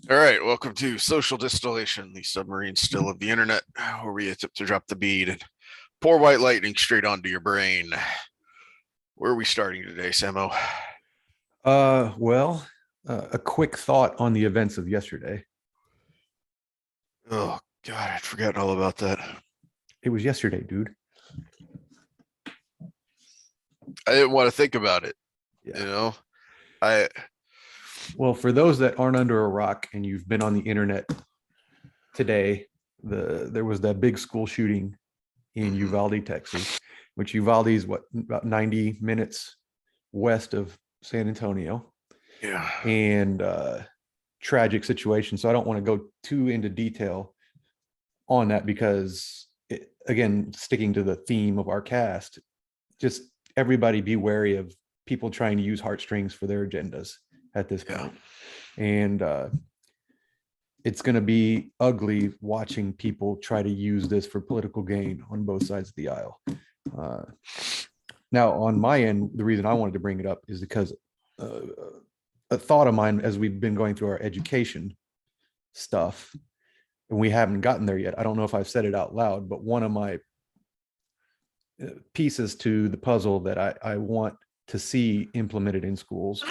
All right, welcome to Social Distillation, the submarine still of the internet, where we attempt to drop the bead and pour white lightning straight onto your brain. Where are we starting today, Samo? Well, a quick thought on the events of yesterday. Oh, God, I'd forgotten all about that. It was yesterday, dude. I didn't want to think about it, you Yeah. know? I, Well, for those that aren't under a rock and you've been on the internet today, there was that big school shooting in Uvalde, Texas, which Uvalde is what, about 90 minutes west of San Antonio, yeah, and tragic situation. So I don't want to go too into detail on that because again, sticking to the theme of our cast, just everybody be wary of people trying to use heartstrings for their agendas at this yeah. point. And it's going to be ugly watching people try to use this for political gain on both sides of the aisle. Uh, Now, on my end, the reason I wanted to bring it up is because uh, a thought of mine as we've been going through our education stuff, and we haven't gotten there yet. I don't know if I've said it out loud, but one of my pieces to the puzzle that I want to see implemented in schools,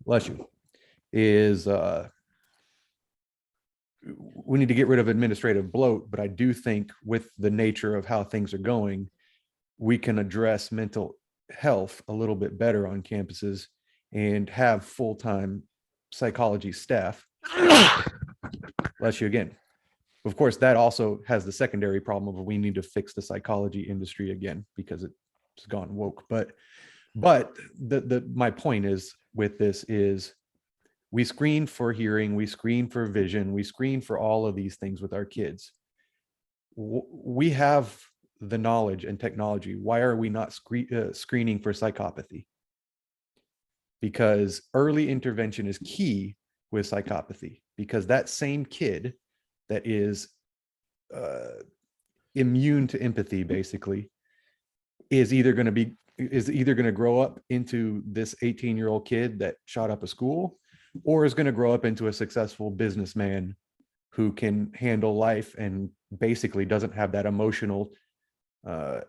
bless you, is we need to get rid of administrative bloat. But I do think with the nature of how things are going, we can address mental health a little bit better on campuses and have full-time psychology staff. Bless you again. Of course, that also has the secondary problem of we need to fix the psychology industry again because it's gone woke. But the my point is with this is we screen for hearing, we screen for vision, we screen for all of these things with our kids. We have the knowledge and technology. Why are we not screening for psychopathy? Because early intervention is key with psychopathy, because that same kid that is uh, immune to empathy basically is either going to grow up into this 18-year-old kid that shot up a school, or is going to grow up into a successful businessman who can handle life and basically doesn't have that emotional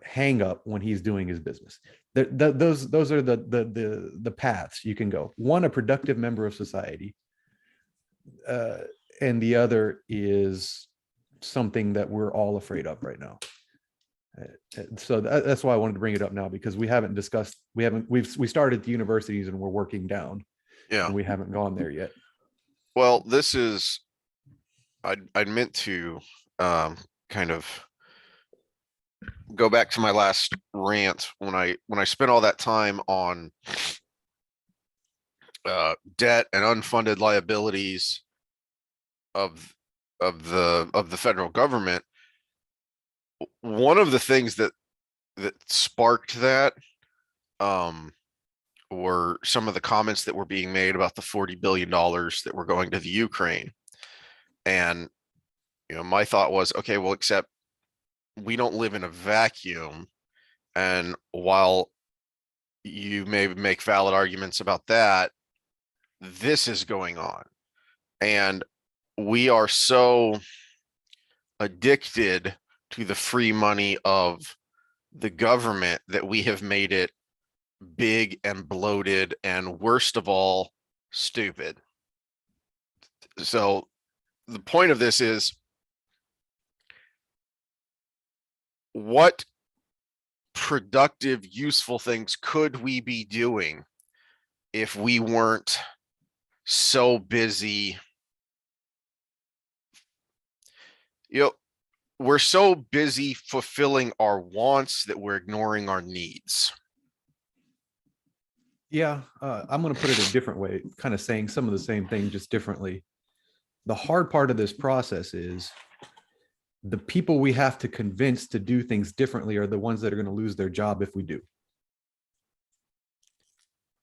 hang up when he's doing his business. Those are the paths you can go. One, a productive member of society, uh, and the other is something that we're all afraid of right now. So that's why I wanted to bring it up now, because we haven't discussed, we started at the universities and we're working down, Yeah. and we haven't gone there yet. Well, this is, I'd meant to kind of go back to my last rant when I spent all that time on debt and unfunded liabilities of of the federal government. One of the things that sparked that um were some of the comments that were being made about the $40 billion that were going to the Ukraine. And my thought was, okay, well, except we don't live in a vacuum. And while you may make valid arguments about that, this is going on. And we are so addicted to the free money of the government that we have made it big and bloated and, worst of all, stupid. So the point of this is, what productive, useful things could we be doing if we weren't so busy? You know, we're so busy fulfilling our wants that we're ignoring our needs. Yeah, I'm going to put it a different way, kind of saying some of the same thing, just differently. The hard part of this process is the people we have to convince to do things differently are the ones that are going to lose their job if we do.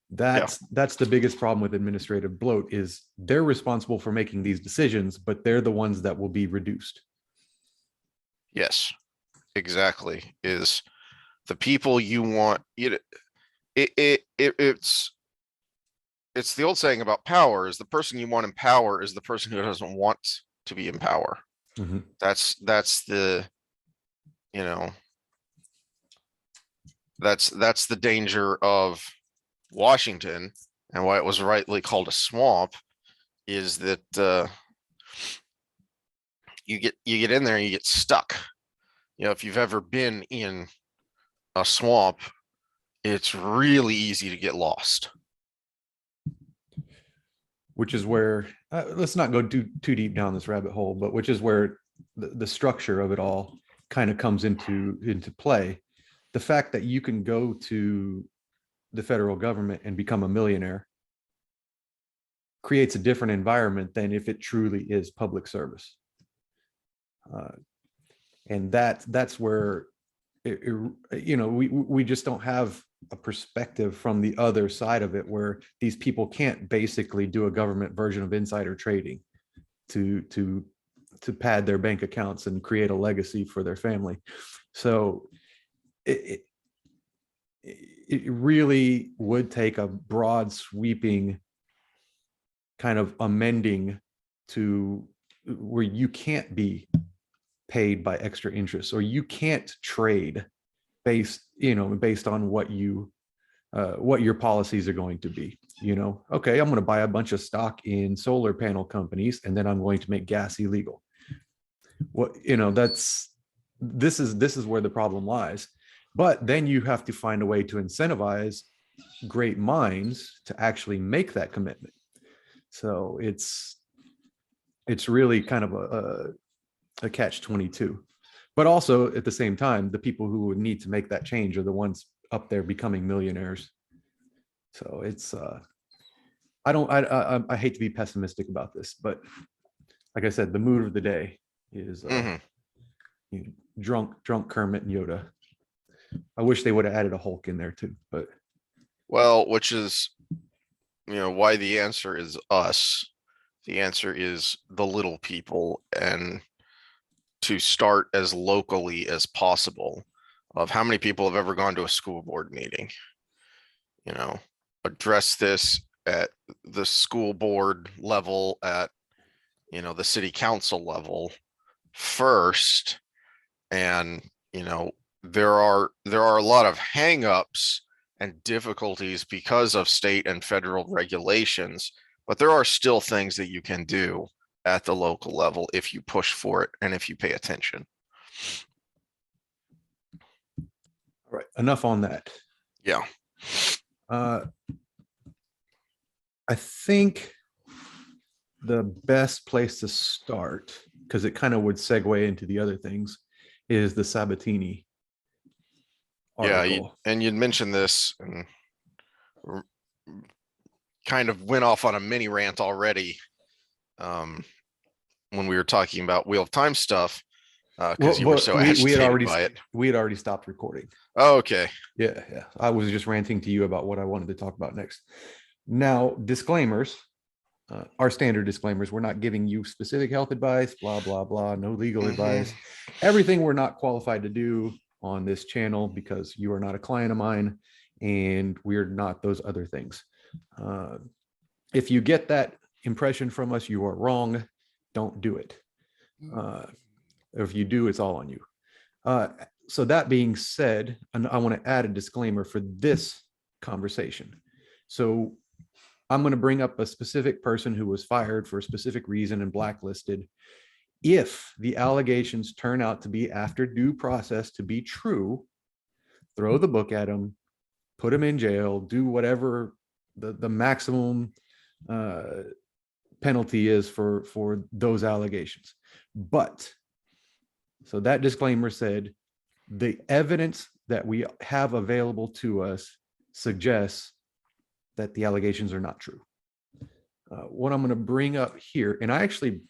Yeah. That's the biggest problem with administrative bloat, is they're responsible for making these decisions, but they're the ones that will be reduced. Yes, exactly. Is the people you want, it's it's the old saying about power is the person you want in power is the person who doesn't want to be in power. Mhm. That's the, you know, that's the danger of Washington, and why it was rightly called a swamp is that you get in there and you get stuck. You know, if you've ever been in a swamp, it's really easy to get lost. Which is where let's not go too deep down this rabbit hole, but which is where the structure of it all kind of comes into play. The fact that you can go to the federal government and become a millionaire creates a different environment than if it truly is public service. And that's where we just don't have a perspective from the other side of it, where these people can't basically do a government version of insider trading to pad their bank accounts and create a legacy for their family. So it really would take a broad sweeping kind of amending to where you can't be paid by extra interest, or you can't trade based on what your policies are going to be. Okay, I'm going to buy a bunch of stock in solar panel companies and then I'm going to make gas illegal. This is where the problem lies. But then you have to find a way to incentivize great minds to actually make that commitment. So it's really kind of a catch-22. But also at the same time, the people who would need to make that change are the ones up there becoming millionaires. So it's I hate to be pessimistic about this, but like I said, the mood of the day is drunk Kermit and Yoda. I wish they would have added a Hulk in there too, but well, which is, why the answer is us. The answer is the little people, and to start as locally as possible. Of how many people have ever gone to a school board meeting? Address this at the school board level, at the city council level first. And there are a lot of hangups and difficulties because of state and federal regulations, but there are still things that you can do at the local level if you push for it and if you pay attention. all right, enough on that. Yeah. I think the best place to start, because it kind of would segue into the other things, is the Sabatini article. Yeah, you'd mentioned this and kind of went off on a mini rant already when we were talking about Wheel of Time stuff, because you were so agitated by it. We had already stopped recording. Oh, okay. Yeah. I was just ranting to you about what I wanted to talk about next. Now, disclaimers, our standard disclaimers. We're not giving you specific health advice, blah, blah, blah, no legal advice. Everything we're not qualified to do on this channel, because you are not a client of mine and we're not those other things. If you get that impression from us, you are wrong. Don't do it. If you do, it's all on you. So that being said, and I want to add a disclaimer for this conversation. So I'm going to bring up a specific person who was fired for a specific reason and blacklisted. If the allegations turn out to be, after due process, to be true, throw the book at him, put him in jail, do whatever the maximum penalty is for those allegations. But so that disclaimer said, the evidence that we have available to us suggests that the allegations are not true. What I'm going to bring up here, and I actually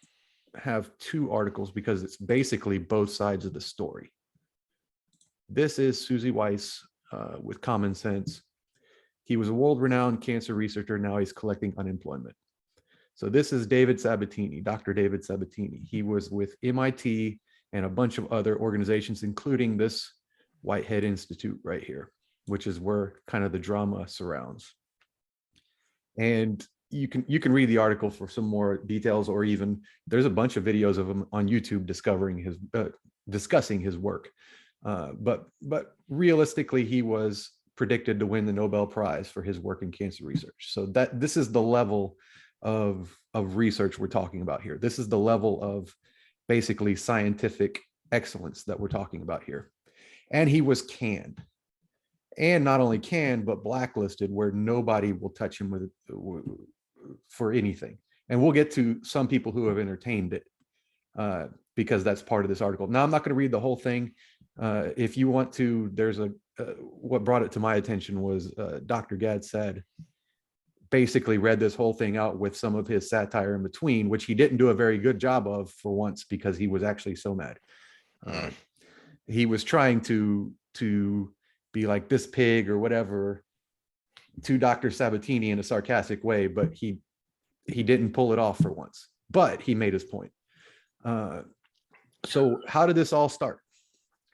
have two articles because it's basically both sides of the story. This is Susie Weiss with Common Sense. He was a world-renowned cancer researcher. Now he's collecting unemployment. So this is David Sabatini, Dr. David Sabatini. He was with MIT and a bunch of other organizations, including this Whitehead Institute right here, which is where kind of the drama surrounds. And you can read the article for some more details, or even there's a bunch of videos of him on YouTube discussing his work. But realistically, he was predicted to win the Nobel Prize for his work in cancer research. So that this is the level of research we're talking about here. This is the level of basically scientific excellence that we're talking about here. And he was canned. And not only canned, but blacklisted, where nobody will touch him with for anything. And we'll get to some people who have entertained it, because that's part of this article. Now, I'm not going to read the whole thing. If you want to, there's what brought it to my attention was Dr. Gad said, basically read this whole thing out with some of his satire in between, which he didn't do a very good job of for once, because he was actually so mad. He was trying to be like this pig or whatever to Dr. Sabatini in a sarcastic way, but he didn't pull it off for once, but he made his point. So how did this all start?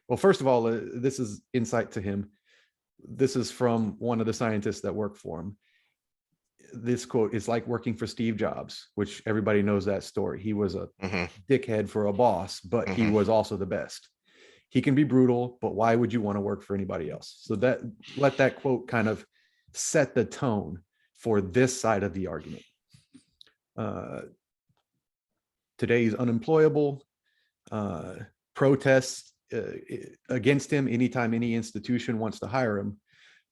Well, first of all, this is insight to him. This is from one of the scientists that work for him. This quote is like working for Steve Jobs, which everybody knows that story. He was a dickhead for a boss, but he was also the best. He can be brutal, but why would you want to work for anybody else? So that let that quote kind of set the tone for this side of the argument. Today's unemployable, protests against him anytime any institution wants to hire him.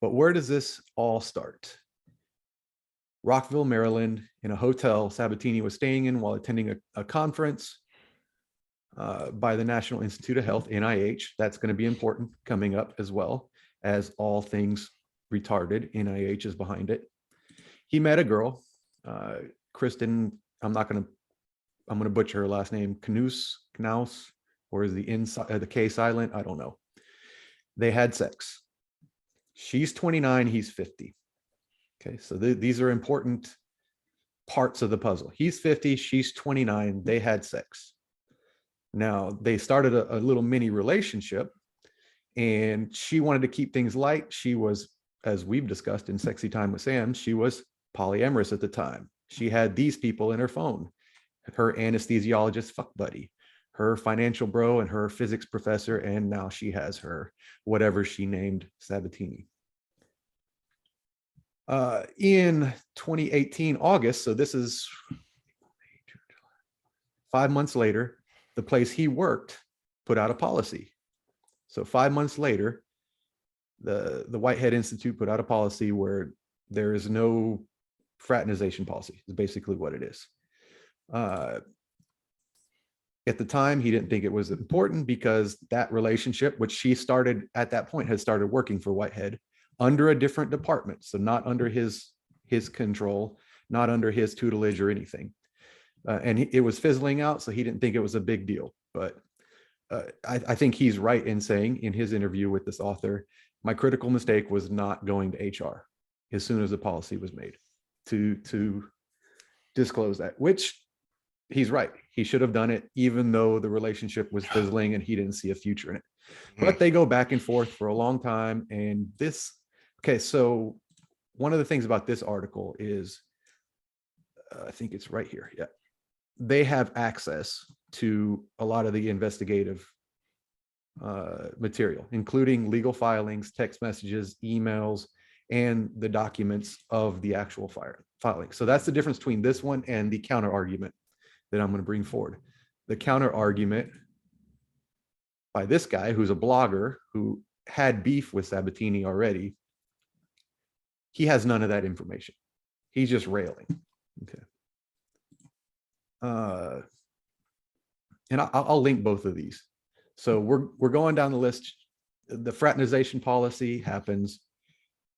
But where does this all start? Rockville, Maryland, in a hotel Sabatini was staying in while attending a conference by the National Institute of Health, NIH. That's going to be important coming up, as well as all things retarded. NIH is behind it. He met a girl, Kristen. I'm going to butcher her last name, Knaus, or is the K silent? I don't know. They had sex. She's 29, he's 50. Okay, so these are important parts of the puzzle. He's 50, she's 29, they had sex. Now, they started a little mini relationship, and she wanted to keep things light. She was, as we've discussed in Sexy Time with Sam, she was polyamorous at the time. She had these people in her phone: her anesthesiologist fuck buddy, her financial bro, and her physics professor, and now she has her whatever she named Sabatini. In 2018 August, so this is 5 months later, the place he worked put out a policy. So 5 months later, the Whitehead Institute put out a policy where there is no fraternization policy, is basically what it is. At the time, he didn't think it was important, because that relationship, which she started at that point, had started working for Whitehead under a different department. So not under his control, not under his tutelage or anything. And it was fizzling out, so he didn't think it was a big deal. But I think he's right in saying in his interview with this author, my critical mistake was not going to HR as soon as the policy was made to disclose that, which he's right. He should have done it, even though the relationship was fizzling and he didn't see a future in it. But they go back and forth for a long time. And okay, so one of the things about this article is, I think it's right here. Yeah. They have access to a lot of the investigative material, including legal filings, text messages, emails, and the documents of the actual filing. So that's the difference between this one and the counter argument that I'm going to bring forward. The counter argument by this guy, who's a blogger who had beef with Sabatini already, he has none of that information. He's just railing. Okay. And I'll link both of these. So we're going down the list. The fraternization policy happens.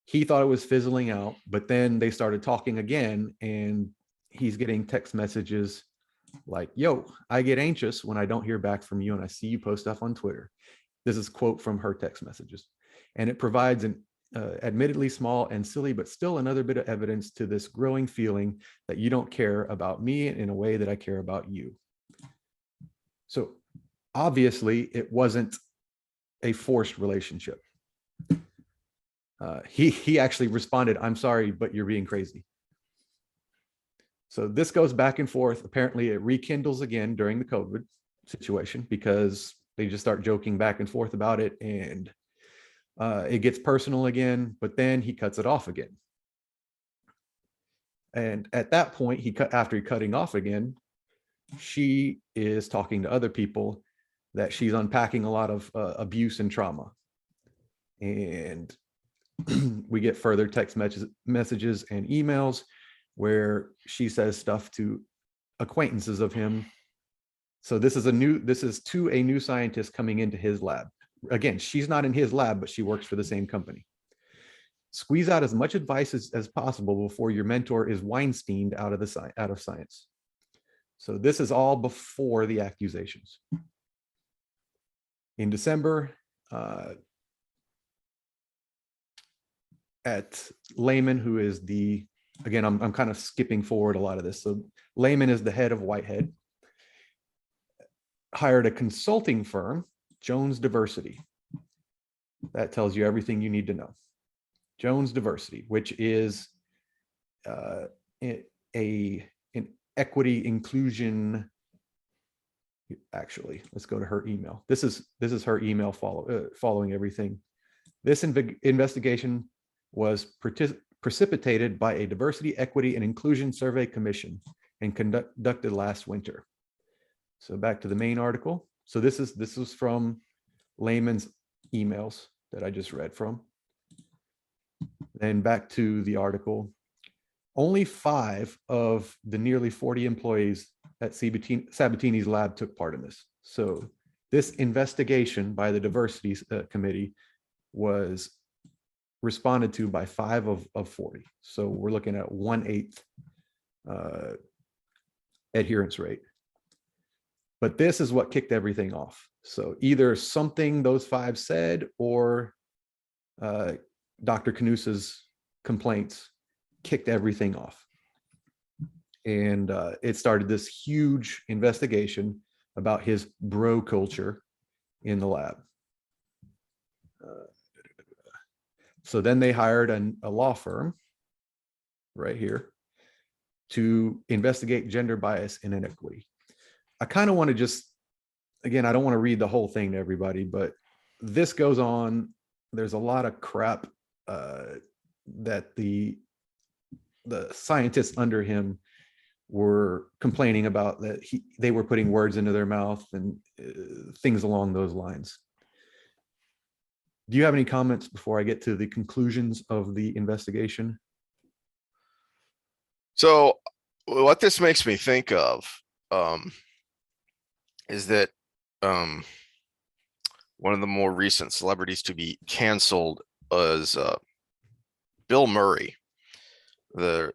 He thought it was fizzling out, but then they started talking again, and he's getting text messages like, yo, I get anxious when I don't hear back from you and I see you post stuff on Twitter. This is a quote from her text messages. And it provides an admittedly small and silly, but still another bit of evidence to this growing feeling that you don't care about me in a way that I care about you. So obviously it wasn't a forced relationship. He actually responded, I'm sorry, but you're being crazy. So this goes back and forth. Apparently it rekindles again during the COVID situation because they just start joking back and forth about it, and it gets personal again, but then he cuts it off again. And at that point, after cutting off again, she is talking to other people that she's unpacking a lot of abuse and trauma. And we get further text messages and emails where she says stuff to acquaintances of him. So this is to a new scientist coming into his lab. Again, she's not in his lab, but she works for the same company. Squeeze out as much advice as possible before your mentor is Weinsteined out of science. So this is all before the accusations. In December, at Lehman, who is again, I'm kind of skipping forward a lot of this. So Lehman is the head of Whitehead, hired a consulting firm, Jones Diversity. That tells you everything you need to know. Jones Diversity, which is an equity inclusion. Actually, let's go to her email. This is her email following everything. This investigation was precipitated by a diversity, equity, and inclusion survey commission and conducted last winter. So back to the main article. So this was from Lehman's emails that I just read from. Then back to the article. Only 5 of the nearly 40 employees at Sabatini's lab took part in this. So this investigation by the diversity committee was responded to by 5 of 40. So we're looking at 1/8 adherence rate. But this is what kicked everything off. So either something those 5 said or Dr. Knusa's complaints kicked everything off. And it started this huge investigation about his bro culture in the lab. So then they hired a law firm right here to investigate gender bias and inequity. I kind of want to again, I don't want to read the whole thing to everybody, but this goes on. There's a lot of crap that the scientists under him were complaining about, that they were putting words into their mouth and things along those lines. Do you have any comments before I get to the conclusions of the investigation? So what this makes me think of is that one of the more recent celebrities to be canceled was Bill Murray. They're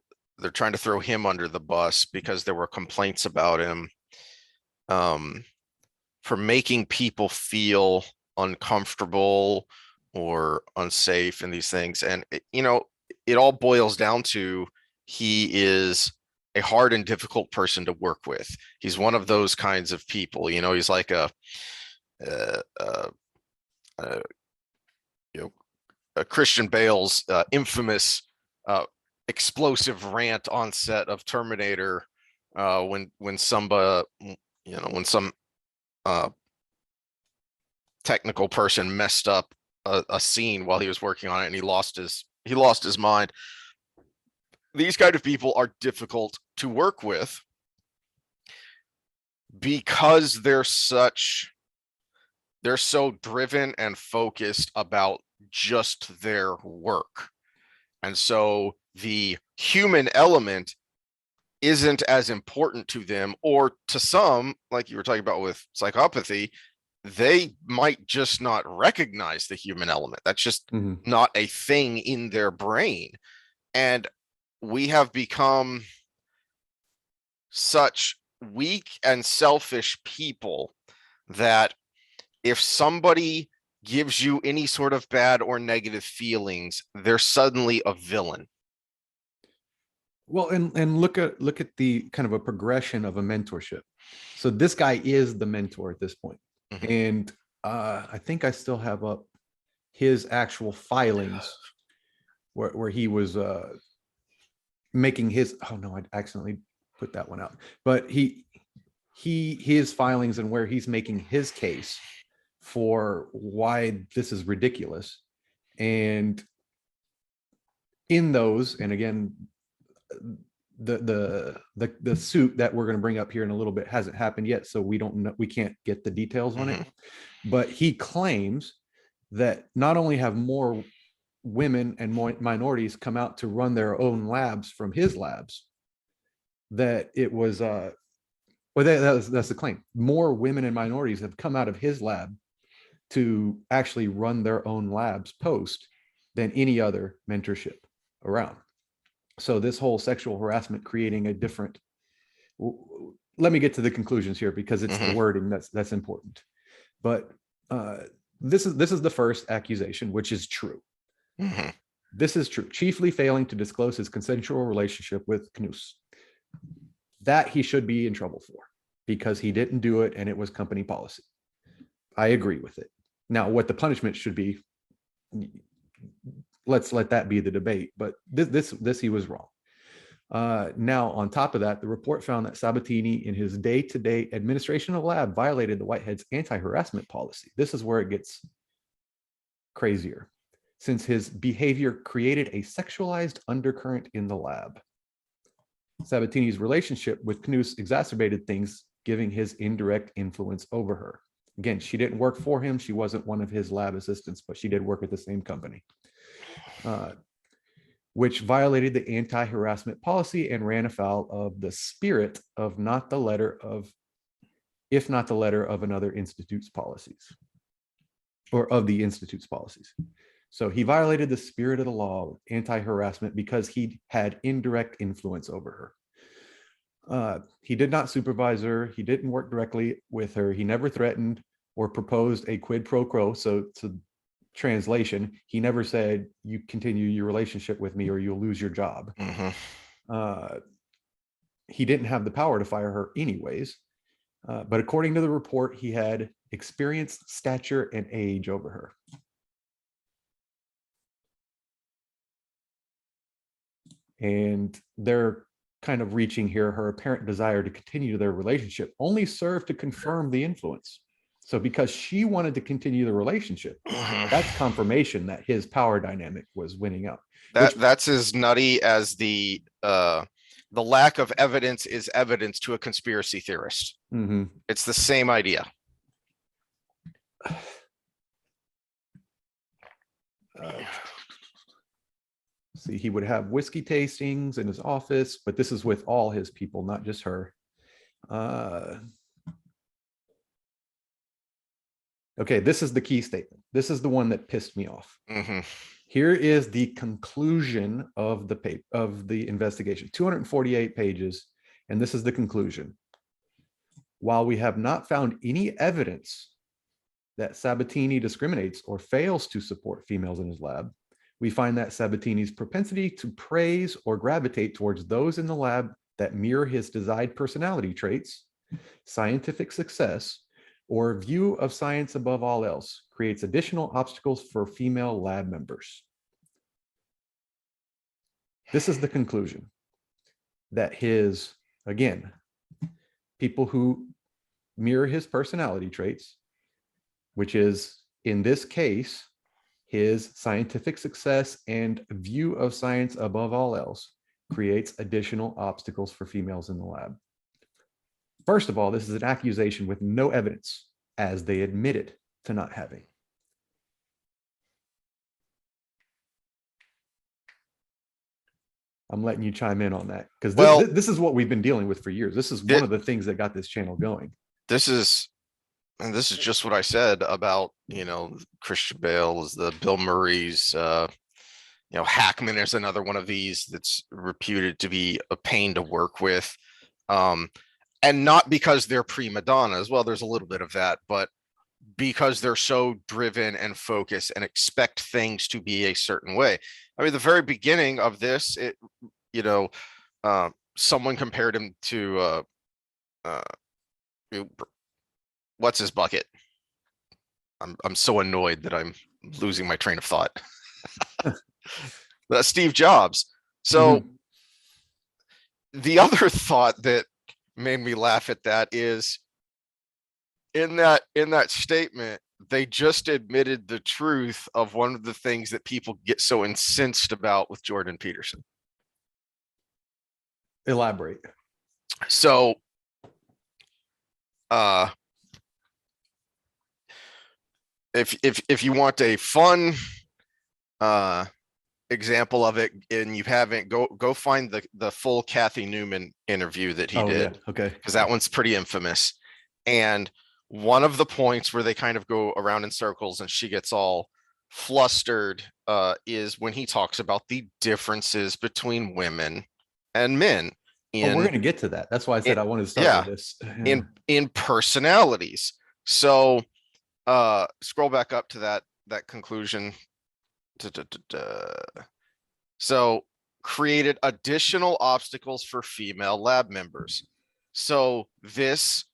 trying to throw him under the bus because there were complaints about him for making people feel uncomfortable or unsafe in these things. And it all boils down to, he is a hard and difficult person to work with. He's one of those kinds of people. He's like a Christian Bale's infamous explosive rant on set of Terminator when some technical person messed up a scene while he was working on it, and he lost his mind. These kind of people are difficult to work with because they're so driven and focused about just their work. And so the human element isn't as important to them, or to some, like you were talking about with psychopathy, they might just not recognize the human element. That's just not a thing in their brain. And we have become such weak and selfish people that if somebody gives you any sort of bad or negative feelings, they're suddenly a villain. Well, and look at the kind of a progression of a mentorship. So this guy is the mentor at this point. And I think I still have up his actual filings where he was making his, oh no, I accidentally put that one out. But his filings and where he's making his case for why this is ridiculous. And in those, and again, the suit that we're going to bring up here in a little bit hasn't happened yet, so we don't know, we can't get the details on it. But he claims that not only have more women and more minorities come out to run their own labs from his labs, that it was that's the claim. More women and minorities have come out of his lab to actually run their own labs post than any other mentorship around. So this whole sexual harassment creating a different, let me get to the conclusions here because it's the wording that's important. But this is the first accusation, which is true. This is true. Chiefly failing to disclose his consensual relationship with Knus. That he should be in trouble for because he didn't do it and it was company policy. I agree with it. Now, what the punishment should be, let's let that be the debate. But this he was wrong. Now, on top of that, the report found that Sabatini, in his day-to-day administration of the lab, violated the Whitehead's anti-harassment policy. This is where it gets crazier, since his behavior created a sexualized undercurrent in the lab. Sabatini's relationship with Knus exacerbated things, giving his indirect influence over her. Again, she didn't work for him. She wasn't one of his lab assistants, but she did work at the same company, which violated the anti-harassment policy and ran afoul of the spirit of not the letter of, if not the letter of another institute's policies, or of the institute's policies. So he violated the spirit of the law, anti-harassment, because he had indirect influence over her. He did not supervise her. He didn't work directly with her. He never threatened or proposed a quid pro quo. So translation, he never said, you continue your relationship with me or you'll lose your job. He didn't have the power to fire her anyways. But according to the report, he had experience, stature, and age over her. And they're kind of reaching here, her apparent desire to continue their relationship only served to confirm the influence. So because she wanted to continue the relationship, that's confirmation that his power dynamic was winning out. That's as nutty as the lack of evidence is evidence to a conspiracy theorist. It's the same idea. See, he would have whiskey tastings in his office, but this is with all his people, not just her. Okay, this is the key statement. This is the one that pissed me off. Here is the conclusion of the investigation, 248 pages, and this is the conclusion. While we have not found any evidence that Sabatini discriminates or fails to support females in his lab, we find that Sabatini's propensity to praise or gravitate towards those in the lab that mirror his desired personality traits, scientific success, or view of science above all else creates additional obstacles for female lab members. This is the conclusion, that his, again, people who mirror his personality traits, which is, in this case, his scientific success and view of science above all else, creates additional obstacles for females in the lab. First of all, this is an accusation with no evidence, as they admitted to not having. I'm letting you chime in on that, because this is what we've been dealing with for years. This is one of the things that got this channel going. This is just what I said about, Christian Bale is the Bill Murray's, Hackman is another one of these that's reputed to be a pain to work with. And not because they're prima donnas. Well, there's a little bit of that, but because they're so driven and focused and expect things to be a certain way. I mean, the very beginning of this, someone compared him to, what's his bucket? I'm so annoyed that I'm losing my train of thought. Steve Jobs. So the other thought that made me laugh at that is in that statement, they just admitted the truth of one of the things that people get so incensed about with Jordan Peterson. Elaborate. So if you want a fun example of it and you haven't, go find the full Kathy Newman interview that he did. Yeah. Okay. Because that one's pretty infamous. And one of the points where they kind of go around in circles and she gets all flustered is when he talks about the differences between women and men. We're going to get to that. That's why I said I wanted to start with this. Yeah. In personalities. So scroll back up to that conclusion. So created additional obstacles for female lab members. So this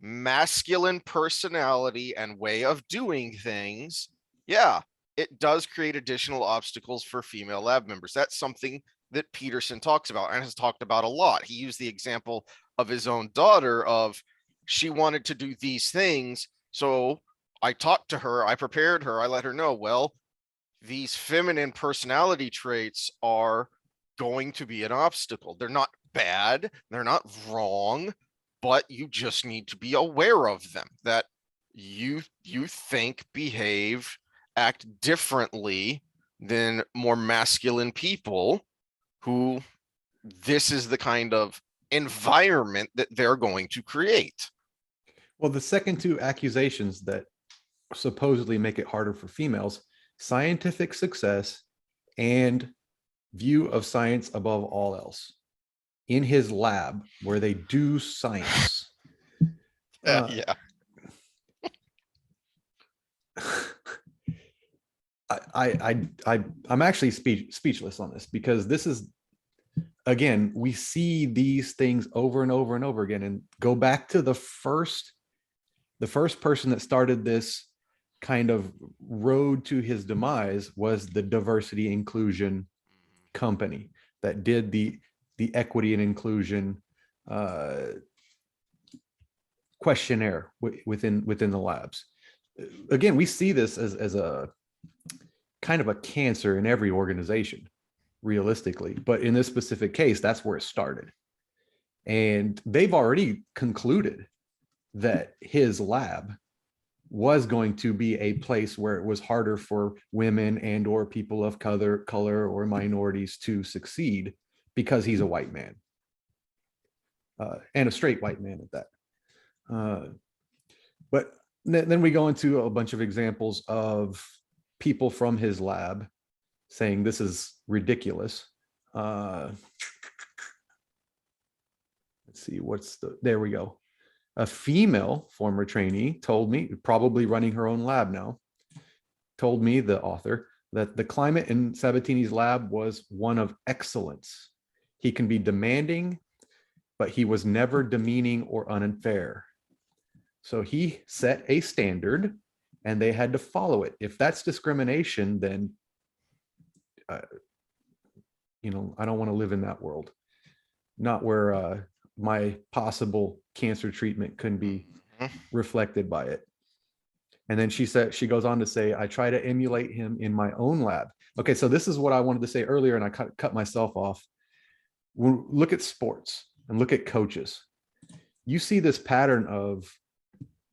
masculine personality and way of doing things, yeah, it does create additional obstacles for female lab members. That's something that Peterson talks about and has talked about a lot. He used the example of his own daughter of she wanted to do these things. So I talked to her, I prepared her, I let her know, well, these feminine personality traits are going to be an obstacle. They're not bad, they're not wrong, but you just need to be aware of them, that you think, behave, act differently than more masculine people who this is the kind of environment that they're going to create. Well, the second two accusations that supposedly make it harder for females, scientific success and view of science above all else. In his lab where they do science. Yeah. I'm actually speechless on this, because this is, again, we see these things over and over and over again, and go back to the first person that started this kind of road to his demise was the diversity inclusion company that did the equity and inclusion questionnaire within the labs. Again, we see this as a kind of a cancer in every organization, realistically, but in this specific case, that's where it started. And they've already concluded that his lab was going to be a place where it was harder for women and or people of color or minorities to succeed, because he's a white man and a straight white man at that. But then we go into a bunch of examples of people from his lab saying this is ridiculous. Let's see, there we go. A female former trainee told me, probably running her own lab now, told me, the author, that the climate in Sabatini's lab was one of excellence. He can be demanding, but he was never demeaning or unfair. So he set a standard and they had to follow it. If that's discrimination, then, I don't want to live in that world. Not where my possible cancer treatment can be reflected by it. And then she goes on to say, I try to emulate him in my own lab. Okay, so this is what I wanted to say earlier, and I cut myself off. Look at sports and look at coaches. You see this pattern of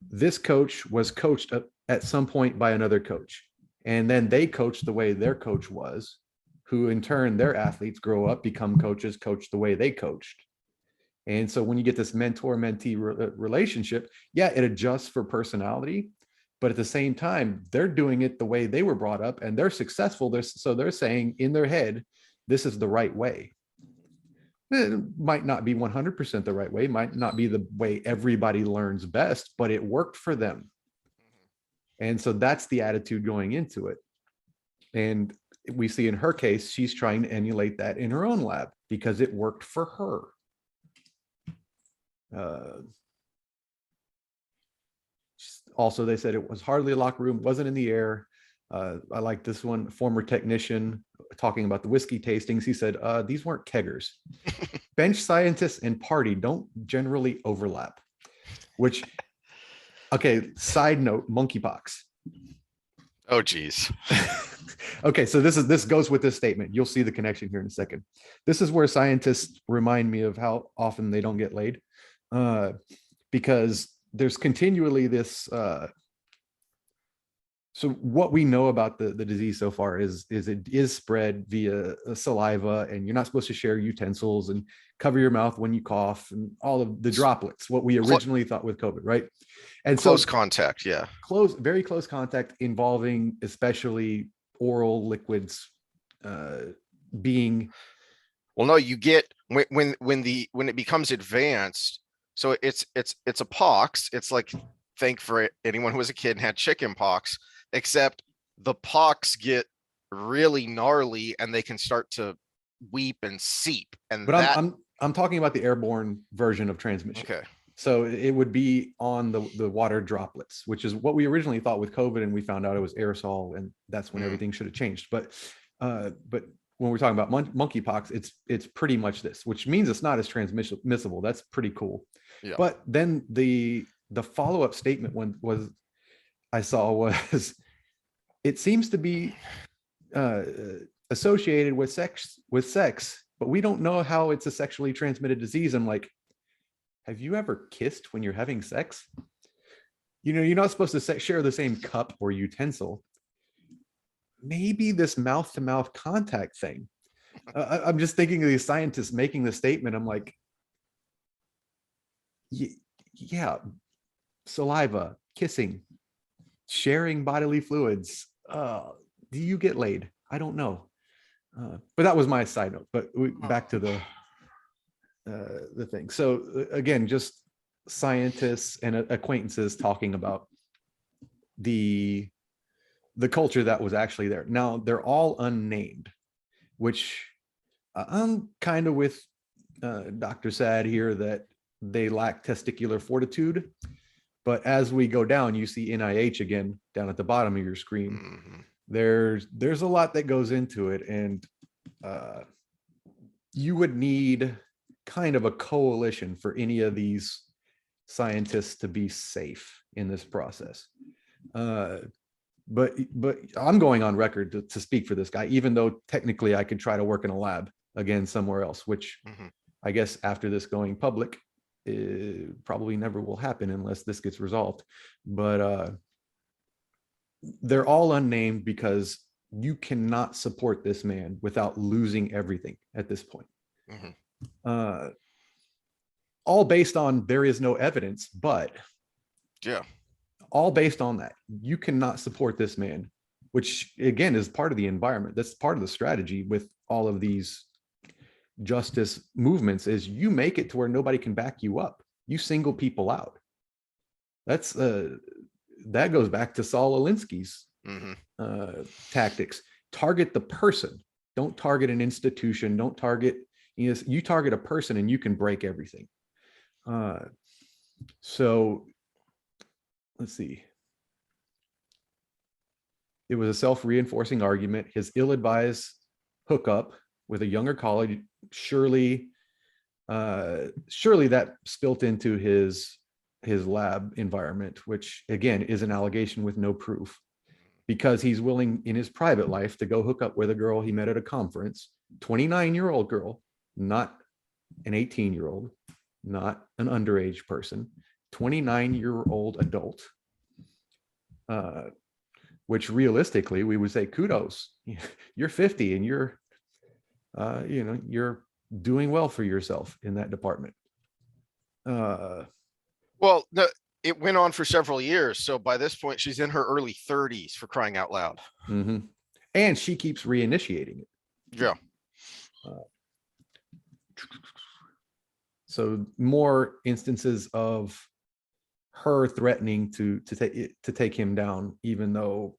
this coach was coached at some point by another coach, and then they coach the way their coach was, who in turn, their athletes grow up, become coaches, coach the way they coached. And so when you get this mentor-mentee relationship, yeah, it adjusts for personality, but at the same time, they're doing it the way they were brought up and they're successful. So they're saying in their head, this is the right way. It might not be 100% the right way, might not be the way everybody learns best, but it worked for them. And so that's the attitude going into it. And we see in her case, she's trying to emulate that in her own lab because it worked for her. Also, they said it was hardly a locker room, wasn't in the air. I like this one, former technician talking about the whiskey tastings. He said, these weren't keggers. bench scientists and party don't generally overlap, which, okay, side note, monkeypox. Oh, geez. Okay, so this goes with this statement. You'll see the connection here in a second. This is where scientists remind me of how often they don't get laid, because there's continually this. So what we know about the disease so far is it is spread via saliva, and you're not supposed to share utensils and cover your mouth when you cough and all of the droplets, what we originally thought with COVID, right? And Close so contact, yeah. very close contact involving especially oral liquids being. Well, no, you get when it becomes advanced. So it's a pox. It's like, thank for anyone who was a kid and had chicken pox, except the pox get really gnarly and they can start to weep and seep. And But that, I'm talking about the airborne version of transmission. okay. So it would be on the water droplets, which is what we originally thought with COVID, and we found out it was aerosol, and that's when everything should have changed. But when we're talking about monkeypox, it's pretty much this, which means it's not as transmissible. That's pretty cool. Yeah. But then the follow-up statement I saw was, it seems to be associated with sex, but we don't know how it's a sexually transmitted disease. I'm like, have you ever kissed when you're having sex? You're not supposed to share the same cup or utensil. Maybe this mouth-to-mouth contact thing. I'm just thinking of these scientists making the statement. I'm like, yeah, saliva, kissing, sharing bodily fluids. Do you get laid? I don't know. But that was my side note. But back to the thing. So again, just scientists and acquaintances talking about the culture that was actually there. Now they're all unnamed, which I'm kind of with Dr. Sad here, that they lack testicular fortitude. But as we go down, you see NIH again down at the bottom of your screen. Mm-hmm. There's a lot that goes into it, and you would need kind of a coalition for any of these scientists to be safe in this process. But I'm going on record to speak for this guy, even though technically I could try to work in a lab again somewhere else, which I guess after this going public, probably never will happen unless this gets resolved. But they're all unnamed because you cannot support this man without losing everything at this point. All based on there is no evidence, but yeah, all based on that. You cannot support this man, which again is part of the environment. That's part of the strategy with all of these justice movements, is you make it to where nobody can back you up. You single people out. That's that goes back to Saul Alinsky's tactics. Target the person. Don't target an institution. Don't target, you target a person and you can break everything. So let's see. It was a self-reinforcing argument. His ill-advised hookup with a younger college, surely that spilt into his lab environment, which again is an allegation with no proof, because he's willing in his private life to go hook up with a girl he met at a conference, 29-year-old girl, not an 18-year-old, not an underage person, 29-year-old adult, which realistically we would say kudos. You're 50 and you're doing well for yourself in that department. Well, no, it went on for several years. So by this point, she's in her early 30s, for crying out loud. And she keeps reinitiating it. Yeah. So more instances of her threatening to take him down, even though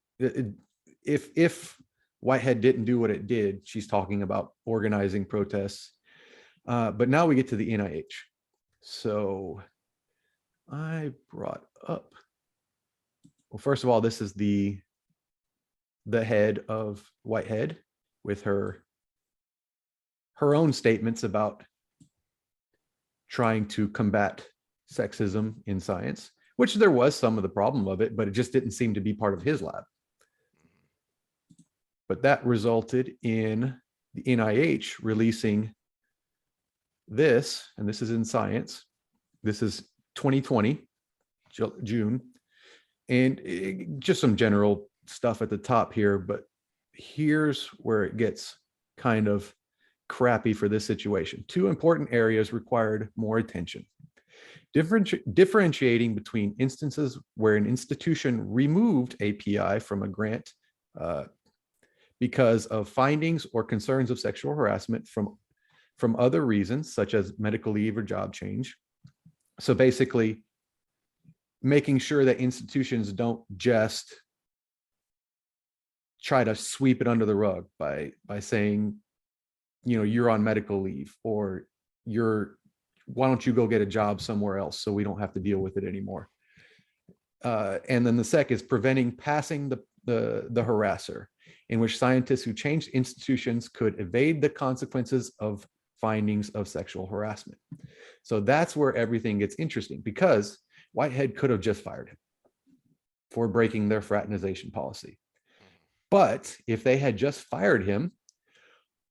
if Whitehead didn't do what it did, she's talking about organizing protests. But now we get to the NIH. So I brought up, well, first of all, this is the head of Whitehead with her own statements about trying to combat sexism in science, which there was some of the problem of it, but it just didn't seem to be part of his lab. But that resulted in the NIH releasing this, and this is in Science. This is 2020, June. And just some general stuff at the top here, but here's where it gets kind of crappy for this situation. Two important areas required more attention. Differentiating between instances where an institution removed API from a grant because of findings or concerns of sexual harassment from other reasons, such as medical leave or job change. So basically, making sure that institutions don't just try to sweep it under the rug by saying, you know, you're on medical leave, or why don't you go get a job somewhere else so we don't have to deal with it anymore. And then the sec is preventing passing the harasser, in which scientists who changed institutions could evade the consequences of findings of sexual harassment. So that's where everything gets interesting, because Whitehead could have just fired him for breaking their fraternization policy. But if they had just fired him,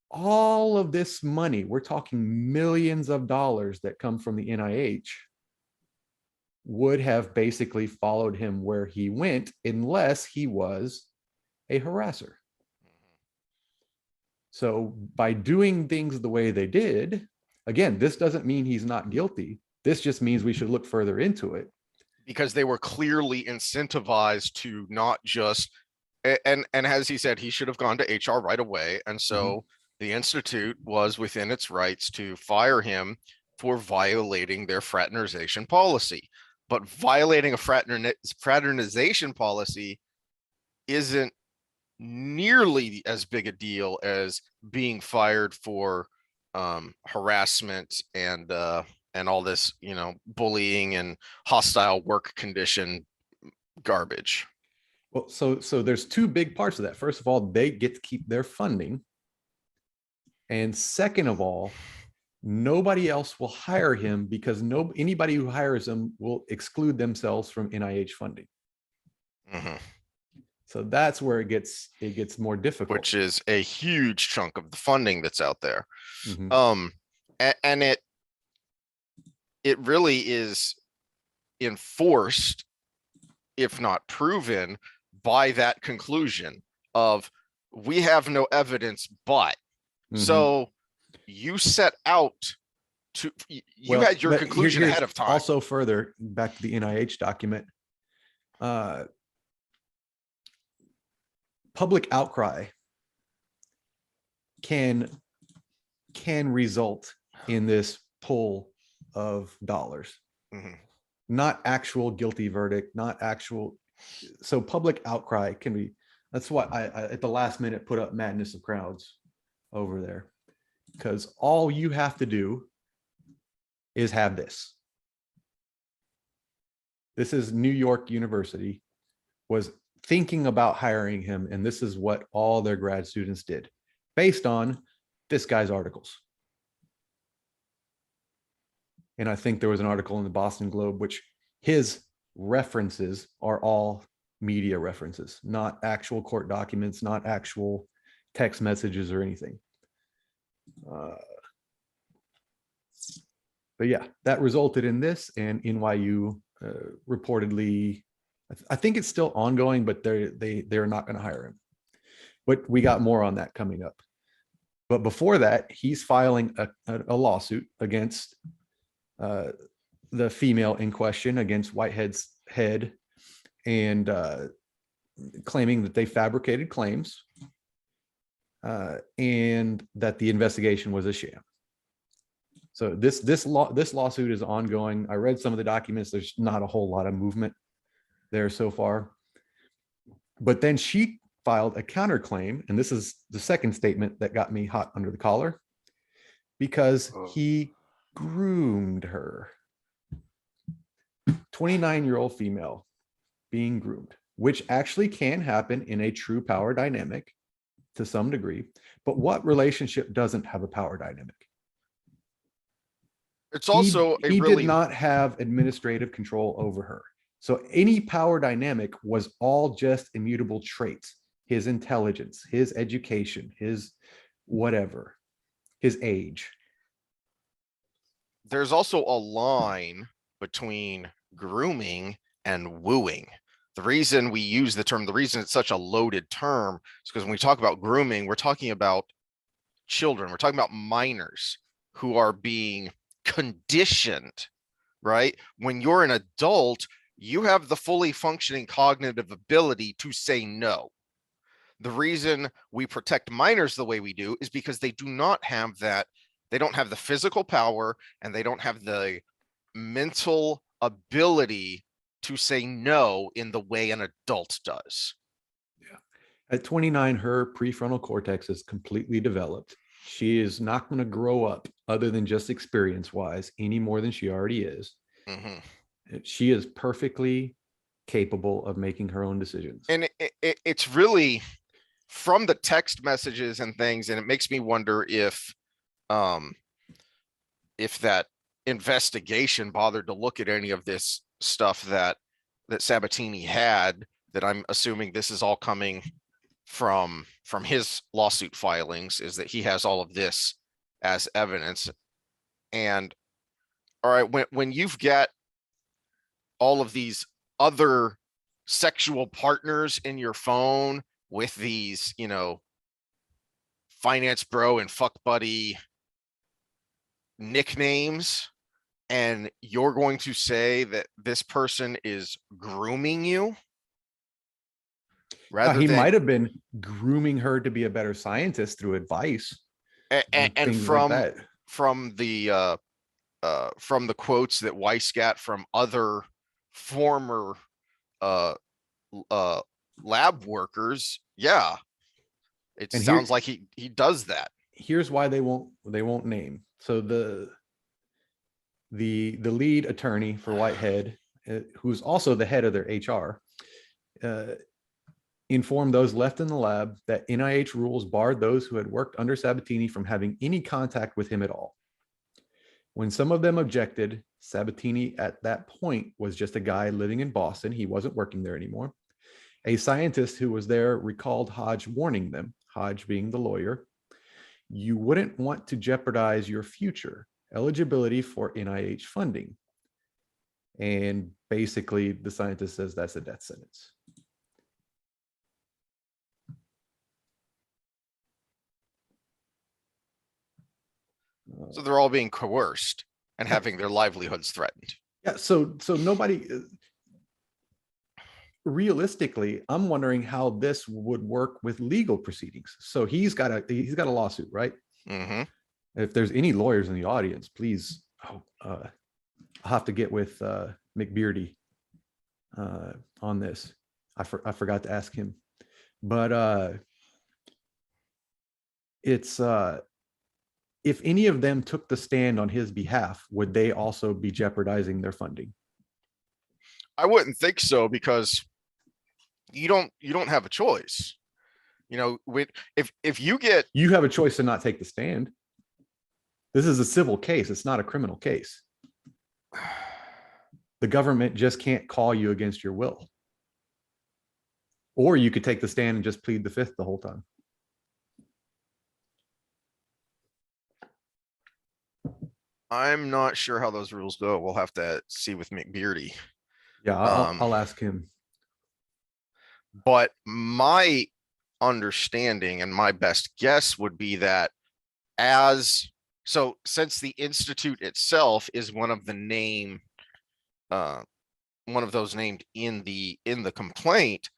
all of this money, we're talking millions of dollars that come from the NIH, would have basically followed him where he went, unless he was a harasser. So by doing things the way they did, again, this doesn't mean he's not guilty. This just means we should look further into it. Because they were clearly incentivized to not just, and as he said, he should have gone to HR right away. And so the Institute was within its rights to fire him for violating their fraternization policy. But violating a fraternization policy isn't nearly as big a deal as being fired for harassment and all this, you know, bullying and hostile work condition garbage. Well, so there's two big parts of that. First of all, they get to keep their funding. And second of all, nobody else will hire him, because anybody who hires him will exclude themselves from NIH funding. So that's where it gets more difficult. Which is a huge chunk of the funding that's out there. And it really is enforced, if not proven, by that conclusion of, we have no evidence, but so you set out to, you had your conclusion ahead of time. Also further back to the NIH document, public outcry can result in this pull of dollars, not actual guilty verdict, not actual. So public outcry can be, that's why I at the last minute put up madness of crowds over there, because all you have to do is have this. This is New York University was thinking about hiring him, and this is what all their grad students did based on this guy's articles. And I think there was an article in the Boston Globe, which his references are all media references, not actual court documents, not actual text messages or anything. But yeah, that resulted in this, and NYU reportedly, I think it's still ongoing, but they're not going to hire him. But we got more on that coming up. But before that, he's filing a lawsuit against the female in question, against Whitehead's head, and claiming that they fabricated claims and that the investigation was a sham. So this lawsuit is ongoing. I read some of the documents. There's not a whole lot of movement there so far. But then she filed a counterclaim, and this is the second statement that got me hot under the collar, because he groomed her. 29-year-old female being groomed, which actually can happen in a true power dynamic to some degree. But what relationship doesn't have a power dynamic? It's also a He did really, not have administrative control over her. So any power dynamic was all just immutable traits: his intelligence, his education, his whatever, his age. there's also a line between grooming and wooing. The reason we use the term, the reason it's such a loaded term is because when we talk about grooming, we're talking about children, we're talking about minors who are being conditioned, right? When you're an adult, you have the fully functioning cognitive ability to say no. The reason we protect minors the way we do is because they do not have that. They don't have the physical power and they don't have the mental ability to say no in the way an adult does. Yeah. At 29, her prefrontal cortex is completely developed. She is not going to grow up other than just experience wise any more than she already is. Mm-hmm. She is perfectly capable of making her own decisions. And it's really from the text messages and things, and it makes me wonder if that investigation bothered to look at any of this stuff that Sabatini had, that I'm assuming this is all coming from his lawsuit filings, is that he has all of this as evidence. And all right, when you've got all of these other sexual partners in your phone with these, finance bro and fuck buddy nicknames, and you're going to say that this person is grooming you rather He than might have been grooming her to be a better scientist through advice and things like that. From the quotes that Weiss got from other former uh lab workers, yeah, it And sounds like he does that. here's why they won't name. So the lead attorney for Whitehead, who's also the head of their HR, informed those left in the lab that NIH rules barred those who had worked under Sabatini from having any contact with him at all. When some of them objected, Sabatini at that point was just a guy living in Boston. He wasn't working there anymore. A scientist who was there recalled Hodge warning them, Hodge being the lawyer, "You wouldn't want to jeopardize your future eligibility for NIH funding." And basically, the scientist says that's a death sentence. So they're all being coerced and having their livelihoods threatened. Yeah. So nobody. Realistically, I'm wondering how this would work with legal proceedings. So he's got a lawsuit, right? Mm-hmm. If there's any lawyers in the audience, please, I'll have to get with McBeardy on this. I forgot to ask him, but it's if any of them took the stand on his behalf, would they also be jeopardizing their funding? I wouldn't think so, because you don't have a choice. If you have a choice to not take the stand. This is a civil case. It's not a criminal case. The government just can't call you against your will. Or you could take the stand and just plead the fifth the whole time. I'm not sure how those rules go. We'll have to see with McBeardy. Yeah, I'll ask him. But my understanding and my best guess would be that since the institute itself is one of the one of those named in the complaint,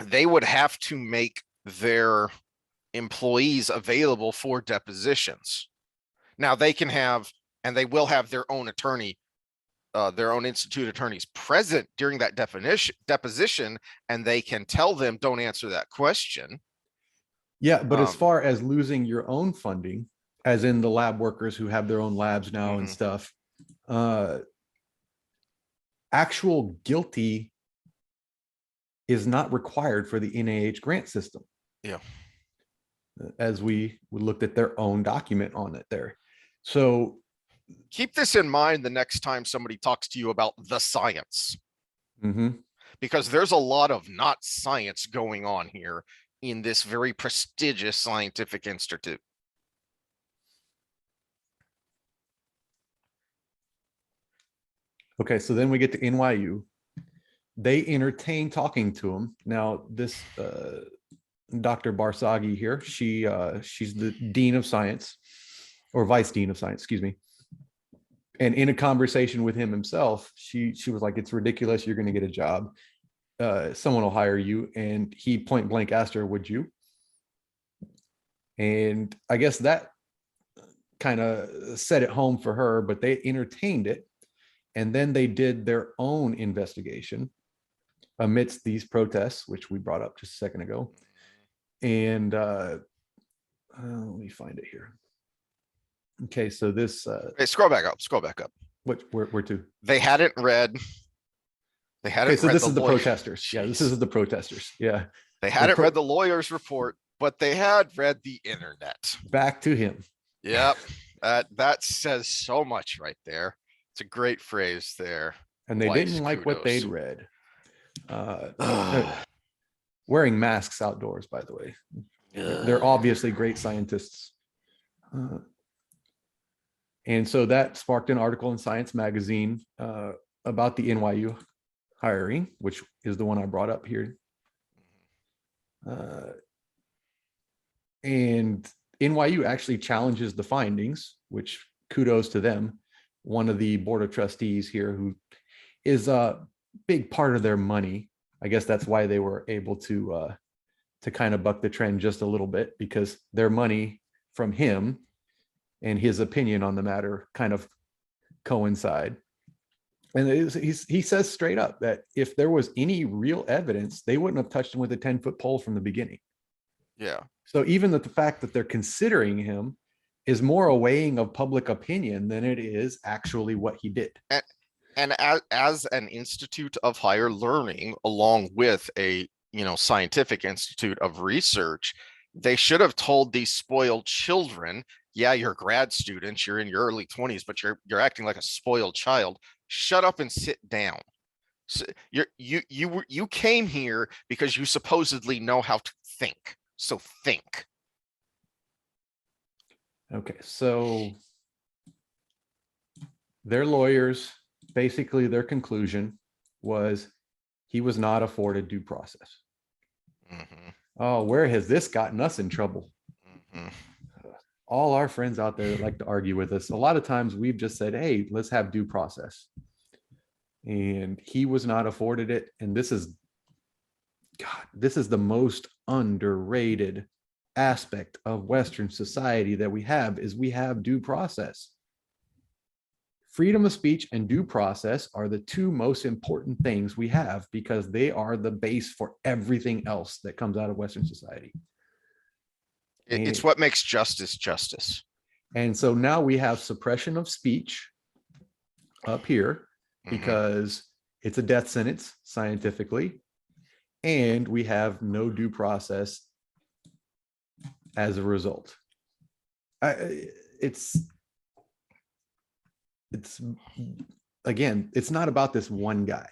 they would have to make their employees available for depositions. Now they can have, and they will have, their own attorney, their own institute attorneys present during that deposition, and they can tell them, don't answer that question. Yeah, but as far as losing your own funding, as in the lab workers who have their own labs now and stuff, actual guilty is not required for the NIH grant system. Yeah. As we looked at their own document on it there. So keep this in mind the next time somebody talks to you about the science, because there's a lot of not science going on here in this very prestigious scientific institute. Okay, so then we get to NYU. They entertain talking to him. Now, this Dr. Barsagi here, she's the dean of science, or vice dean of science, excuse me. And in a conversation with him himself, she was like, "It's ridiculous. You're going to get a job. Someone will hire you." And he point blank asked her, "Would you?" And I guess that kind of set it home for her, but they entertained it. And then they did their own investigation amidst these protests, which we brought up just a second ago. And let me find it here. Okay, so this Hey, scroll back up. where to? They hadn't read. Okay, so this is the protesters. Yeah, this is the protesters. Yeah. They hadn't read the lawyer's report, but they had read the internet. Back to him. Yep. That says so much right there. It's a great phrase there. And they Life's didn't like what kudos. they'd read. Wearing masks outdoors, by the way. They're obviously great scientists. And so that sparked an article in Science Magazine about the NYU hiring, which is the one I brought up here. And NYU actually challenges the findings, which kudos to them. One of the board of trustees here, who is a big part of their money. I guess that's why they were able to kind of buck the trend just a little bit, because their money from him and his opinion on the matter kind of coincide. And he says straight up that if there was any real evidence, they wouldn't have touched him with a 10-foot pole from the beginning. Yeah. So even the fact that they're considering him is more a weighing of public opinion than it is actually what he did. And as an institute of higher learning, along with a scientific institute of research, they should have told these spoiled children, yeah, you're grad students, you're in your early 20s, but you're acting like a spoiled child. Shut up and sit down. So you came here because you supposedly know how to think. So think. Okay, so their lawyers, basically their conclusion was he was not afforded due process. Oh, where has this gotten us in trouble? All our friends out there that like to argue with us, a lot of times we've just said, hey, let's have due process. And he was not afforded it. And this is the most underrated aspect of Western society that we have due process. Freedom of speech and due process are the two most important things we have, because they are the base for everything else that comes out of Western society. It's what makes justice justice. And so now we have suppression of speech up here because it's a death sentence scientifically, and we have no due process as a result. It's again, it's not about this one guy.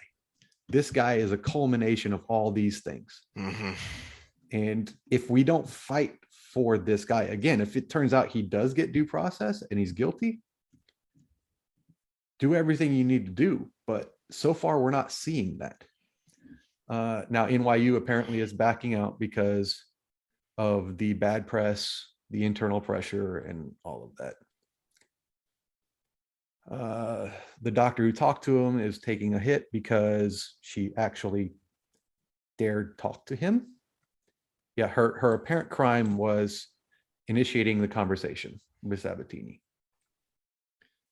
This guy is a culmination of all these things. And if we don't fight for this guy, again, if it turns out he does get due process and he's guilty, do everything you need to do. But so far, we're not seeing that. Now, NYU apparently is backing out because of the bad press, the internal pressure, and all of that. The doctor who talked to him is taking a hit because she actually dared talk to him. Yeah, her apparent crime was initiating the conversation with Sabatini.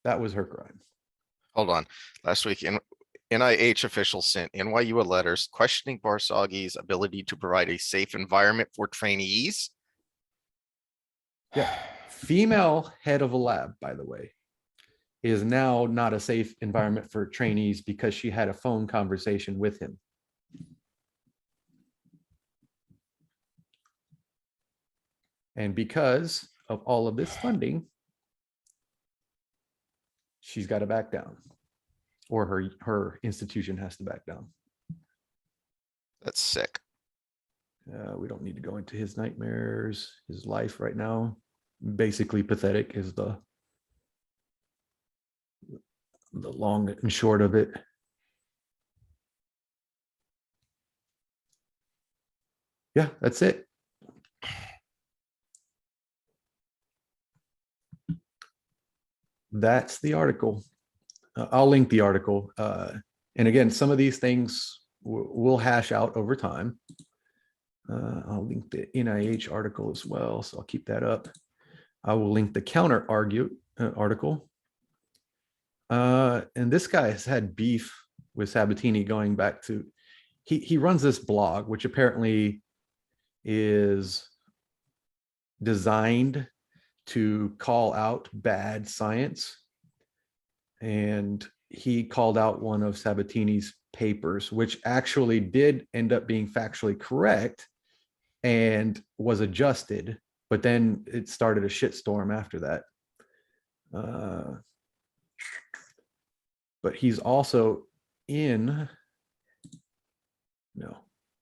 That was her crime. Hold on. Last week, NIH officials sent NYU a letter questioning Barsagi's ability to provide a safe environment for trainees. Yeah, female head of a lab, by the way, is now not a safe environment for trainees because she had a phone conversation with him. And because of all of this funding, she's got to back down, or her institution has to back down. That's sick. We don't need to go into his nightmares, his life right now. Basically pathetic is the long and short of it. Yeah, that's it. That's the article. I'll link the article. And again, some of these things we'll hash out over time. I'll link the NIH article as well, so I'll keep that up. I will link the counter article. And this guy has had beef with Sabatini going back to, he runs this blog, which apparently is designed to call out bad science. And he called out one of Sabatini's papers, which actually did end up being factually correct and was adjusted, but then it started a shitstorm after that. But he's also in, no,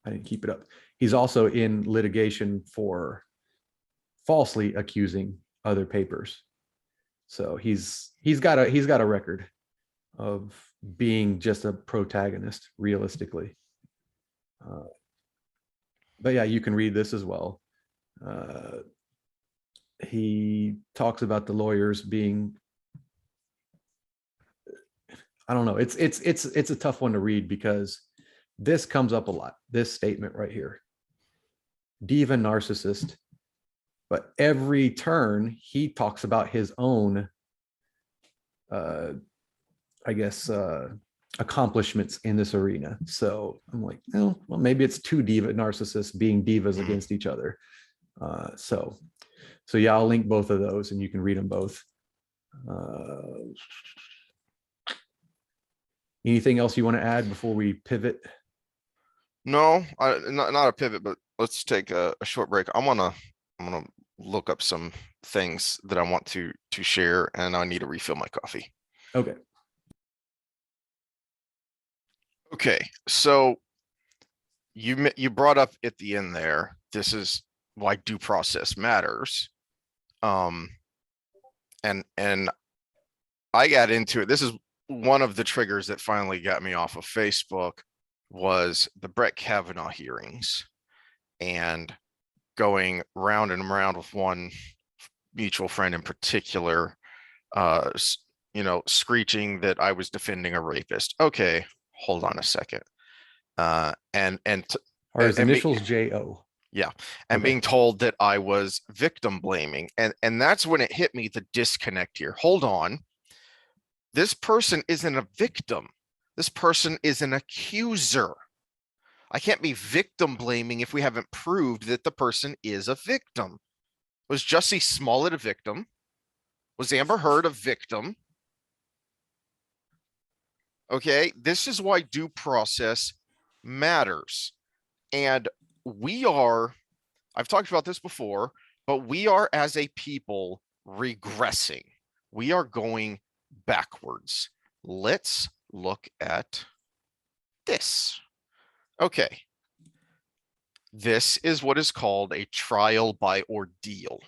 I didn't keep it up. He's also in litigation for falsely accusing other papers. So he's got a record of being just a protagonist, realistically. But yeah, you can read this as well. He talks about the lawyers being, I don't know, it's a tough one to read because this comes up a lot, this statement right here. Diva narcissist. But every turn he talks about his own I guess accomplishments in this arena. So I'm like, oh, well, maybe it's two diva narcissists being divas against each other. So yeah, I'll link both of those and you can read them both. Anything else you want to add before we pivot? No, not a pivot, but let's take a short break. I'm gonna look up some things that I want to share, and I need to refill my coffee. Okay. Okay, so you brought up at the end there, this is why due process matters. And I got into it. This is one of the triggers that finally got me off of Facebook, was the Brett Kavanaugh hearings and going round and around with one mutual friend in particular, screeching that I was defending a rapist. Okay, hold on a second. Are his initials J.O.? Yeah. And okay. Being told that I was victim blaming. And that's when it hit me, the disconnect here. Hold on. This person isn't a victim. This person is an accuser. I can't be victim blaming if we haven't proved that the person is a victim. Was Jussie Smollett a victim? Was Amber Heard a victim? Okay, this is why due process matters. And I've talked about this before, but we are as a people regressing. We are going backwards. Let's look at this. Okay. This is what is called a trial by ordeal.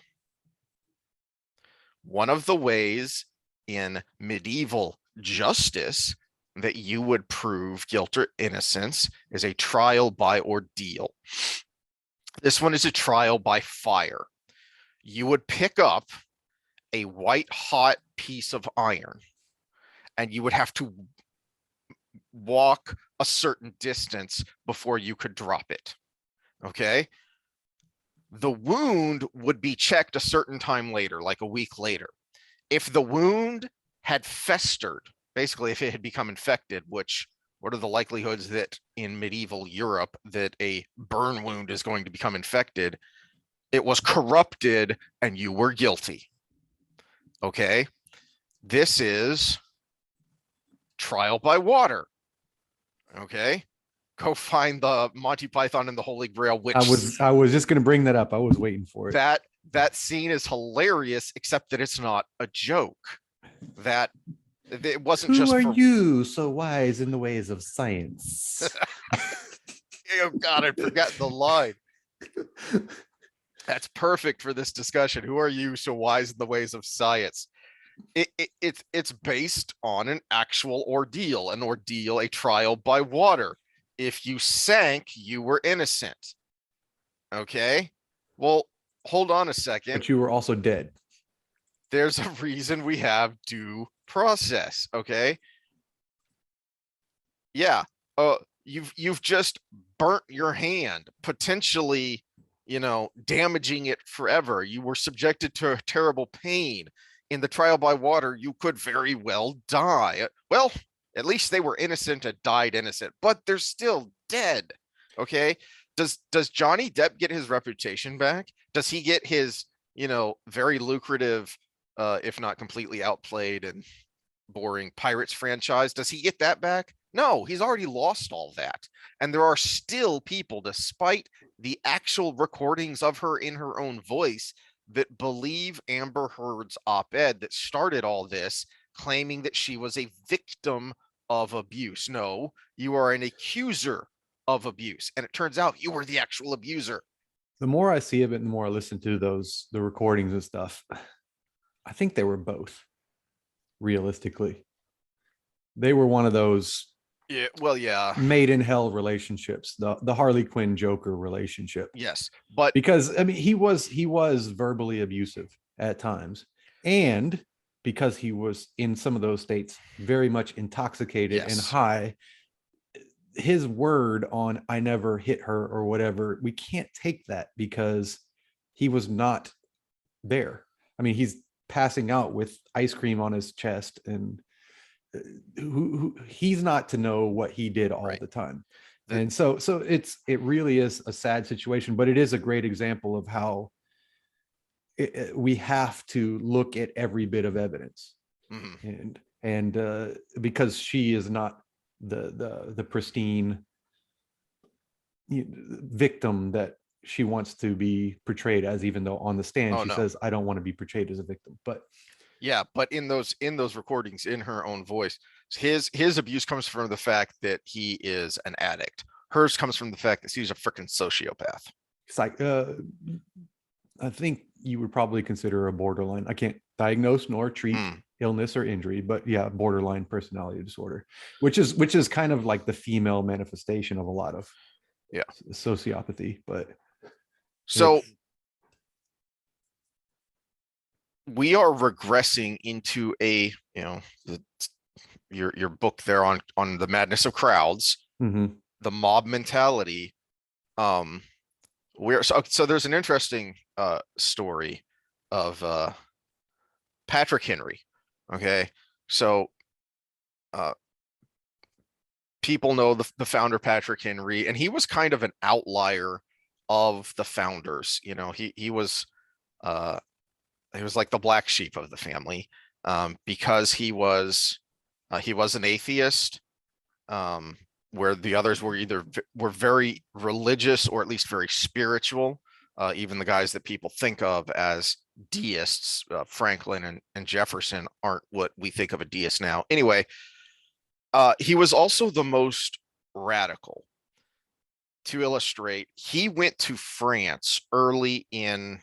One of the ways in medieval justice that you would prove guilt or innocence is a trial by ordeal. This one is a trial by fire. You would pick up a white hot piece of iron and you would have to walk a certain distance before you could drop it. Okay. The wound would be checked a certain time later, like a week later. If the wound had festered, basically if it had become infected, which what are the likelihoods that in medieval Europe that a burn wound is going to become infected? It was corrupted and you were guilty. Okay. This is trial by water. Okay. Go find the Monty Python and the Holy Grail witch. I was just going to bring that up. I was waiting for it. That scene is hilarious, except that it's not a joke. That It wasn't Who just are for, you so wise in the ways of science? oh God, I'd forgotten the line. That's perfect for this discussion. Who are you so wise in the ways of science? It's based on an actual ordeal, a trial by water. If you sank, you were innocent. Okay. Well, hold on a second. But you were also dead. There's a reason we have due process. Okay. Yeah. You've just burnt your hand, potentially, damaging it forever. You were subjected to terrible pain. In the trial by water, you could very well die. Well, at least they were innocent and died innocent, but they're still dead. Okay. Does Johnny Depp get his reputation back? Does he get his, very lucrative, if not completely outplayed and boring Pirates franchise? Does he get that back? No, he's already lost all that. And there are still people, despite the actual recordings of her in her own voice, that believe Amber Heard's op-ed that started all this, claiming that she was a victim of abuse. No, you are an accuser of abuse. And it turns out you were the actual abuser. The more I see of it, the more I listen to the recordings and stuff, I think they were both. Realistically, they were one of those Yeah, well, yeah. made in hell relationships, the Harley Quinn Joker relationship. Yes, but because I mean he was verbally abusive at times, and because he was in some of those states very much intoxicated and yes, high, his word on "I never hit her" or whatever, we can't take that because he was not there. I mean, he's passing out with ice cream on his chest, and he's not to know what he did all right. the time. The, And so it really is a sad situation, but it is a great example of how we have to look at every bit of evidence. mhm. And because she is not the pristine victim that she wants to be portrayed as, even though on the stand Oh she no. says, I don't want to be portrayed as a victim. But Yeah, but in those recordings, in her own voice, his abuse comes from the fact that he is an addict. Hers comes from the fact that she's a freaking sociopath. it's like I think you would probably consider a borderline. I can't diagnose nor treat illness or injury, but yeah, borderline personality disorder, which is kind of like the female manifestation of a lot of sociopathy. But so we are regressing into a, your book there on the madness of crowds, the mob mentality. So there's an interesting story of Patrick Henry. Okay, so people know the founder Patrick Henry, and he was kind of an outlier of the founders. He was like the black sheep of the family, because he was an atheist, where the others were very religious, or at least very spiritual. Even the guys that people think of as deists, Franklin and Jefferson, aren't what we think of a deist now. Anyway, he was also the most radical. To illustrate, he went to France early in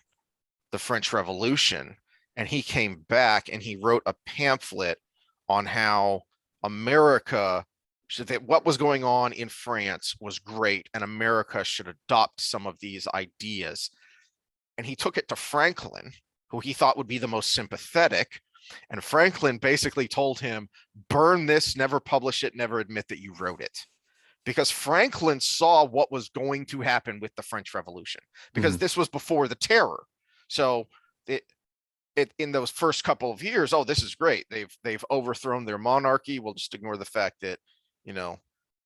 the French Revolution, and he came back and he wrote a pamphlet on how America, what was going on in France was great, and America should adopt some of these ideas. And he took it to Franklin, who he thought would be the most sympathetic. And Franklin basically told him, burn this, never publish it, never admit that you wrote it. Because Franklin saw what was going to happen with the French Revolution, because this was before the terror. So in those first couple of years, oh, this is great. They've overthrown their monarchy. We'll just ignore the fact that,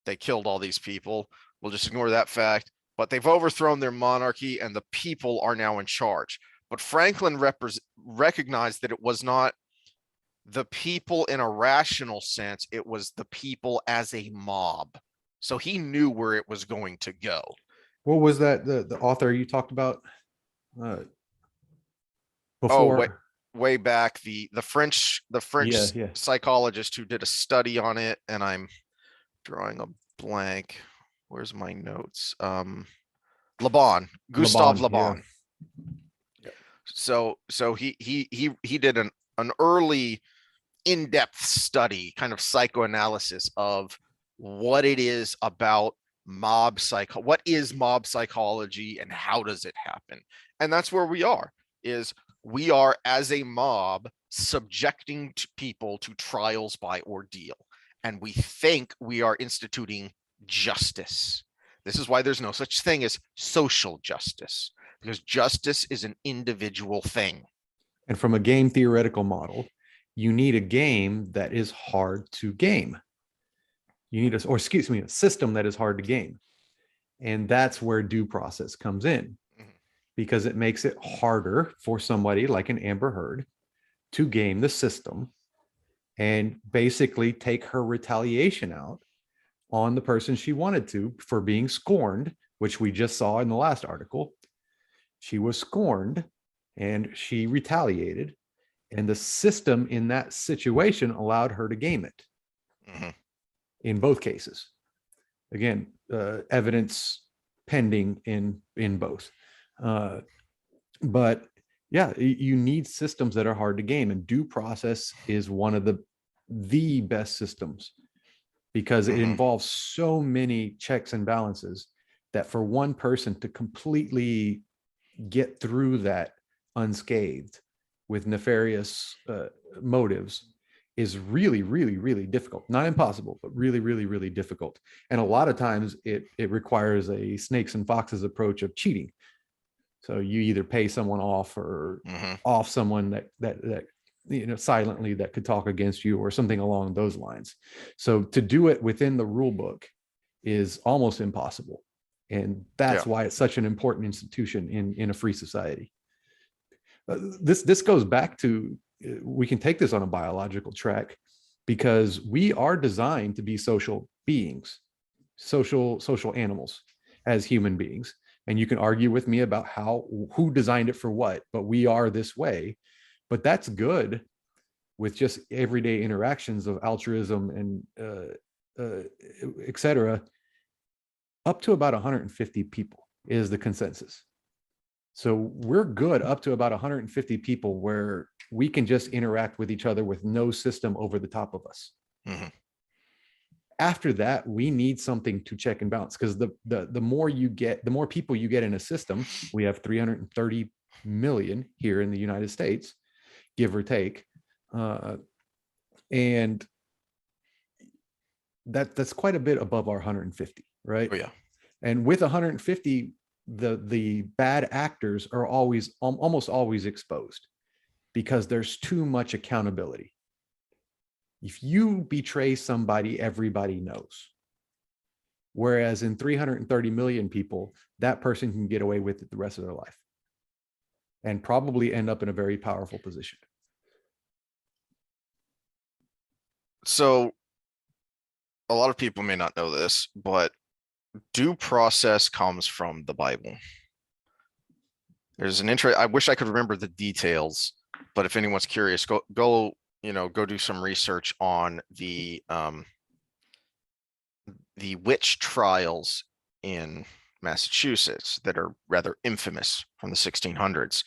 they killed all these people. We'll just ignore that fact. But they've overthrown their monarchy, and the people are now in charge. But Franklin recognized that it was not the people in a rational sense. It was the people as a mob. So he knew where it was going to go. What was that? The author you talked about before? Oh, wait. way back, the French Yeah, yeah. psychologist who did a study on it, and I'm drawing a blank. Where's my notes? Le Bon, Gustave Laban, Le yeah. Bon. So he did an early in-depth study, kind of psychoanalysis of what it is about what is mob psychology and how does it happen. And that's where we are, is we are as a mob subjecting people to trials by ordeal, and we think we are instituting justice. This is why there's no such thing as social justice, because justice is an individual thing. And from a game theoretical model, you need a game that is hard to game. You need a system that is hard to game. And that's where due process comes in, because it makes it harder for somebody like an Amber Heard to game the system and basically take her retaliation out on the person she wanted to for being scorned, which we just saw in the last article. She was scorned and she retaliated, and the system in that situation allowed her to game it. In both cases. Again, evidence pending in both. But yeah, you need systems that are hard to game, and due process is one of the best systems, because it involves so many checks and balances that for one person to completely get through that unscathed with nefarious motives is really, really, really difficult. Not impossible, but really, really, really difficult. And a lot of times it requires a snakes and foxes approach of cheating. So you either pay someone off or off someone that silently that could talk against you or something along those lines. So to do it within the rule book is almost impossible. And that's why it's such an important institution in a free society. This goes back to, we can take this on a biological track, because we are designed to be social beings, social animals as human beings. And you can argue with me about who designed it for what, but we are this way. But that's good with just everyday interactions of altruism and et cetera. Up to about 150 people is the consensus. So we're good up to about 150 people where we can just interact with each other with no system over the top of us. After that, we need something to check and balance, because the more you get, the more people you get in a system. We have 330 million here in the United States, give or take. And that's quite a bit above our 150, right? Oh, yeah. And with 150, the bad actors are almost always exposed, because there's too much accountability. If you betray somebody, everybody knows. Whereas in 330 million people, that person can get away with it the rest of their life and probably end up in a very powerful position. So a lot of people may not know this, but due process comes from the Bible. There's an intro. I wish I could remember the details, but if anyone's curious, go do some research on the witch trials in Massachusetts that are rather infamous from the 1600s.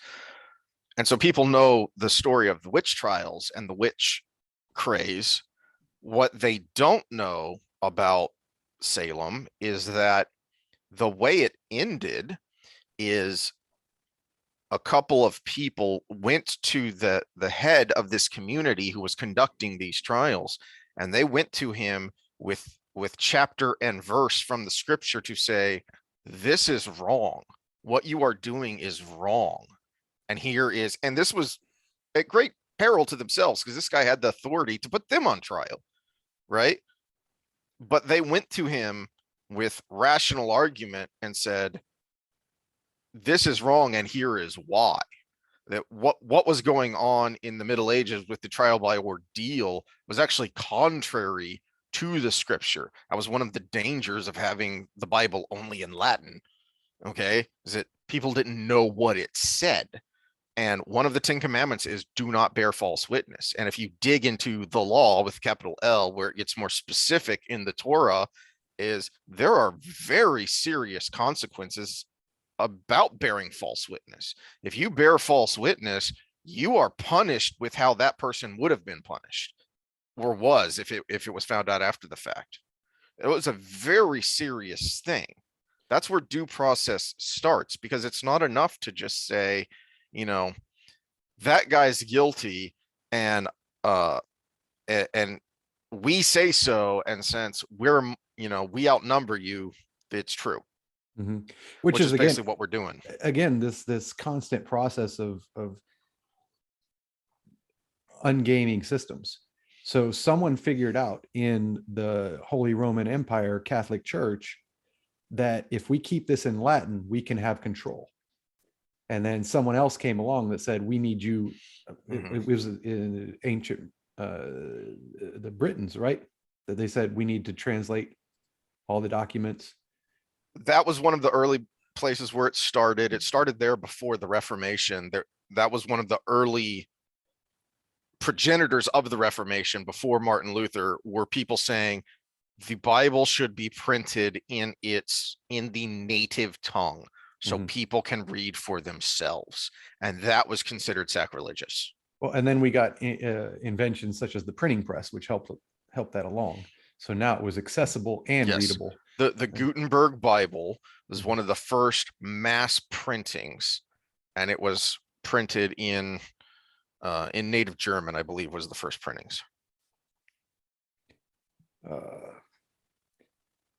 And so people know the story of the witch trials and the witch craze. What they don't know about Salem is that the way it ended is a couple of people went to the head of this community who was conducting these trials, and they went to him with chapter and verse from the scripture to say, this is wrong. What you are doing is wrong. And this was at great peril to themselves, because this guy had the authority to put them on trial, right? But they went to him with rational argument and said, this is wrong, and here is why. That what was going on in the Middle Ages with the trial by ordeal was actually contrary to the scripture. That was one of the dangers of having the Bible only in Latin. Okay, is that people didn't know what it said. And one of the 10 commandments is do not bear false witness. And if you dig into the law with capital L, where it gets more specific in the Torah, is there are very serious consequences about bearing false witness. If you bear false witness, you are punished with how that person would have been punished, or was if it was found out after the fact. It was a very serious thing. That's where due process starts, because it's not enough to just say, you know, that guy's guilty and and we say so, and since we're, you know, we outnumber you, it's true. Which is basically again what we're doing. Again, this constant process of ungaming systems. So someone figured out in the Holy Roman Empire Catholic Church that if we keep this in Latin, we can have control. And then someone else came along that said, we need you. It was in ancient, the Britons, right? That they said, we need to translate all the documents. That was one of the early places where it started. It started there before the Reformation. That was one of the early progenitors of the Reformation before Martin Luther, were people saying the Bible should be printed in the native tongue, so people can read for themselves. And that was considered sacrilegious. Well, and then we got inventions such as the printing press, which helped that along. So now it was accessible and readable. The Gutenberg Bible was one of the first mass printings, and it was printed in native German, I believe, was the first printings.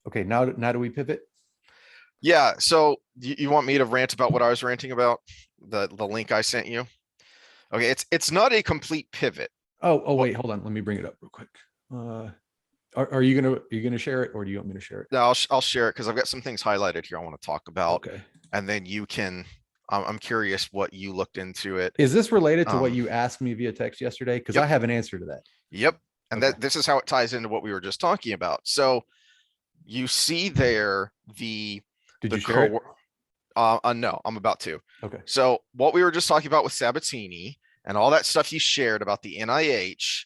Okay, now do we pivot? Yeah. So you want me to rant about what I was ranting about? The link I sent you. Okay, it's not a complete pivot. Oh, wait, hold on. Let me bring it up real quick. Are you gonna share it, or do you want me to share it? No, I'll share it because I've got some things highlighted here I want to talk about. Okay. And then you can. I'm curious what you looked into it. Is this related to what you asked me via text yesterday? Because I have an answer to that. Yep. And this is how it ties into what we were just talking about. So you see there Did you share it? No, I'm about to. Okay. So what we were just talking about with Sabatini and all that stuff you shared about the NIH,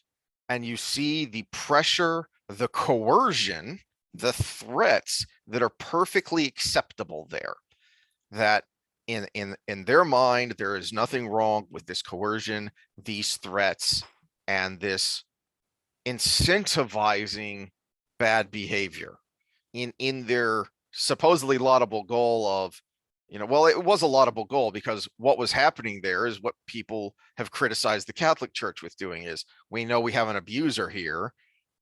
and you see the pressure, the coercion, the threats that are perfectly acceptable there. That in their mind, there is nothing wrong with this coercion, these threats, and this incentivizing bad behavior in their supposedly laudable goal of, you know, well, it was a laudable goal, because what was happening there is what people have criticized the Catholic Church with doing is, we know we have an abuser here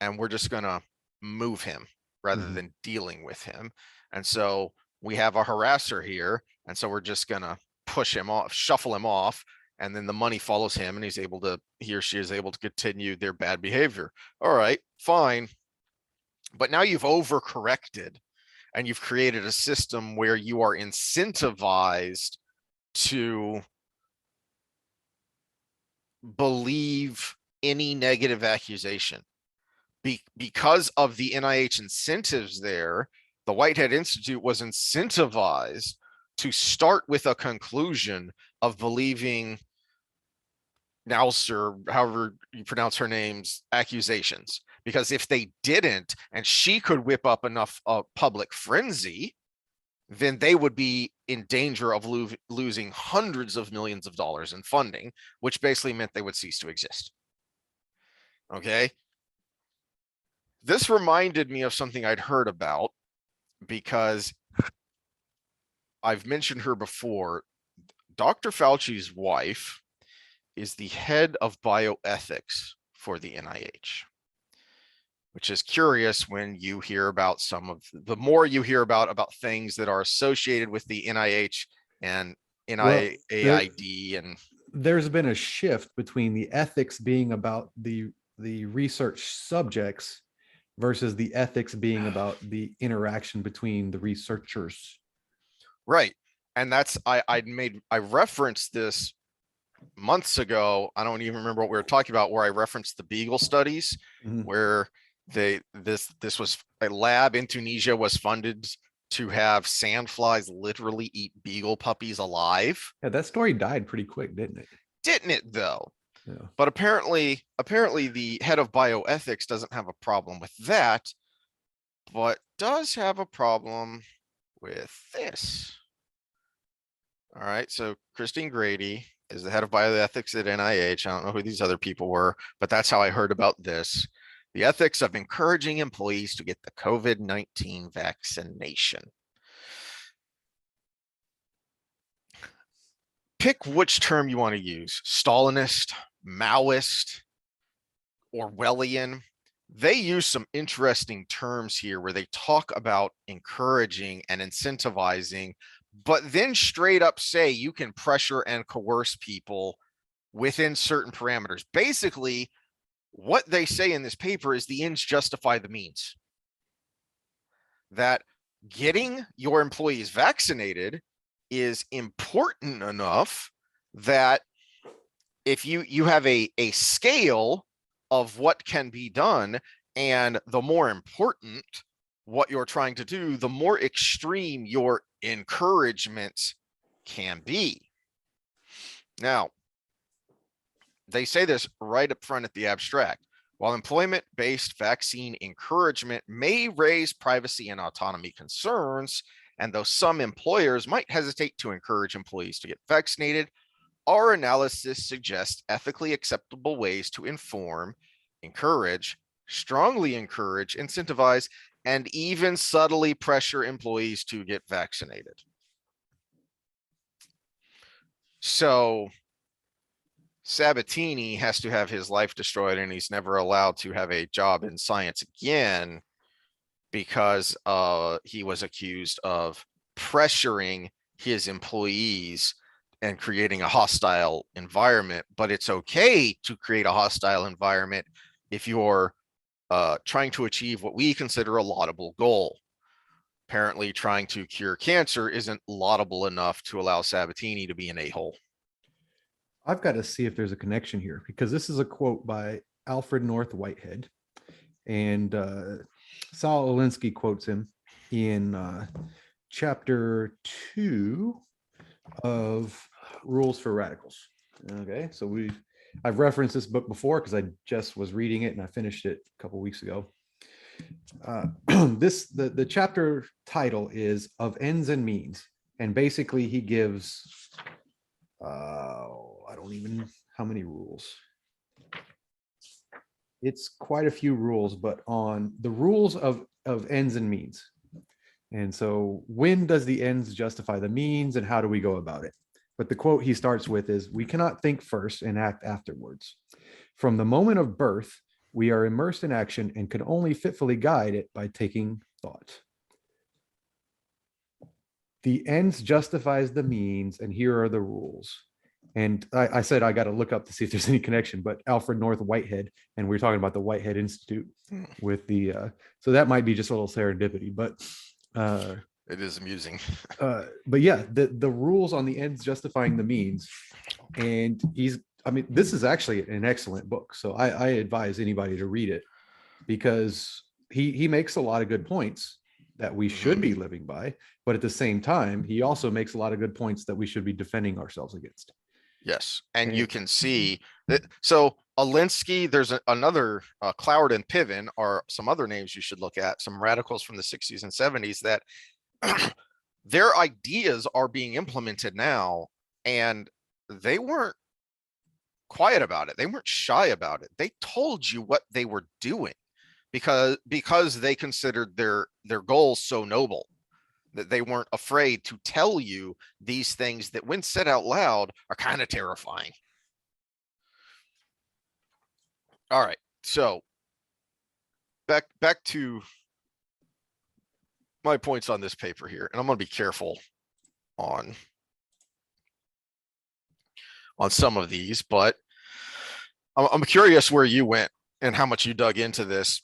and we're just going to move him rather than dealing with him. And so we have a harasser here, and so we're just going to push him off, shuffle him off, and then the money follows him, and he or she is able to continue their bad behavior. All right, fine. But now you've overcorrected, and you've created a system where you are incentivized to believe any negative accusation. Because of the NIH incentives there, the Whitehead Institute was incentivized to start with a conclusion of believing Naus, or however you pronounce her name's, accusations. Because if they didn't, and she could whip up enough public frenzy, then they would be in danger of losing hundreds of millions of dollars in funding, which basically meant they would cease to exist. Okay. This reminded me of something I'd heard about, because I've mentioned her before. Dr. Fauci's wife is the head of bioethics for the NIH, which is curious when you hear about the more you hear about things that are associated with the NIH and NIAID. And there's been a shift between the ethics being about the research subjects versus the ethics being about the interaction between the researchers. Right. And that's, I referenced this months ago. I don't even remember what we were talking about, where I referenced the Beagle studies, where this was a lab in Tunisia was funded to have sandflies literally eat beagle puppies alive. Yeah, that story died pretty quick, didn't it? Didn't it though? Yeah. But apparently the head of bioethics doesn't have a problem with that, but does have a problem with this. All right, so Christine Grady is the head of bioethics at NIH. I don't know who these other people were, but that's how I heard about this. The ethics of encouraging employees to get the COVID-19 vaccination. Pick which term you want to use: Stalinist, Maoist, Orwellian. They use some interesting terms here where they talk about encouraging and incentivizing, but then straight up say you can pressure and coerce people within certain parameters. Basically, what they say in this paper is the ends justify the means. That getting your employees vaccinated is important enough that if you have a scale of what can be done, and the more important what you're trying to do, the more extreme your encouragement can be. Now, they say this right up front at the abstract. While employment-based vaccine encouragement may raise privacy and autonomy concerns, and though some employers might hesitate to encourage employees to get vaccinated, our analysis suggests ethically acceptable ways to inform, encourage, strongly encourage, incentivize, and even subtly pressure employees to get vaccinated. So Sabatini has to have his life destroyed, and he's never allowed to have a job in science again because he was accused of pressuring his employees and creating a hostile environment. But it's okay to create a hostile environment if you're trying to achieve what we consider a laudable goal. Apparently, trying to cure cancer isn't laudable enough to allow Sabatini to be an a-hole. I've got to see if there's a connection here, because this is a quote by Alfred North Whitehead, and Saul Alinsky quotes him in chapter 2 of Rules for Radicals. Okay, so I've referenced this book before because I just was reading it and I finished it a couple weeks ago. The chapter title is Of Ends and Means, and basically he gives I don't even how many rules. It's quite a few rules, but on the rules of ends and means. And so when does the ends justify the means, and how do we go about it? But the quote he starts with is, "We cannot think first and act afterwards. From the moment of birth, we are immersed in action and can only fitfully guide it by taking thought. The ends justifies the means, and here are the rules." And I said I got to look up to see if there's any connection, but Alfred North Whitehead, and we are talking about the Whitehead Institute with the so that might be just a little serendipity, but it is amusing. But yeah, the rules on the ends justifying the means, and this is actually an excellent book, so I advise anybody to read it, because he makes a lot of good points that we should be living by, but at the same time he also makes a lot of good points that we should be defending ourselves against. Yes, and you can see that. So Alinsky, there's another Cloward and Piven are some other names you should look at, some radicals from the 60s and 70s that their ideas are being implemented now, and they weren't quiet about it. They weren't shy about it. They told you what they were doing because they considered their goals so noble that they weren't afraid to tell you these things that, when said out loud, are kind of terrifying. All right, so back to my points on this paper here, and I'm going to be careful on some of these, but I'm curious where you went and how much you dug into this.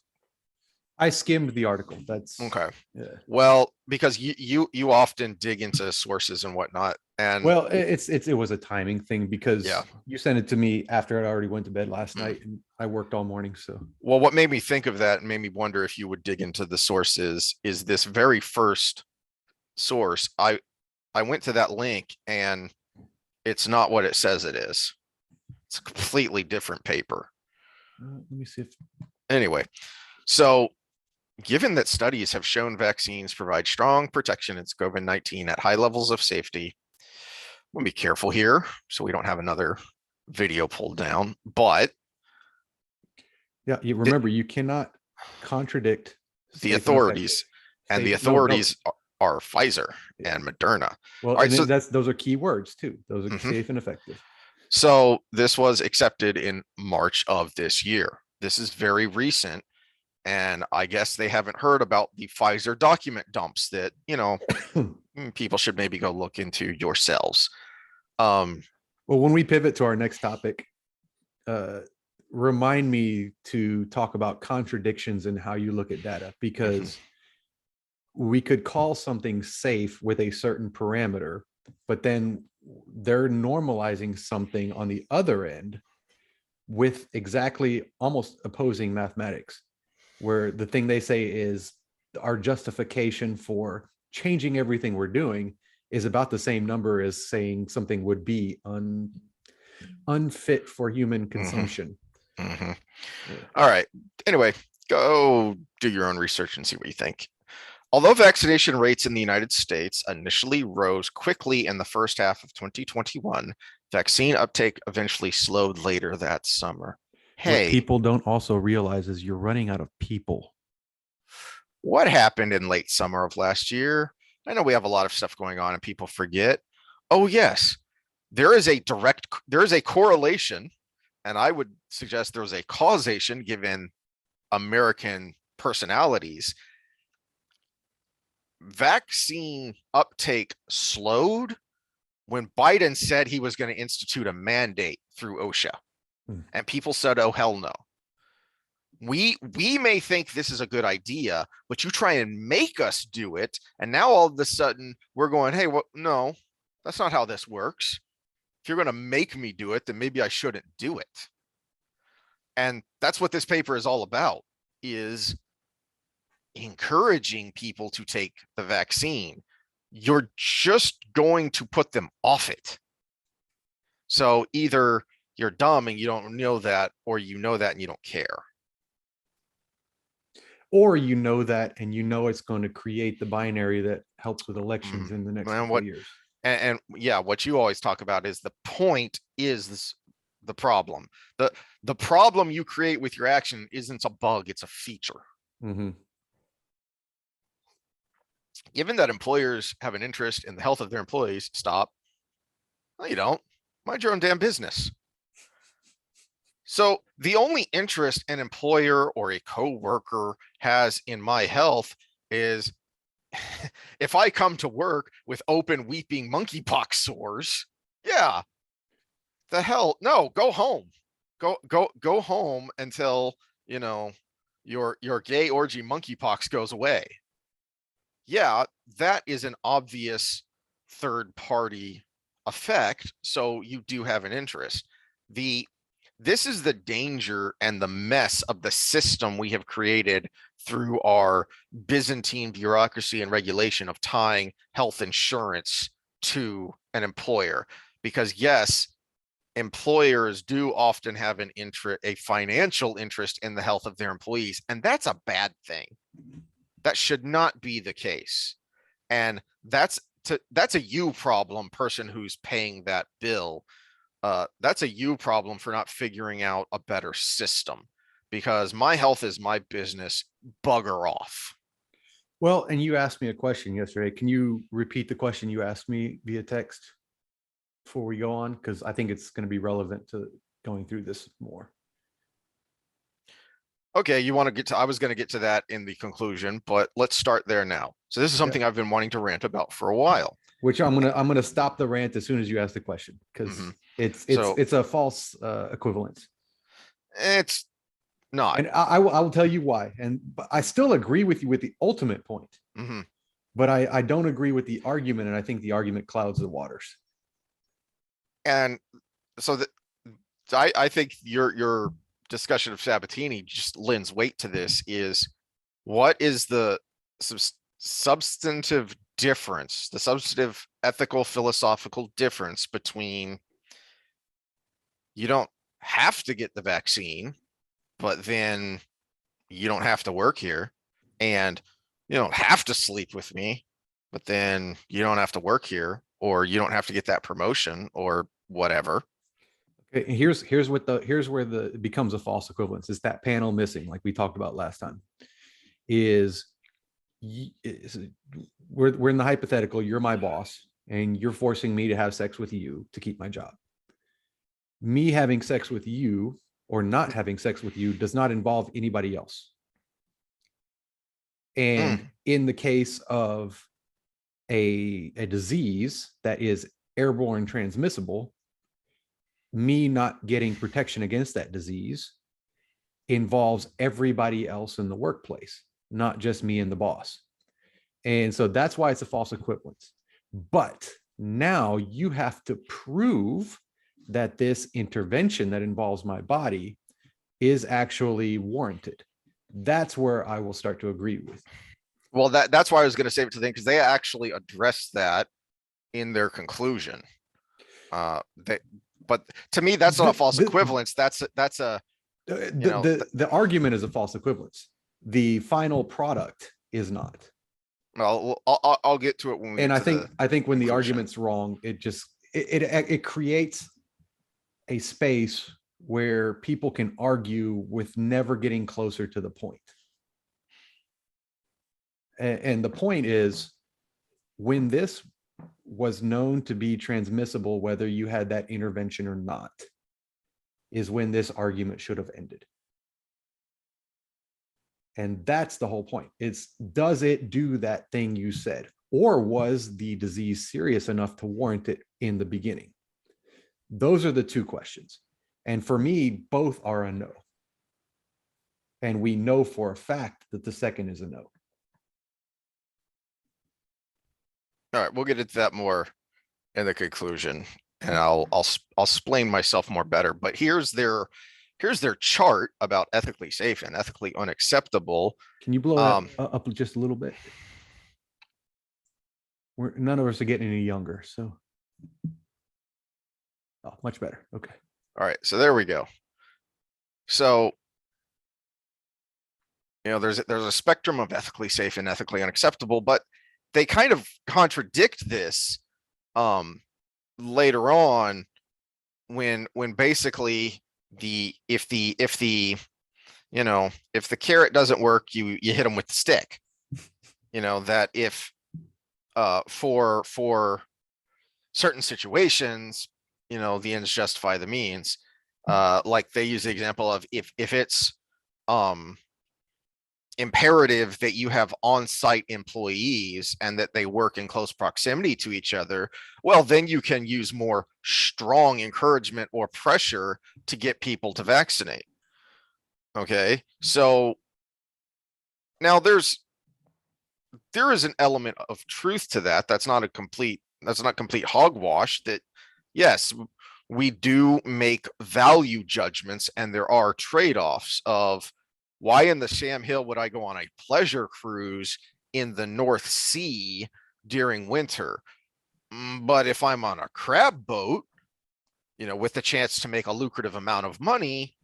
I skimmed the article. That's okay. Yeah. Well, because you often dig into sources and whatnot, and well, it was a timing thing, because yeah, you sent it to me after I already went to bed last night, and I worked all morning. So, well, what made me think of that and made me wonder if you would dig into the sources is this very first source, I went to that link and it's not what it says it is. It's a completely different paper. Let me see if Anyway, so given that studies have shown vaccines provide strong protection against COVID-19 at high levels of safety, we'll be careful here so we don't have another video pulled down, but yeah, you remember you cannot contradict the safe and effective. authorities and the Safe, no, authorities are Pfizer and Moderna. well, All right, and so then those are key words too. Those are Mhm. safe and effective. So this was accepted in March of this year. This is very recent. And I guess they haven't heard about the Pfizer document dumps that, people should maybe go look into yourselves. Well, when we pivot to our next topic, remind me to talk about contradictions in how you look at data, because we could call something safe with a certain parameter, but then they're normalizing something on the other end with exactly almost opposing mathematics, where the thing they say is our justification for changing everything we're doing is about the same number as saying something would be unfit for human consumption. Mm-hmm. Yeah. All right. Anyway, go do your own research and see what you think. Although vaccination rates in the United States initially rose quickly in the first half of 2021, vaccine uptake eventually slowed later that summer. Hey, what people don't also realize is you're running out of people. What happened in late summer of last year? I know we have a lot of stuff going on and people forget. Oh, yes, there is a correlation, and I would suggest there was a causation given American personalities. Vaccine uptake slowed when Biden said he was going to institute a mandate through OSHA. And people said, oh, hell no. We may think this is a good idea, but you try and make us do it. And now all of a sudden we're going, hey, well, no, that's not how this works. If you're going to make me do it, then maybe I shouldn't do it. And that's what this paper is all about, is encouraging people to take the vaccine. You're just going to put them off it. So either you're dumb and you don't know that, or you know that and you don't care. Or you know that and you know it's going to create the binary that helps with elections in the next couple of years. And yeah, what you always talk about is the point is this, the problem. The problem you create with your action isn't a bug, it's a feature. Given that employers have an interest in the health of their employees, stop. No, you don't. Mind your own damn business. So the only interest an employer or a coworker has in my health is if I come to work with open weeping monkeypox sores, yeah, the hell, no, go home. Go home until, your gay orgy monkeypox goes away. Yeah, that is an obvious third party effect. So you do have an interest. This is the danger and the mess of the system we have created through our Byzantine bureaucracy and regulation of tying health insurance to an employer. Because yes, employers do often have a financial interest in the health of their employees, and that's a bad thing. That should not be the case. And that's a you problem, person who's paying that bill. That's a you problem for not figuring out a better system, because my health is my business. Bugger off. Well, and you asked me a question yesterday. Can you repeat the question you asked me via text before we go on? Because I think it's going to be relevant to going through this more. Okay, you want to get to, I was going to get to that in the conclusion, but let's start there now. So this is something I've been wanting to rant about for a while. Which I'm gonna stop the rant as soon as you ask the question, because it's a false equivalence. It's not, and I will tell you why. And I still agree with you with the ultimate point, but I don't agree with the argument, and I think the argument clouds the waters. And so I think your discussion of Sabatini just lends weight to this. Is what is the substantive difference, the substantive, ethical, philosophical difference between you don't have to get the vaccine, but then you don't have to work here, and you don't have to sleep with me, but then you don't have to work here, or you don't have to get that promotion or whatever. Okay, and here's where it becomes a false equivalence. It's that panel missing, like we talked about last time. Is we're in the hypothetical, you're my boss and you're forcing me to have sex with you to keep my job. Me having sex with you or not having sex with you does not involve anybody else. And in the case of a disease that is airborne transmissible, me not getting protection against that disease involves everybody else in the workplace, not just me and the boss. And so that's why it's a false equivalence. But now you have to prove that this intervention that involves my body is actually warranted. That's where I will start to agree with. Well, that's why I was going to save it to the end, because they actually address that in their conclusion. But to me, that's not a false equivalence. That's a the argument is a false equivalence. The final product is not. Well, I'll get to it when we. And get I think when the conclusion. argument's wrong, it creates a space where people can argue with never getting closer to the point. And the point is, when this was known to be transmissible, whether you had that intervention or not, is when this argument should have ended. And that's the whole point. It's, does it do that thing you said? Or was the disease serious enough to warrant it in the beginning? Those are the two questions. And for me, both are a no. And we know for a fact that the second is a no. All right, we'll get into that more in the conclusion, and I'll explain myself more better. But here's their chart about ethically safe and ethically unacceptable. Can you blow that up just a little bit? None of us are getting any younger, so. Oh, much better. Okay. All right, so there we go. So, there's a spectrum of ethically safe and ethically unacceptable, but they kind of contradict this later on when basically if the carrot doesn't work, you hit them with the stick. That if for certain situations, the ends justify the means. Like they use the example of if it's imperative that you have on-site employees and that they work in close proximity to each other, well, then you can use more strong encouragement or pressure to get people to vaccinate. Okay, so now there is an element of truth to that. That's not complete hogwash. That yes, we do make value judgments, and there are trade-offs of, why in the Sam Hill would I go on a pleasure cruise in the North Sea during winter? But if I'm on a crab boat, with the chance to make a lucrative amount of money,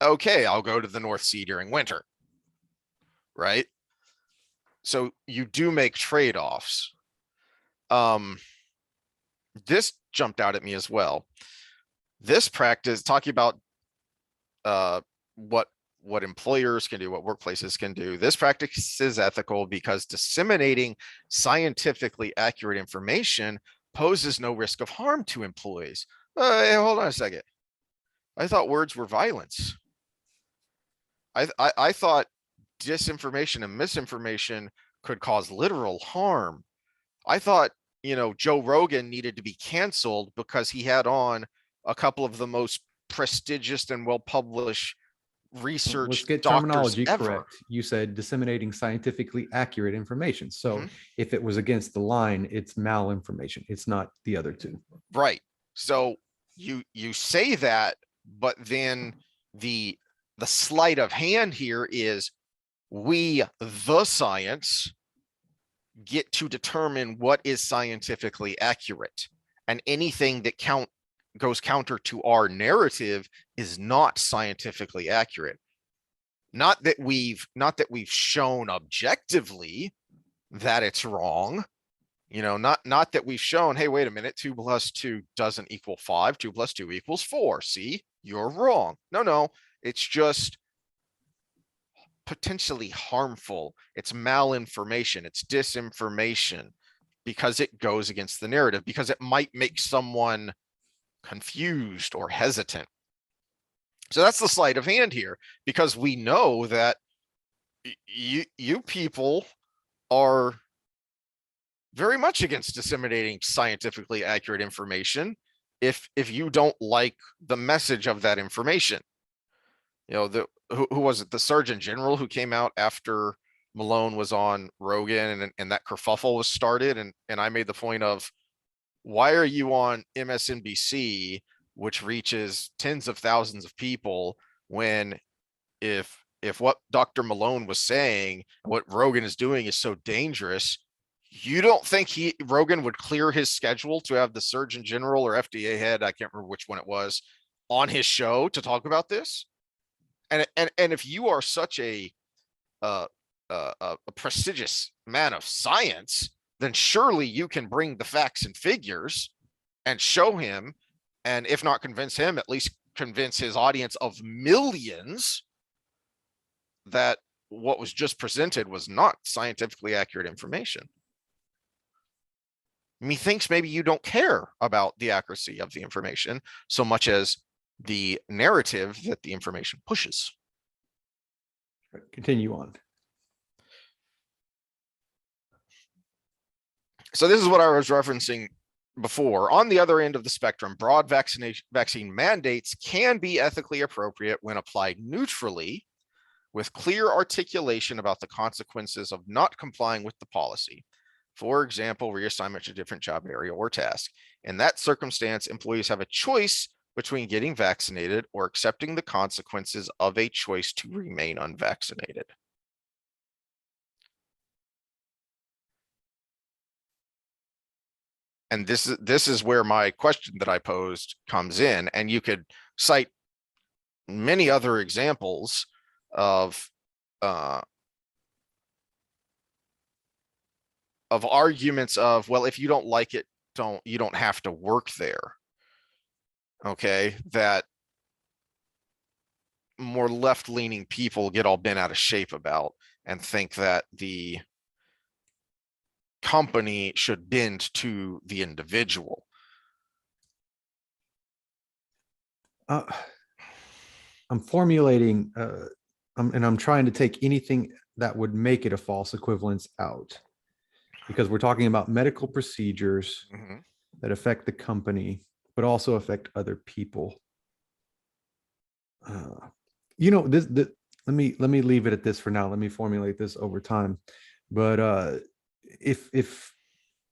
okay, I'll go to the North Sea during winter. Right? So you do make trade-offs. This jumped out at me as well. This practice, talking about what employers can do, what workplaces can do. This practice is ethical because disseminating scientifically accurate information poses no risk of harm to employees. Hey, hold on a second. I thought words were violence. I thought disinformation and misinformation could cause literal harm. I thought, Joe Rogan needed to be canceled because he had on a couple of the most prestigious and well-published research. Let's get terminology correct. You said disseminating scientifically accurate information. So if it was against the line, it's malinformation. It's not the other two. Right. So you say that, but then the sleight of hand here is, we, the science, get to determine what is scientifically accurate, and anything that goes counter to our narrative is not scientifically accurate. Not that we've shown objectively that it's wrong. Not that we've shown, hey, wait a minute, 2 plus 2 doesn't equal 5, 2 plus 2 equals 4. See, you're wrong. No, it's just potentially harmful. It's malinformation, it's disinformation, because it goes against the narrative, because it might make someone confused or hesitant. So that's the sleight of hand here, because we know that you people are very much against disseminating scientifically accurate information if you don't like the message of that information. Who was it? The Surgeon General who came out after Malone was on Rogan and that kerfuffle was started. And I made the point of, why are you on MSNBC, which reaches tens of thousands of people, when if what Dr. Malone was saying, what Rogan is doing is so dangerous, you don't think Rogan would clear his schedule to have the Surgeon General or FDA head, I can't remember which one it was, on his show to talk about this? And if you are such a prestigious man of science, then surely you can bring the facts and figures and show him, and if not convince him, at least convince his audience of millions that what was just presented was not scientifically accurate information. Methinks maybe you don't care about the accuracy of the information so much as the narrative that the information pushes. Continue on. So this is what I was referencing before. On the other end of the spectrum, broad vaccine mandates can be ethically appropriate when applied neutrally, with clear articulation about the consequences of not complying with the policy. For example, reassignment to a different job area or task. In that circumstance, employees have a choice between getting vaccinated or accepting the consequences of a choice to remain unvaccinated. And this is where my question that I posed comes in, and you could cite many other examples of arguments of, well, if you don't like it, you don't have to work there. Okay, that more left-leaning people get all bent out of shape about and think that the company should bend to the individual. I'm formulating, and I'm trying to take anything that would make it a false equivalence out, because we're talking about medical procedures that affect the company, but also affect other people. This let me leave it at this for now. Let me formulate this over time. But if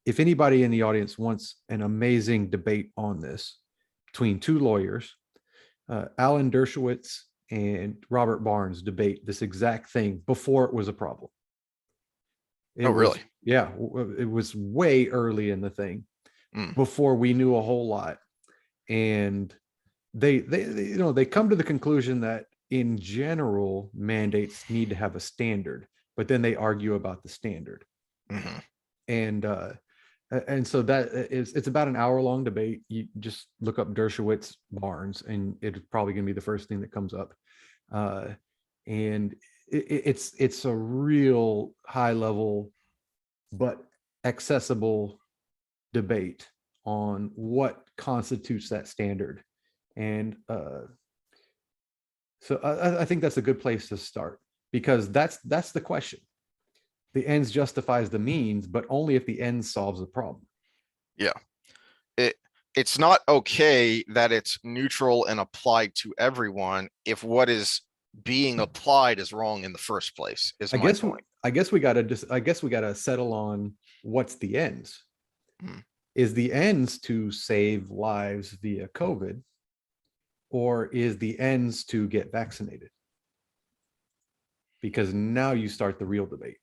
anybody in the audience wants an amazing debate on this between two lawyers, Alan Dershowitz and Robert Barnes debate this exact thing before it was a problem. Really? Yeah, it was way early in the thing, before we knew a whole lot. And they come to the conclusion that in general mandates need to have a standard, but then they argue about the standard. And so it's about an hour-long debate. You just look up Dershowitz Barnes, and it's probably going to be the first thing that comes up. And it's a real high-level but accessible debate on what constitutes that standard. And so I think that's a good place to start, because that's the question. The ends justifies the means, but only if the end solves the problem. Yeah. It's not okay that it's neutral and applied to everyone if what is being applied is wrong in the first place, is my point. I guess we gotta settle on what's the ends. Is the ends to save lives via COVID, or is the ends to get vaccinated? Because now you start the real debate.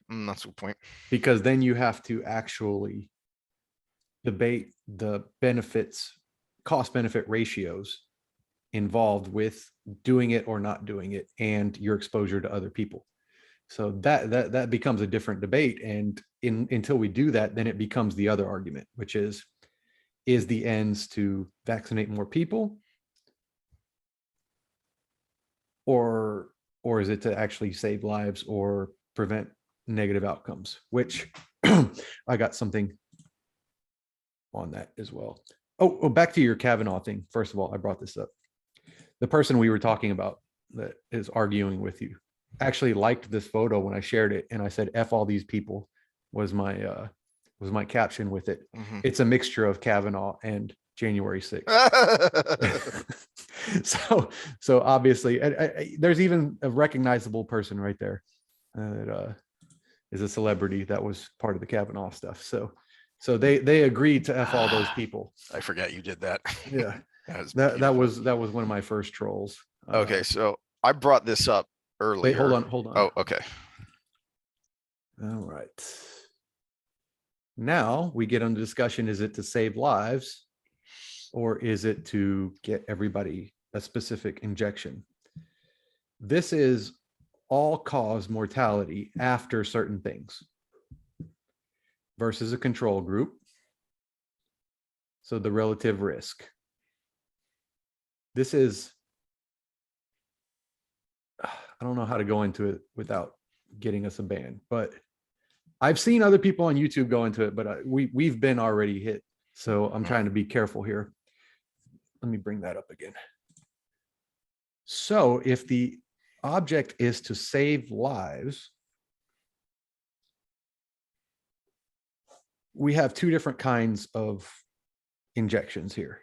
That's a good point. because then you have to actually debate the benefits, cost benefit ratios involved with doing it or not doing it, and your exposure to other people. So that becomes a different debate. And until we do that, then it becomes the other argument, which is the ends to vaccinate more people, or is it to actually save lives or prevent negative outcomes? Which I got something on that as well. Oh, back to your Kavanaugh thing. First of all, I brought this up. The person we were talking about that is arguing with you actually liked this photo when I shared it, and I said "F all these people" was my caption with it. It's a mixture of Kavanaugh and January 6th. so obviously, there's even a recognizable person right there that is a celebrity that was part of the Kavanaugh stuff. So they agreed to F all those people. I forgot you did that. Yeah. That was one of my first trolls. Okay, so I brought this up earlier. Wait, hold on. Oh, okay. All right. Now we get on the discussion: is it to save lives, or is it to get everybody a specific injection? This is all-cause mortality after certain things versus a control group. So the relative risk. This is, I don't know how to go into it without getting us a ban, but I've seen other people on YouTube go into it, but we've been already hit. So I'm trying to be careful here. Let me bring that up again. So if the object is to save lives, we have two different kinds of injections here.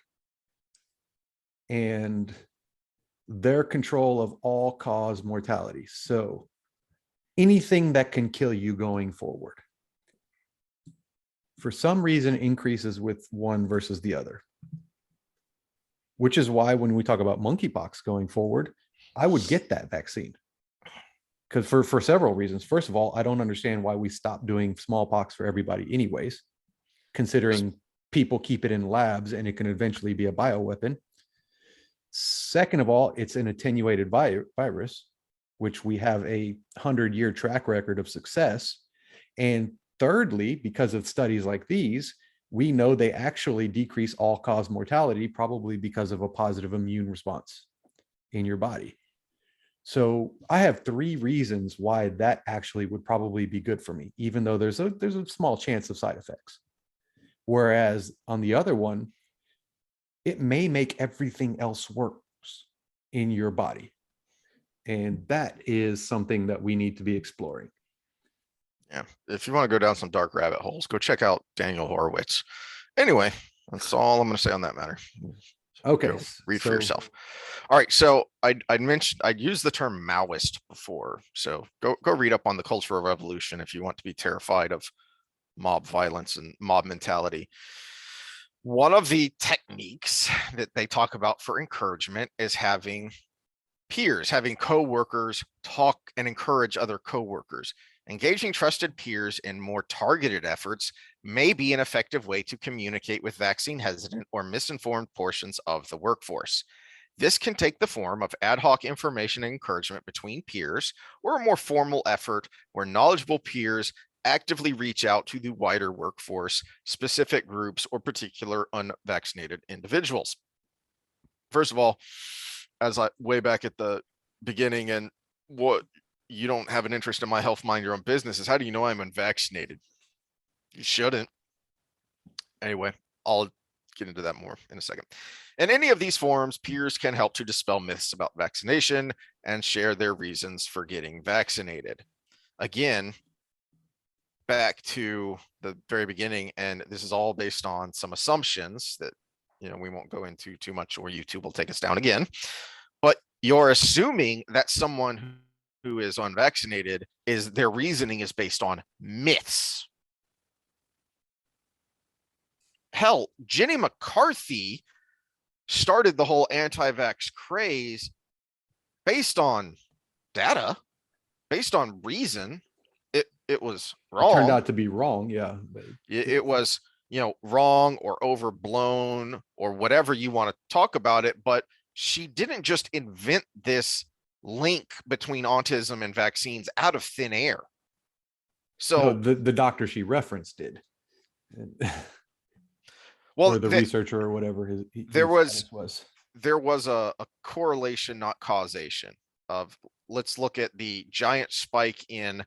And their control of all-cause mortality. So anything that can kill you going forward, for some reason, increases with one versus the other. Which is why when we talk about monkeypox going forward, I would get that vaccine. Because for several reasons. First of all, I don't understand why we stopped doing smallpox for everybody anyways, considering people keep it in labs and it can eventually be a bioweapon. Second of all, it's an attenuated virus, which we have a 100-year track record of success. And thirdly, because of studies like these, we know they actually decrease all-cause mortality, probably because of a positive immune response in your body. So I have 3 reasons why that actually would probably be good for me, even though there's a small chance of side effects. Whereas on the other one, it may make everything else worse in your body. And that is something that we need to be exploring. Yeah. If you want to go down some dark rabbit holes, go check out Daniel Horowitz. Anyway, that's all I'm going to say on that matter. Okay. Go read for yourself. All right. So I'd mentioned, I'd used the term Maoist before. So go read up on the Cultural Revolution if you want to be terrified of mob violence and mob mentality. One of the techniques that they talk about for encouragement is having peers, having coworkers talk and encourage other coworkers. Engaging trusted peers in more targeted efforts may be an effective way to communicate with vaccine hesitant or misinformed portions of the workforce. This can take the form of ad hoc information and encouragement between peers, or a more formal effort where knowledgeable peers actively reach out to the wider workforce, specific groups, or particular unvaccinated individuals. First of all, as I way back at the beginning, and what you don't have an interest in my health, mind your own business, is how do you know I'm unvaccinated? You shouldn't. Anyway, I'll get into that more in a second. In any of these forums, peers can help to dispel myths about vaccination and share their reasons for getting vaccinated. Again, back to the very beginning, and this is all based on some assumptions that, we won't go into too much or YouTube will take us down again, but you're assuming that someone who is unvaccinated their reasoning is based on myths. Hell, Jenny McCarthy started the whole anti-vax craze based on data, based on reason. it was It turned wrong. out to be wrong. Yeah. But It was, wrong or overblown or whatever you want to talk about it. But she didn't just invent this link between autism and vaccines out of thin air. no, So, the doctor she referenced did. well, Or the researcher or whatever there his was status was. there was a correlation, not causation. Of let's look at the giant spike in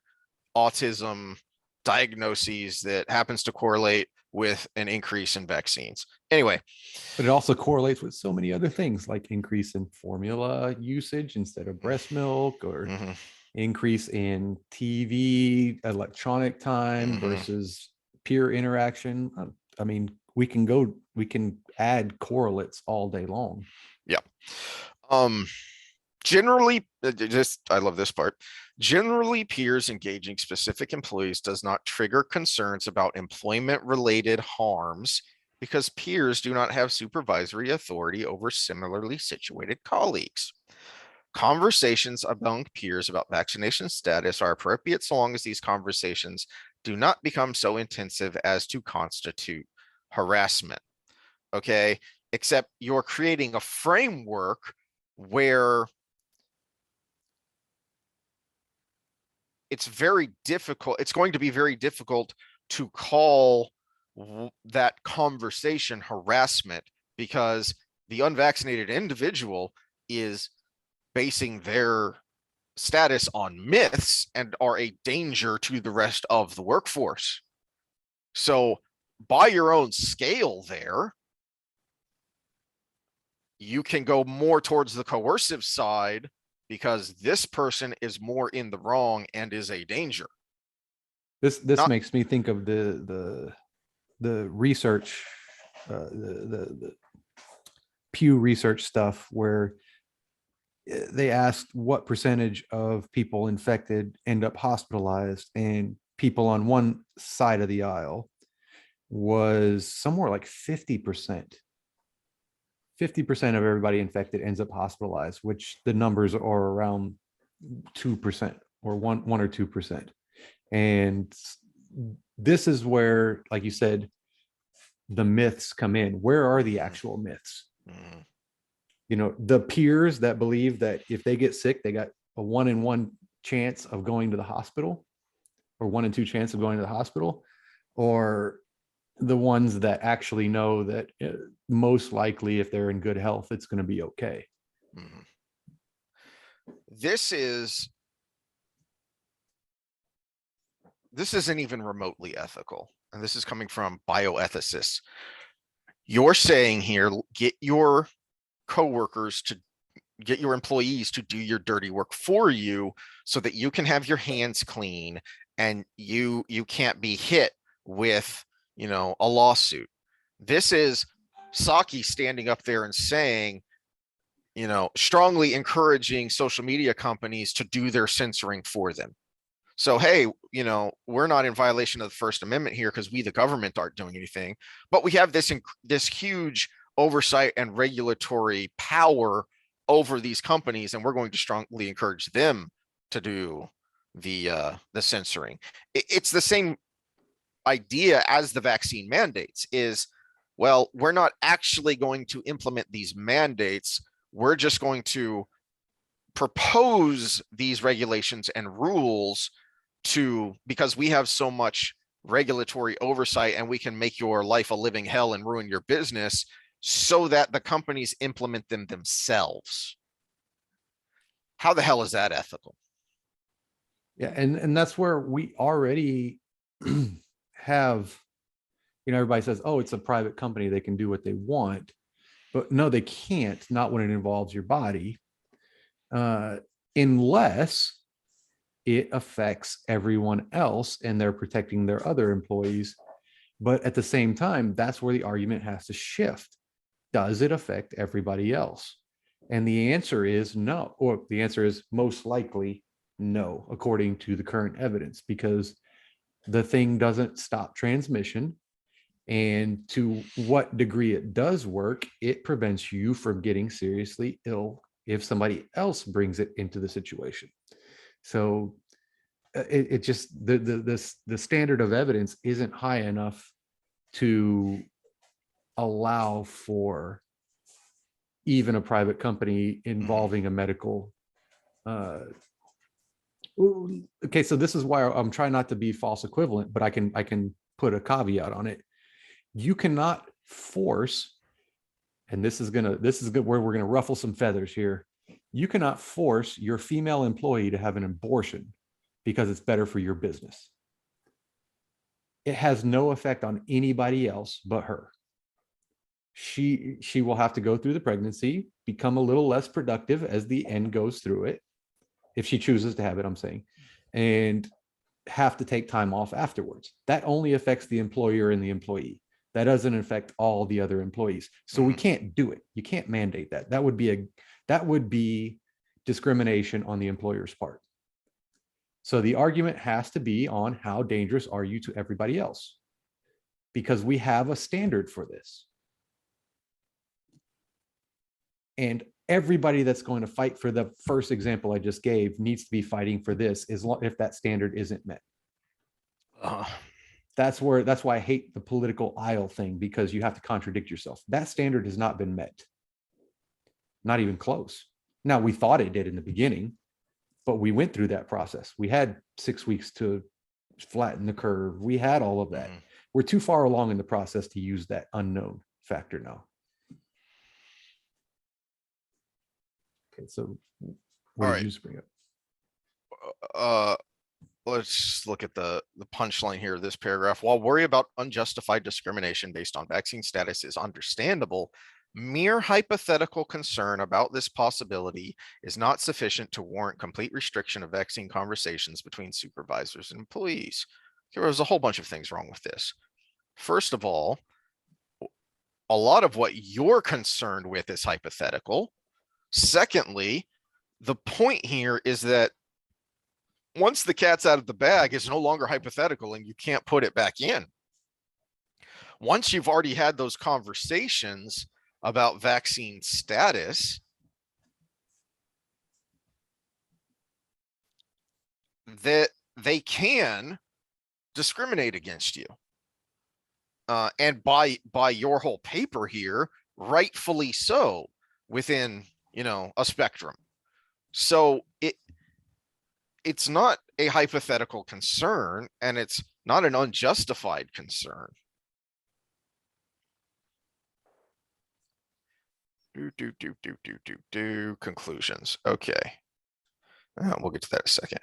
autism diagnoses that happens to correlate with an increase in vaccines. Anyway, But it also correlates with so many other things like increase in formula usage instead of breast milk, or mhm, increase in TV electronic time mhm. versus peer interaction. I mean, we can add correlates all day long. Yeah. Um, Generally, I love this part. Generally, peers engaging specific employees does not trigger concerns about employment related harms because peers do not have supervisory authority over similarly situated colleagues. Conversations among peers about vaccination status are appropriate so long as these conversations do not become so intensive as to constitute harassment. Okay. Except you're creating a framework where it's very difficult. It's going to be very difficult to call that conversation harassment because the unvaccinated individual is basing their status on myths and are a danger to the rest of the workforce. So, by your own scale, there, you can go more towards the coercive side because this person is more in the wrong and is a danger. This Not makes me think of the research, the Pew Research stuff where they asked what percentage of people infected end up hospitalized, and people on one side of the aisle was somewhere like 50%. 50% of everybody infected ends up hospitalized, which the numbers are around 2% or 1 or 2%. And this is where, like you said, the myths come in. Where are the actual myths? mm, The peers that believe that if they get sick, they got a 1 in 1 chance of going to the hospital, or 1 in 2 chance of going to the hospital, or the ones that actually know that most likely if they're in good health, it's going to be okay. mm. This isn't even remotely ethical, and this is coming from bioethicists. You're saying here, get your coworkers to get your employees to do your dirty work for you so that you can have your hands clean and you can't be hit with a lawsuit. This is Psaki standing up there and saying, strongly encouraging social media companies to do their censoring for them. So, hey, we're not in violation of the First Amendment here because we, the government, aren't doing anything, but we have this huge oversight and regulatory power over these companies, and we're going to strongly encourage them to do the censoring. It's the same idea as the vaccine mandates. Is, well, we're not actually going to implement these mandates. We're just going to propose these regulations and rules because we have so much regulatory oversight and we can make your life a living hell and ruin your business so that the companies implement them themselves. How the hell is that ethical? Yeah, and that's where we already have, everybody says, oh, it's a private company, they can do what they want. But no, they can't, not when it involves your body, unless it affects everyone else and they're protecting their other employees. But at the same time, that's where the argument has to shift. Does it affect everybody else? And the answer is no, or the answer is most likely no, according to the current evidence, because the thing doesn't stop transmission. And to what degree it does work, it prevents you from getting seriously ill if somebody else brings it into the situation. So it just the standard of evidence isn't high enough to allow for even a private company involving a medical. Okay, so this is why I'm trying not to be false equivalent, but I can put a caveat on it. You cannot force, and this is good where we're gonna ruffle some feathers here. You cannot force your female employee to have an abortion because it's better for your business. It has no effect on anybody else but her. She will have to go through the pregnancy, become a little less productive as the end goes through it, if she chooses to have it, I'm saying, and have to take time off afterwards. That only affects the employer and the employee. That doesn't affect all the other employees. So we can't do it. You can't mandate that. That would be discrimination on the employer's part. So the argument has to be on how dangerous are you to everybody else? Because we have a standard for this. And everybody that's going to fight for the first example I just gave needs to be fighting for this if that standard isn't met. That's why I hate the political aisle thing, because you have to contradict yourself. That standard has not been met. Not even close. Now, we thought it did in the beginning, but we went through that process. We had 6 weeks to flatten the curve. We had all of that. We're too far along in the process to use that unknown factor now. Okay, so what did you bring up? Let's look at the punchline here of this paragraph. While worry about unjustified discrimination based on vaccine status is understandable, mere hypothetical concern about this possibility is not sufficient to warrant complete restriction of vaccine conversations between supervisors and employees. There was a whole bunch of things wrong with this. First of all, a lot of what you're concerned with is hypothetical. Secondly, the point here is that once the cat's out of the bag, it's no longer hypothetical and you can't put it back in. Once you've already had those conversations about vaccine status, that they can discriminate against you. And by your whole paper here, rightfully so, within, a spectrum. So it's not a hypothetical concern, and it's not an unjustified concern. Conclusions. Okay. We'll get to that in a second.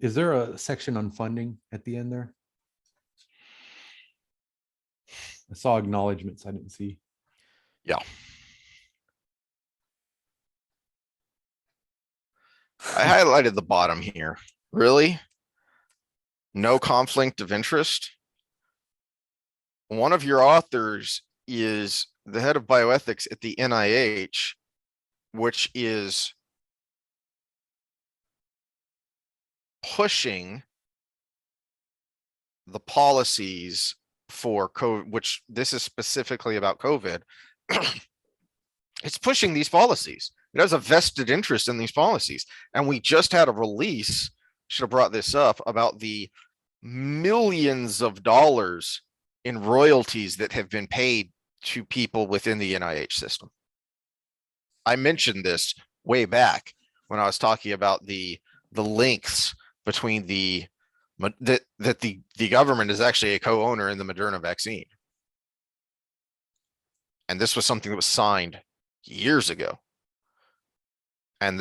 Is there a section on funding at the end there? I saw acknowledgements I didn't see. Yeah. I highlighted the bottom here. Really? No conflict of interest? One of your authors is the head of bioethics at the NIH, which is pushing the policies for COVID, which this is specifically about COVID. It's pushing these policies. It has a vested interest in these policies. And we just had a release, should have brought this up, about the millions of dollars in royalties that have been paid to people within the NIH system. I mentioned this way back when I was talking about the links between that the government is actually a co-owner in the Moderna vaccine. And this was something that was signed years ago. And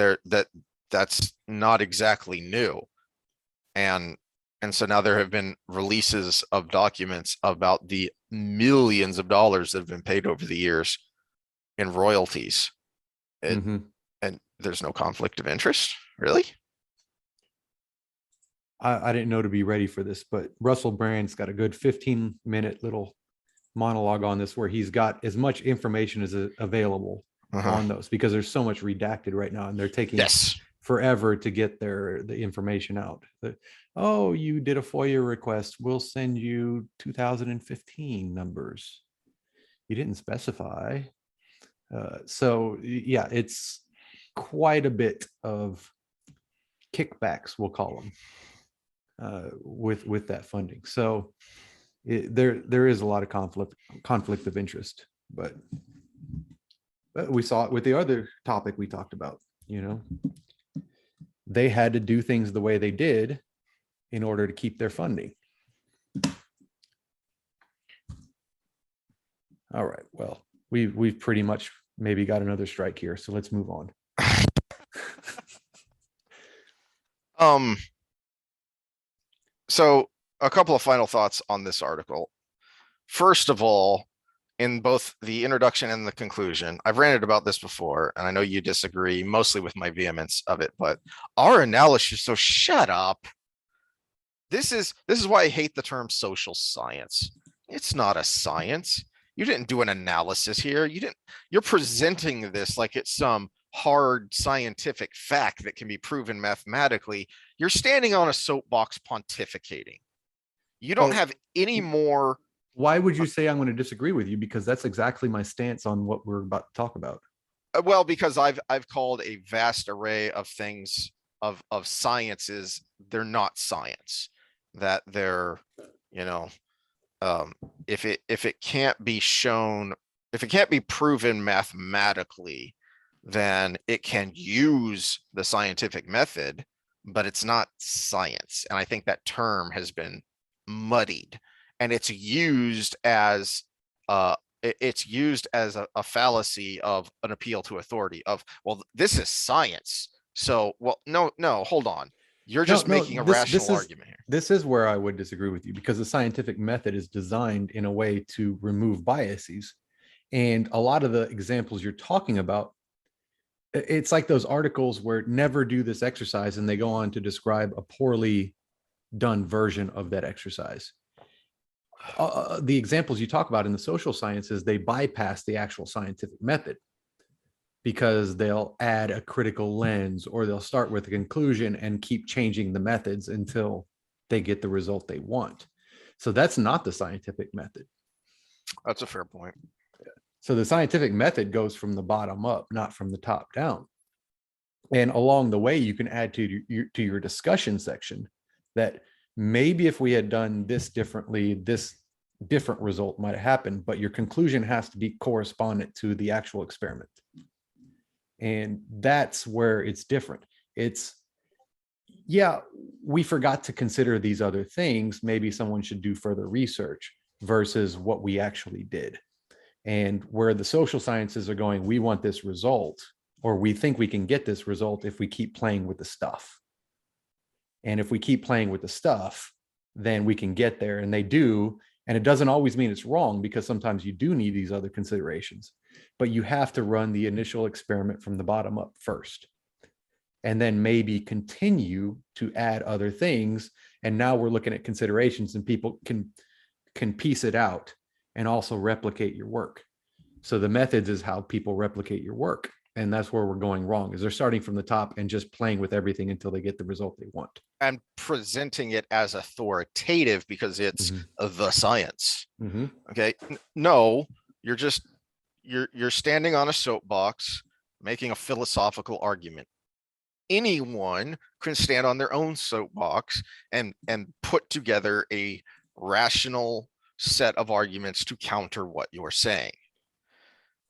that's not exactly new. And so now there have been releases of documents about the millions of dollars that have been paid over the years in royalties. And there's no conflict of interest, really? I didn't know to be ready for this, but Russell Brand's got a good 15-minute little monologue on this where he's got as much information as available on those, because there's so much redacted right now and they're taking forever to get the information out. Oh, you did a FOIA request, we'll send you 2015 numbers. You didn't specify. So yeah, it's quite a bit of kickbacks, we'll call them, with that funding. So there is a lot of conflict of interest, but we saw it with the other topic we talked about. They had to do things the way they did in order to keep their funding. All right, well, we've pretty much maybe got another strike here, so let's move on. So a couple of final thoughts on this article. First of all, in both the introduction and the conclusion, I've ranted about this before, and I know you disagree mostly with my vehemence of it, but our analysis, so shut up. This is why I hate the term social science. It's not a science. You didn't do an analysis here. You're presenting this like it's some hard scientific fact that can be proven mathematically. You're standing on a soapbox pontificating. You don't have any more. Why would you say I'm going to disagree with you? Because that's exactly my stance on what we're about to talk about. Well, because I've called a vast array of things of sciences, they're not science, that they're, if it can't be shown, if it can't be proven mathematically, then it can use the scientific method, but it's not science. And I think that term has been muddied, and it's used as a fallacy of an appeal to authority of, well, this is science. So, well, no, hold on. You're just making a rational argument here. This is where I would disagree with you, because the scientific method is designed in a way to remove biases. And a lot of the examples you're talking about, it's like those articles where never do this exercise, and they go on to describe a poorly done version of that exercise. The examples you talk about in the social sciences, they bypass the actual scientific method, because they'll add a critical lens, or they'll start with a conclusion and keep changing the methods until they get the result they want. So that's not the scientific method. That's a fair point. So the scientific method goes from the bottom up, not from the top down. And along the way, you can add to your discussion section that maybe if we had done this differently, this different result might have happened, but your conclusion has to be correspondent to the actual experiment. And that's where it's different. It's, yeah, we forgot to consider these other things. Maybe someone should do further research versus what we actually did. And where the social sciences are going, we want this result, or we think we can get this result if we keep playing with the stuff. And if we keep playing with the stuff, then we can get there, and they do. And it doesn't always mean it's wrong, because sometimes you do need these other considerations, but you have to run the initial experiment from the bottom up first, and then maybe continue to add other things. And now we're looking at considerations, and people can piece it out and also replicate your work. So the methods is how people replicate your work. And that's where we're going wrong, is they're starting from the top and just playing with everything until they get the result they want. And presenting it as authoritative because it's the science. Okay. No, you're standing on a soapbox, making a philosophical argument. Anyone can stand on their own soapbox and put together a rational set of arguments to counter what you're saying.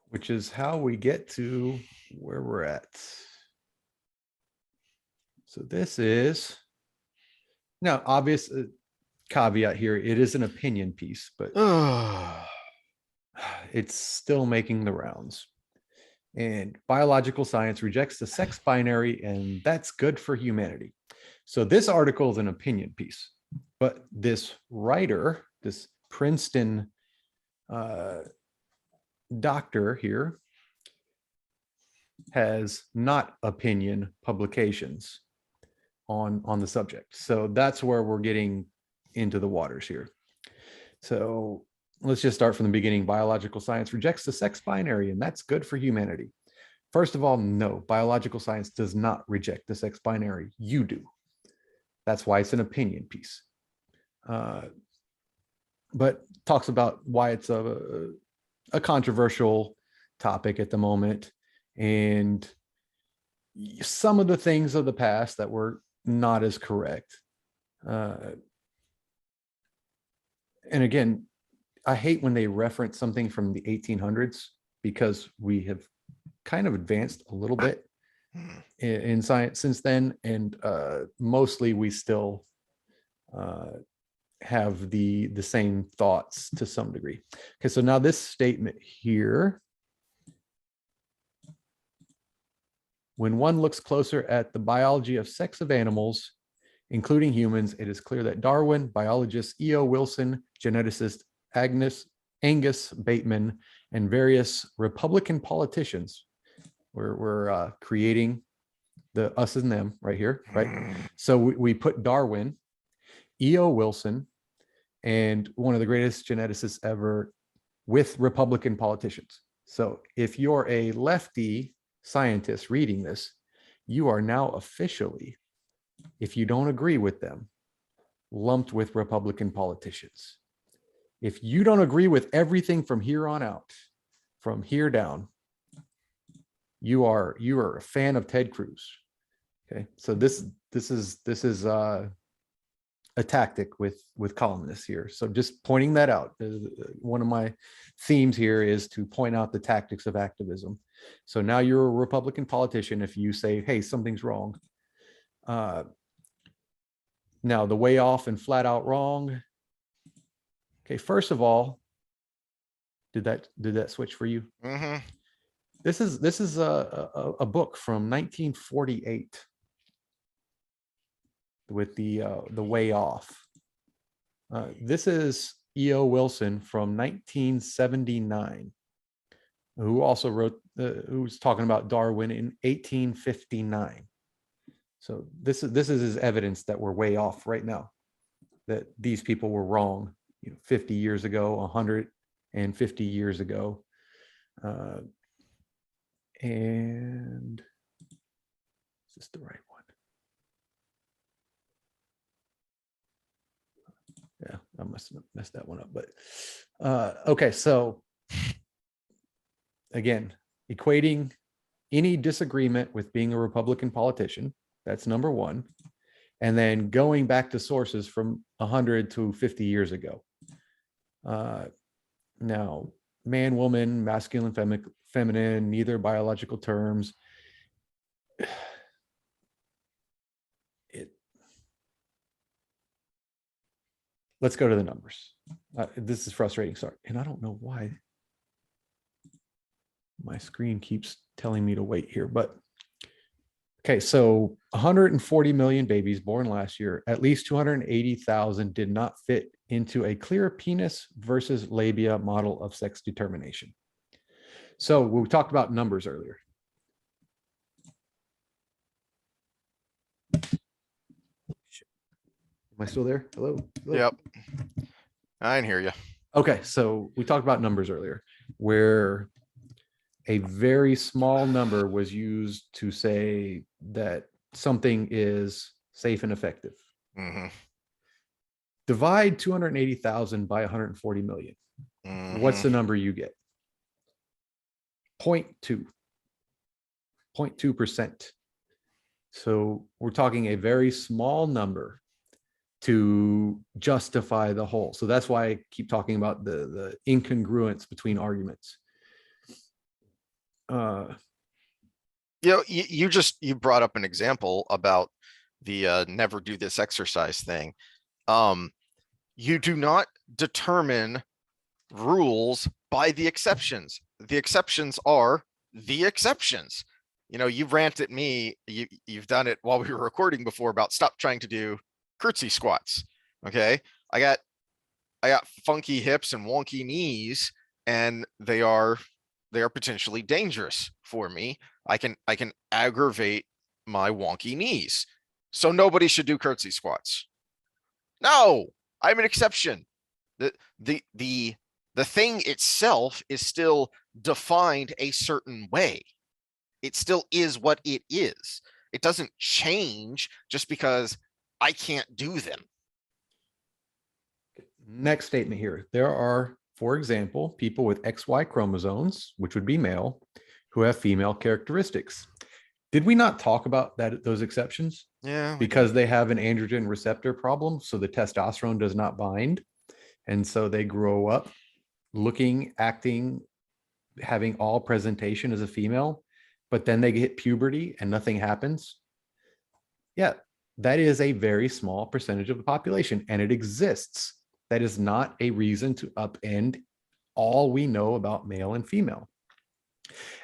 Which is how we get to where we're at. So this is, now obvious caveat here, it is an opinion piece, but it's still making the rounds. And biological science rejects the sex binary, and that's good for humanity. So this article is an opinion piece, but this writer, this Princeton doctor here, has not opinion publications on the subject. So that's where we're getting into the waters here. So let's just start from the beginning. Biological science rejects the sex binary, and that's good for humanity. First of all, no, biological science does not reject the sex binary. You do. That's why it's an opinion piece. But talks about why it's a controversial topic at the moment, and some of the things of the past that were not as correct. And again, I hate when they reference something from the 1800s, because we have kind of advanced a little bit in science since then, and mostly we still have the same thoughts to some degree. Okay, so now this statement here: when one looks closer at the biology of sex of animals, including humans, it is clear that Darwin, biologist E.O. Wilson, geneticist Angus Bateman, and various Republican politicians were creating the us and them right here, right? So we put Darwin, E.O. Wilson, and one of the greatest geneticists ever with Republican politicians. So if you're a lefty scientist reading this, you are now officially, if you don't agree with them, lumped with Republican politicians. If you don't agree with everything from here on out, from here down, you are a fan of Ted Cruz. Okay, so this is a tactic with columnists here. So just pointing that out. One of my themes here is to point out the tactics of activism. So now you're a Republican politician if you say, hey, something's wrong. Now the way off and flat out wrong. Okay, first of all, did that switch for you? Mm-hmm. This is a book from 1948 with the way off. This is E.O. Wilson from 1979, who also wrote, who was talking about Darwin in 1859. So this is his evidence that we're way off right now, that these people were wrong, 50 years ago, 150 years ago. And is this the right one? Yeah, I must have messed that one up, but okay. So again, equating any disagreement with being a Republican politician, that's number one. And then going back to sources from 100 to 50 years ago. Now, man, woman, masculine, feminine, neither biological terms. Let's go to the numbers. This is frustrating. Sorry. And I don't know why my screen keeps telling me to wait here, but okay. So 140 million babies born last year, at least 280,000 did not fit into a clear penis versus labia model of sex determination. So we talked about numbers earlier. Am I still there? Hello? Hello? Yep. I can hear you. Okay, so we talked about numbers earlier, where a very small number was used to say that something is safe and effective. Mm-hmm. Divide 280,000 by 140 million. Mm-hmm. What's the number you get? 0.2. 0.2%. So we're talking a very small number to justify the whole. So that's why I keep talking about the incongruence between arguments. You brought up an example about the never do this exercise thing. You do not determine rules by the exceptions. The exceptions are the exceptions. You rant at me. You've done it while we were recording before about stop trying to do curtsy squats. Okay, I got funky hips and wonky knees, and they are potentially dangerous for me. I can aggravate my wonky knees, so nobody should do curtsy squats. No, I'm an exception. The thing itself is still defined a certain way. It still is what it is. It doesn't change just because I can't do them. Next statement here. There are for example, people with XY chromosomes, which would be male, who have female characteristics. Did we not talk about those exceptions? Yeah. Because they have an androgen receptor problem, so the testosterone does not bind. And so they grow up looking, acting, having all presentation as a female, but then they hit puberty and nothing happens. Yeah, that is a very small percentage of the population, and it exists. That is not a reason to upend all we know about male and female.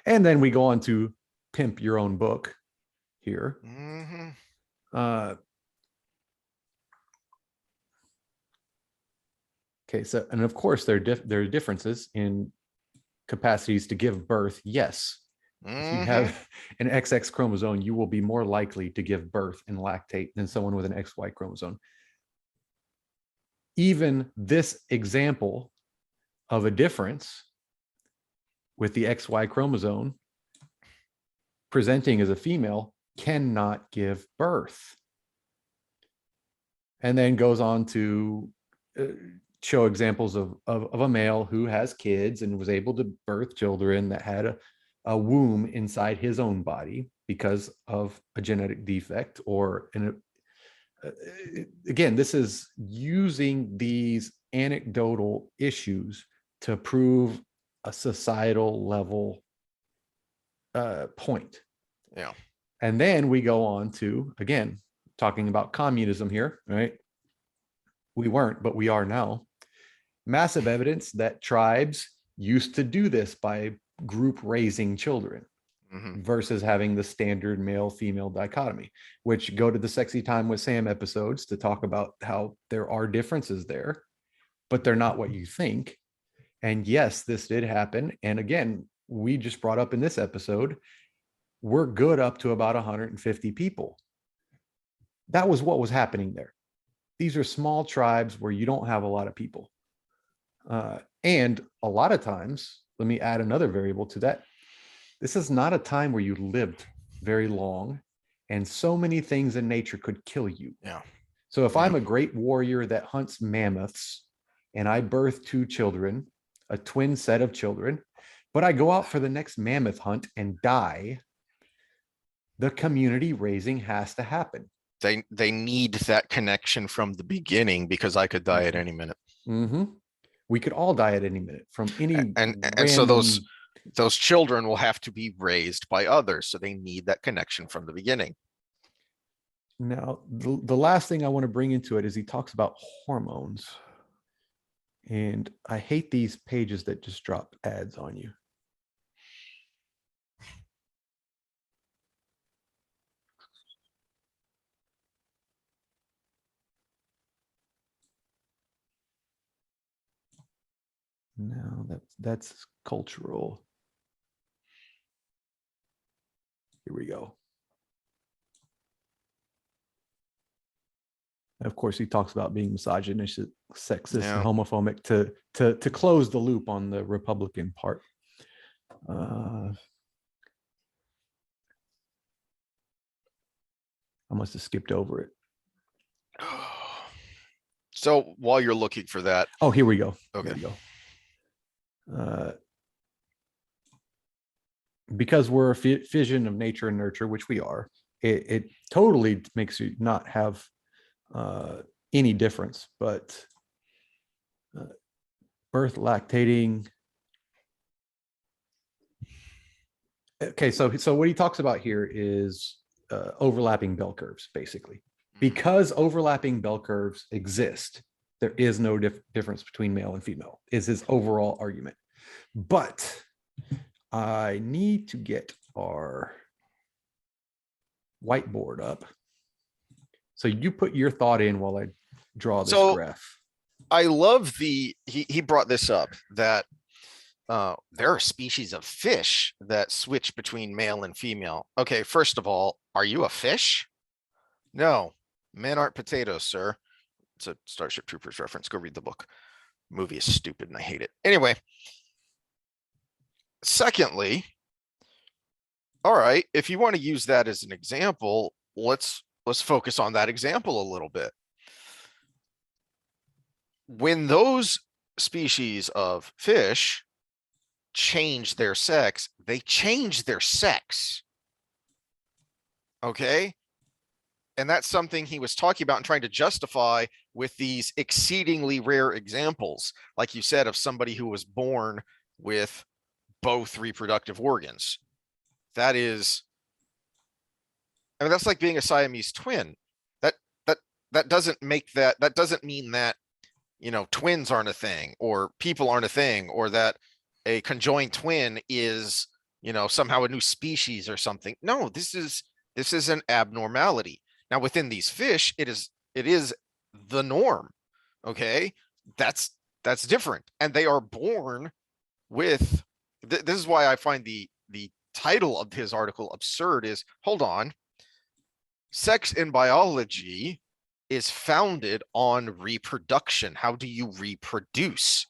And then we go on to pimp your own book here. Okay, so, and of course there are differences in capacities to give birth. Yes, if you have an XX chromosome, you will be more likely to give birth and lactate than someone with an XY chromosome. Even this example of a difference with the XY chromosome presenting as a female cannot give birth. And then goes on to show examples of a male who has kids and was able to birth children that had a womb inside his own body because of a genetic defect or again, this is using these anecdotal issues to prove a societal level point. Yeah. And then we go on to, again, talking about communism here, right? We weren't, but we are now. Massive evidence that tribes used to do this by group raising children versus having the standard male-female dichotomy, which go to the Sexy Time with Sam episodes to talk about how there are differences there, but they're not what you think. And yes, this did happen. And again, we just brought up in this episode, we're good up to about 150 people. That was what was happening there. These are small tribes where you don't have a lot of people. And a lot of times, let me add another variable to that. This is not a time where you lived very long and so many things in nature could kill you. Yeah. So if I'm a great warrior that hunts mammoths and I birth 2 children, a twin set of children, but I go out for the next mammoth hunt and die, the community raising has to happen. They need that connection from the beginning because I could die at any minute. We could all die at any minute from any and so those children will have to be raised by others, so they need that connection from the beginning. Now, the last thing I want to bring into it is he talks about hormones. And I hate these pages that just drop ads on you. No, that's cultural. Here we go. Of course, he talks about being misogynistic, sexist, and homophobic to close the loop on the Republican part. I must have skipped over it. So while you're looking for that. Oh, here we go. Okay. There we go. Because we're a fission of nature and nurture, which we are, it totally makes you not have any difference, but birth, lactating. Okay, so what he talks about here is overlapping bell curves, basically. Because overlapping bell curves exist, there is no difference between male and female, is his overall argument. But I need to get our whiteboard up. So you put your thought in while I draw this graph. I love he brought this up, that there are species of fish that switch between male and female. Okay, first of all, are you a fish? No, men aren't potatoes, sir. It's a Starship Troopers reference. Go read the book. Movie is stupid and I hate it. Anyway. Secondly, all right, if you want to use that as an example, let's focus on that example a little bit. When those species of fish change their sex, they change their sex. Okay. And that's something he was talking about and trying to justify with these exceedingly rare examples, like you said, of somebody who was born with both reproductive organs. That is, I mean, that's like being a Siamese twin. That that doesn't make that doesn't mean that, you know, twins aren't a thing, or people aren't a thing, or that a conjoined twin is, you know, somehow a new species or something. No, this is an abnormality. Now within these fish, it is the norm. Okay. That's different. And they are born with this is why I find the title of his article absurd. Is, hold on, sex in biology is founded on reproduction. How do you reproduce?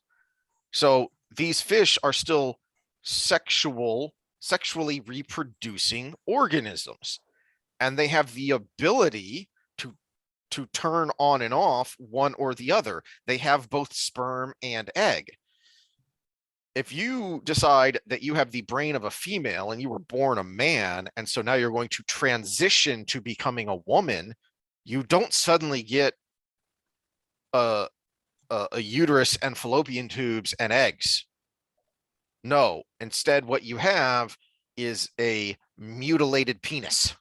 So these fish are still sexually reproducing organisms, and they have the ability to turn on and off one or the other. They have both sperm and egg. If you decide that you have the brain of a female and you were born a man, and so now you're going to transition to becoming a woman, you don't suddenly get a uterus and fallopian tubes and eggs. No, instead, what you have is a mutilated penis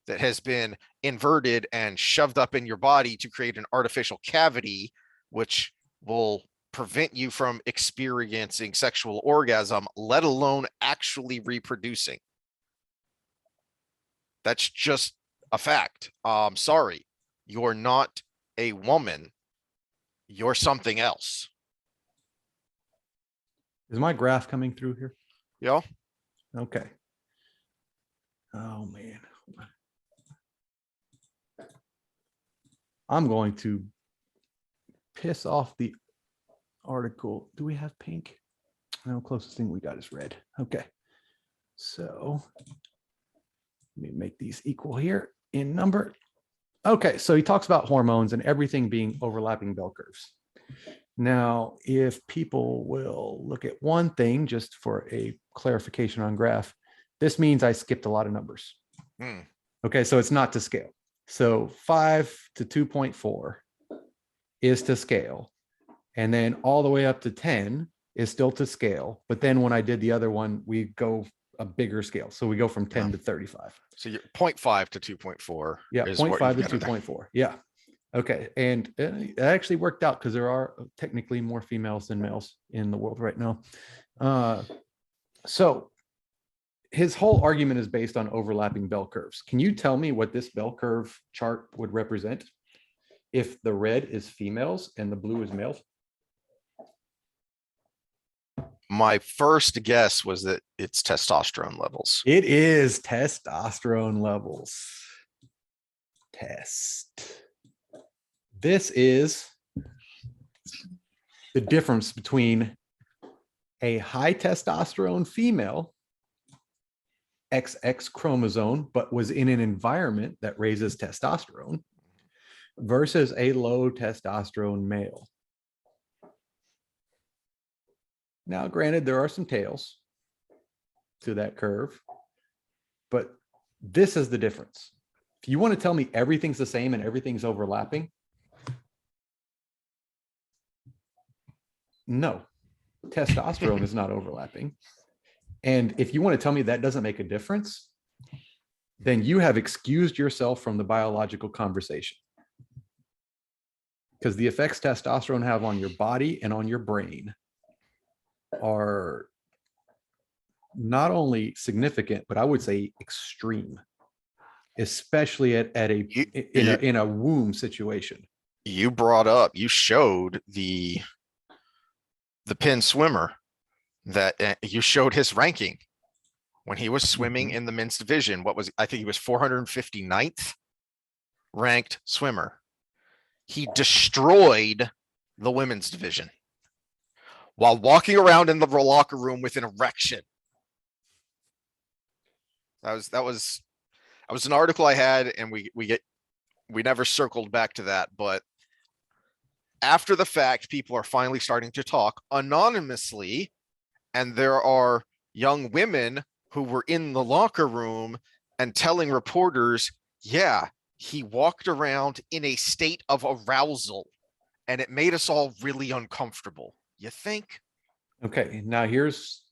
that has been inverted and shoved up in your body to create an artificial cavity, which will prevent you from experiencing sexual orgasm, let alone actually reproducing. That's just a fact. Sorry, you're not a woman. You're something else. Is my graph coming through here? Yeah. Okay. Oh man. I'm going to piss off the article. Do we have pink? No, closest thing we got is red. Okay. So let me make these equal here in number. Okay, so he talks about hormones and everything being overlapping bell curves. Now, if people will look at one thing just for a clarification on graph, this means I skipped a lot of numbers. Okay, so it's not to scale. So 5 to 2.4 is to scale. And then all the way up to 10 is still to scale. But then when I did the other one, we go a bigger scale. So we go from 10 to 35. So you're 0.5 to 2.4. Yeah, 0.5 to 2.4. Yeah. Okay. And it actually worked out because there are technically more females than males in the world right now. So his whole argument is based on overlapping bell curves. Can you tell me what this bell curve chart would represent if the red is females and the blue is males? My first guess was that it's testosterone levels. It is testosterone levels. Test. This is the difference between a high testosterone female, XX chromosome, but was in an environment that raises testosterone, versus a low testosterone male. Now, granted, there are some tails to that curve, but this is the difference. If you want to tell me everything's the same and everything's overlapping, no, testosterone is not overlapping. And if you want to tell me that doesn't make a difference, then you have excused yourself from the biological conversation. Because the effects testosterone have on your body and on your brain are not only significant, but I would say extreme, especially in a womb situation. You showed the Penn swimmer that you showed his ranking when he was swimming in the men's division. I think he was 459th ranked swimmer. He destroyed the women's division while walking around in the locker room with an erection. That was an article I had, and we never circled back to that, but after the fact, people are finally starting to talk anonymously, and there are young women who were in the locker room and telling reporters, yeah, he walked around in a state of arousal and it made us all really uncomfortable. You think? Okay, now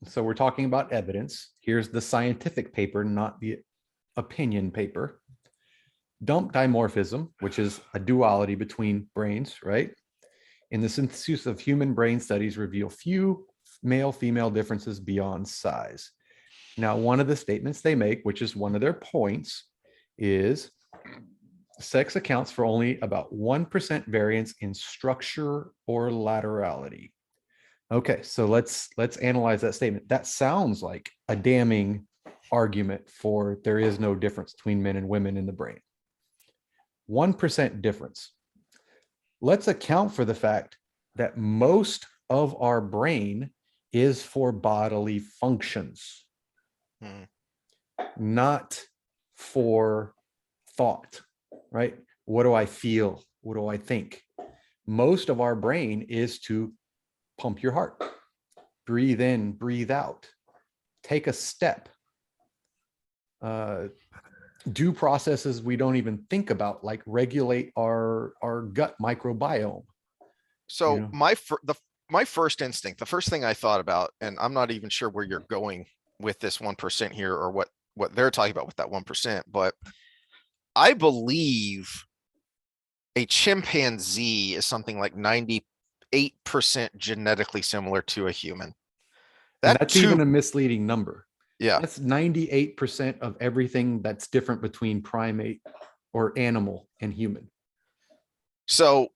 so we're talking about evidence. Here's the scientific paper, not the opinion paper. Dump dimorphism, which is a duality between brains, right? In the synthesis of human brain studies reveal few male-female differences beyond size. Now, one of the statements they make, which is one of their points, is sex accounts for only about 1% variance in structure or laterality. Okay, so let's analyze that statement. That sounds like a damning argument for there is no difference between men and women in the brain. 1% difference. Let's account for the fact that most of our brain is for bodily functions, not for thought, right? What do I feel? What do I think? Most of our brain is to pump your heart, breathe in, breathe out, take a step, do processes we don't even think about, like regulate our gut microbiome. So You know? my first instinct, the first thing I thought about, and I'm not even sure where you're going with this 1% here, or what they're talking about with that 1%, but I believe a chimpanzee is something like 98% genetically similar to a human. And That that's too, even a misleading number. yeah. That's 98% of everything that's different between primate or animal and human. So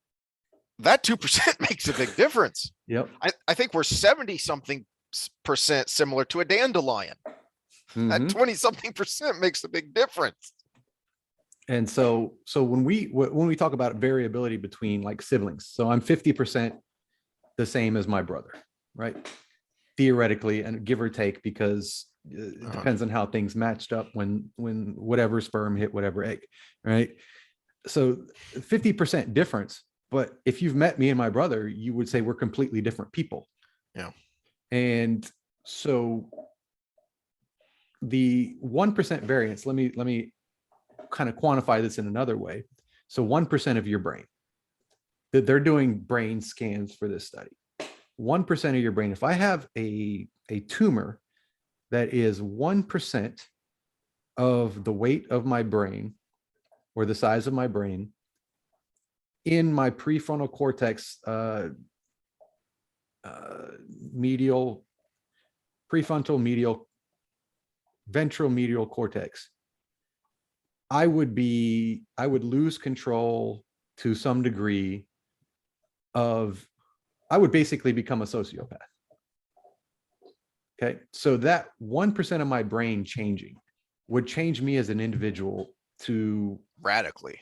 that 2% makes a big difference. Yep. I think we're 70 something percent similar to a dandelion. That 20 something percent makes a big difference. And so when we talk about variability between like siblings, so I'm 50% the same as my brother, right? Theoretically, and give or take, because it depends on how things matched up when whatever sperm hit whatever egg, right? So 50% difference. But if you've met me and my brother, you would say we're completely different people. Yeah. And so the 1% variance, let me kind of quantify this in another way. So 1% of your brain, that they're doing brain scans for this study. 1% of your brain, if I have a tumor that is 1% of the weight of my brain or the size of my brain in my prefrontal cortex, medial, prefrontal medial, ventral medial cortex, I would lose control to some degree of, I would basically become a sociopath. Okay, so that 1% of my brain changing would change me as an individual to radically.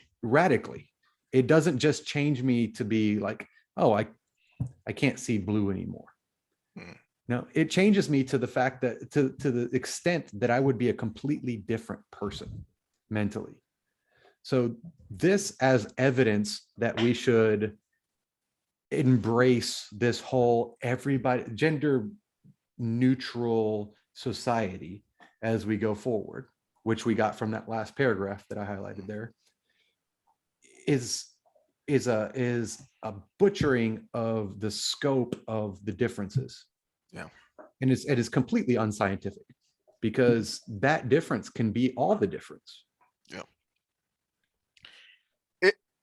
It doesn't just change me to be like, oh, I can't see blue anymore. No, it changes me to the fact that to the extent that I would be a completely different person mentally. So this as evidence that we should embrace this whole everybody gender neutral society as we go forward, which we got from that last paragraph that I highlighted there, is a butchering of the scope of the differences. Yeah. And it is completely unscientific, because that difference can be all the difference. Yeah.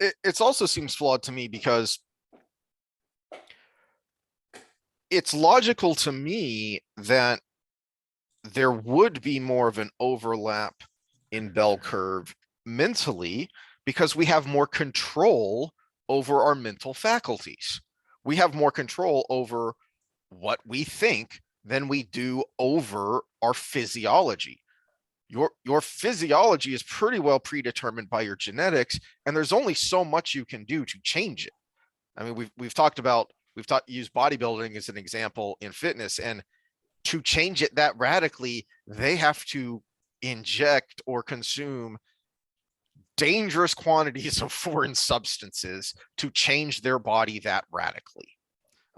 It also seems flawed to me, because it's logical to me that there would be more of an overlap in bell curve mentally, because we have more control over our mental faculties. We have more control over what we think than we do over our physiology. Your physiology is pretty well predetermined by your genetics, and there's only so much you can do to change it. I mean, we've used bodybuilding as an example in fitness, and to change it that radically, they have to inject or consume dangerous quantities of foreign substances to change their body that radically.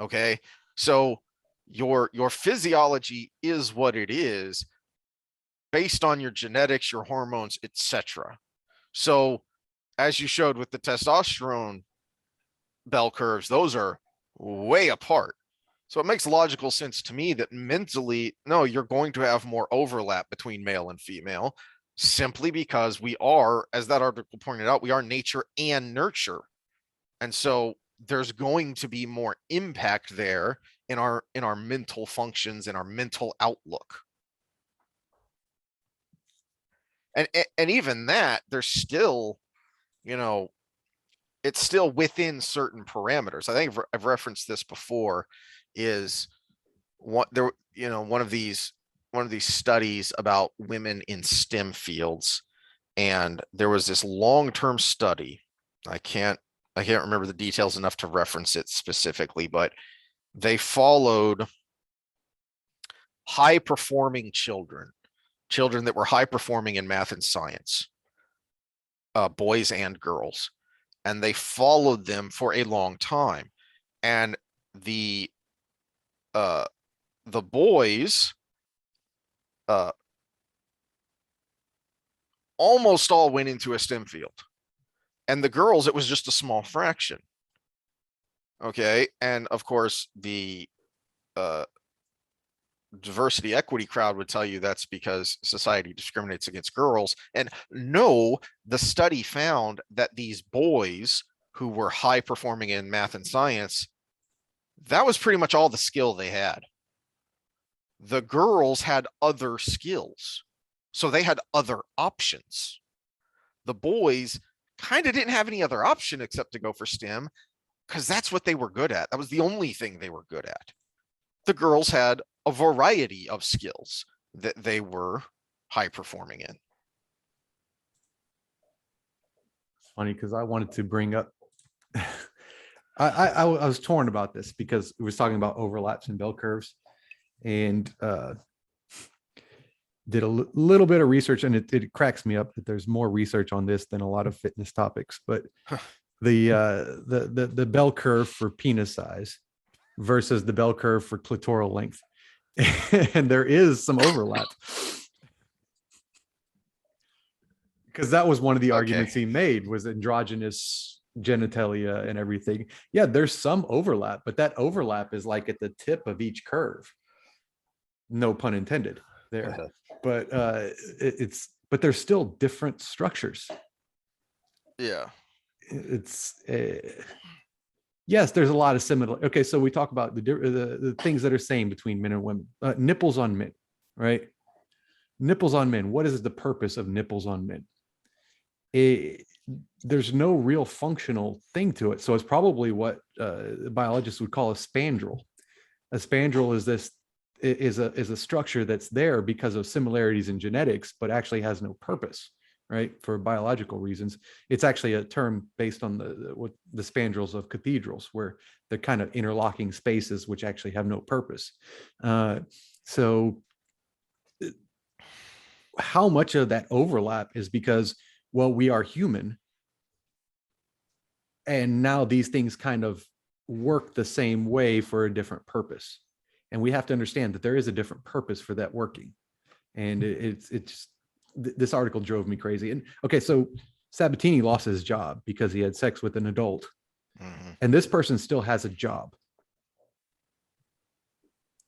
Okay. So your physiology is what it is based on your genetics, your hormones, etc. So as you showed with the testosterone bell curves, those are way apart. So it makes logical sense to me that mentally, no, you're going to have more overlap between male and female simply because we are, as that article pointed out, we are nature and nurture. And so there's going to be more impact there in our mental functions, in our mental outlook. And even that, there's still, you know, it's still within certain parameters. I think I've referenced this before, is what there, you know, one of these studies about women in STEM fields. And there was this long-term study. I can't remember the details enough to reference it specifically, but they followed high performing children that were high performing in math and science, boys and girls. And they followed them for a long time. And the boys almost all went into a STEM field. And the girls, it was just a small fraction. Okay. And of course, the diversity equity crowd would tell you that's because society discriminates against girls. And no, the study found that these boys who were high performing in math and science, that was pretty much all the skill they had. The girls had other skills, so they had other options. The boys kind of didn't have any other option except to go for STEM because that's what they were good at. That was the only thing they were good at. The girls had a variety of skills that they were high performing in. It's funny because I wanted to bring up, I was torn about this because we was talking about overlaps and bell curves, and did a little bit of research, and it cracks me up that there's more research on this than a lot of fitness topics. But the bell curve for penis size versus the bell curve for clitoral length, and there is some overlap, because that was one of the arguments he made, was androgynous genitalia and everything. Yeah, there's some overlap, but that overlap is like at the tip of each curve. No pun intended there. But but they're still different structures. Yeah. It's yes, there's a lot of similar. Okay, so we talk about the things that are same between men and women. Nipples on men, right? Nipples on men. What is the purpose of nipples on men? There's no real functional thing to it. So it's probably what biologists would call a spandrel. A spandrel is a structure that's there because of similarities in genetics, but actually has no purpose, right? For biological reasons. It's actually a term based on the spandrels of cathedrals, where they're kind of interlocking spaces which actually have no purpose. So how much of that overlap is because, well, we are human, and now these things kind of work the same way for a different purpose. And we have to understand that there is a different purpose for that working. And it's just, this article drove me crazy. And okay, so Sabatini lost his job because he had sex with an adult. Mm-hmm. And this person still has a job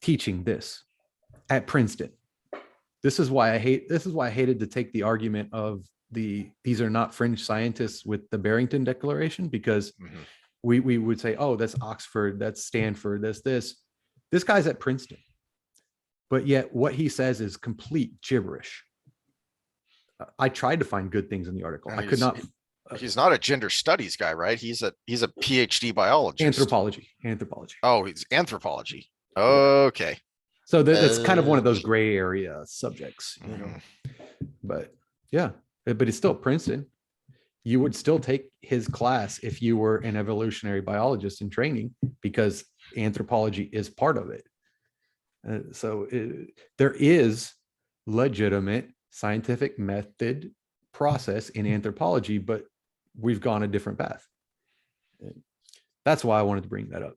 teaching this at Princeton. This is why I hated to take the argument of these are not fringe scientists with the Barrington Declaration, because mm-hmm. we would say, oh, that's Oxford, that's Stanford, that's this. This guy's at Princeton, but yet what he says is complete gibberish. I tried to find good things in the article. I could not. He's not a gender studies guy, right? He's a PhD biologist. Anthropology. Oh, he's anthropology. Okay. So that's kind of one of those gray area subjects, you know. But yeah, but it's still Princeton. You would still take his class if you were an evolutionary biologist in training, because anthropology is part of it. So there is legitimate scientific method process in anthropology, but we've gone a different path. That's why I wanted to bring that up.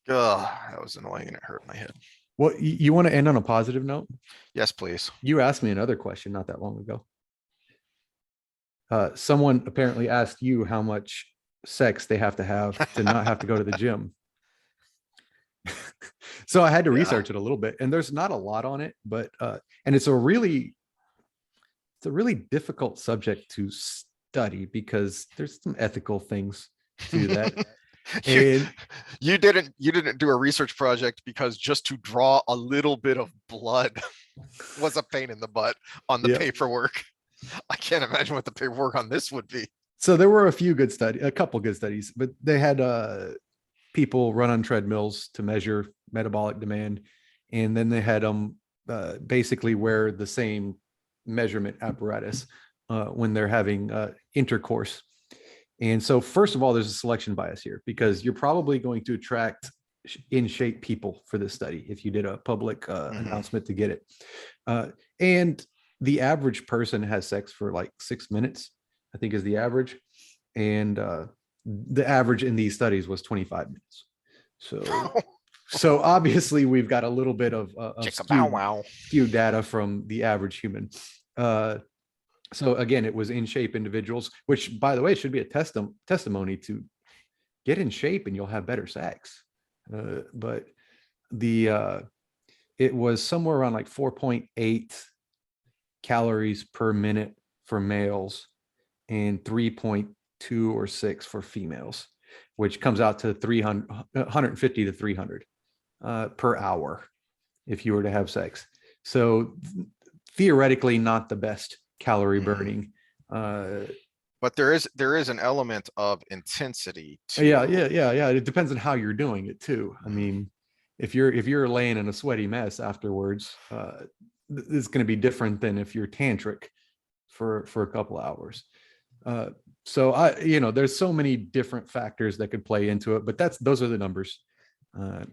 Ugh, that was annoying and it hurt my head. Well, you want to end on a positive note? Yes, please. You asked me another question not that long ago. Someone apparently asked you how much sex they have to not have to go to the gym. So I had to research it a little bit, and there's not a lot on it, but and it's a really difficult subject to study because there's some ethical things to that. You didn't do a research project because just to draw a little bit of blood was a pain in the butt on the paperwork. I can't imagine what the paperwork on this would be. So there were a couple good studies, but they had people run on treadmills to measure metabolic demand, and then they had them basically wear the same measurement apparatus when they're having intercourse. And so first of all, there's a selection bias here because you're probably going to attract in shape people for this study if you did a public announcement to get it. And the average person has sex for like 6 minutes, I think is the average. And the average in these studies was 25 minutes. So obviously we've got a little bit of skewed data from the average human. So again, it was in shape individuals, which by the way, should be a testimony to get in shape and you'll have better sex. But it was somewhere around like 4.8 calories per minute for males and 3.2 or 6 for females, which comes out to 150 to 300 per hour if you were to have sex. So theoretically not the best calorie burning. But there is an element of intensity to yeah. It depends on how you're doing it too. I mean, if you're laying in a sweaty mess afterwards, it's going to be different than if you're tantric for a couple hours. So there's so many different factors that could play into it, but those are the numbers.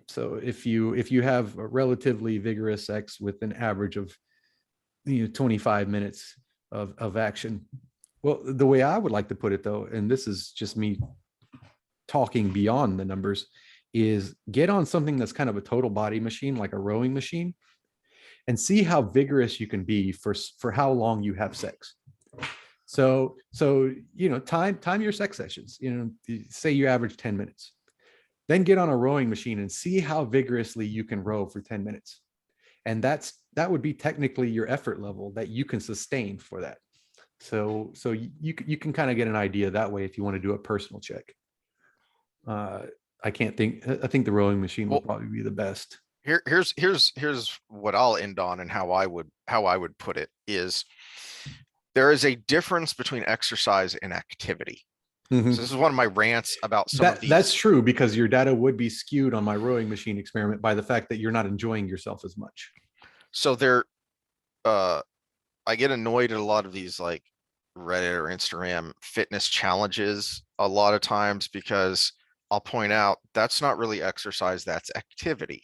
So if you have a relatively vigorous sex with an average of 25 minutes of action. Well, the way I would like to put it though, and this is just me talking beyond the numbers, is get on something that's kind of a total body machine, like a rowing machine, and see how vigorous you can be for how long you have sex. So time your sex sessions, say you average 10 minutes, then get on a rowing machine and see how vigorously you can row for 10 minutes. And that would be technically your effort level that you can sustain for that. So you can kind of get an idea that way if you want to do a personal check. I think the rowing machine will probably be the best. Here's what I'll end on, and how I would put it is there is a difference between exercise and activity. Mm-hmm. So this is one of my rants about some of these. That's true, because your data would be skewed on my rowing machine experiment by the fact that you're not enjoying yourself as much. So I get annoyed at a lot of these like Reddit or Instagram fitness challenges a lot of times, because I'll point out that's not really exercise, that's activity.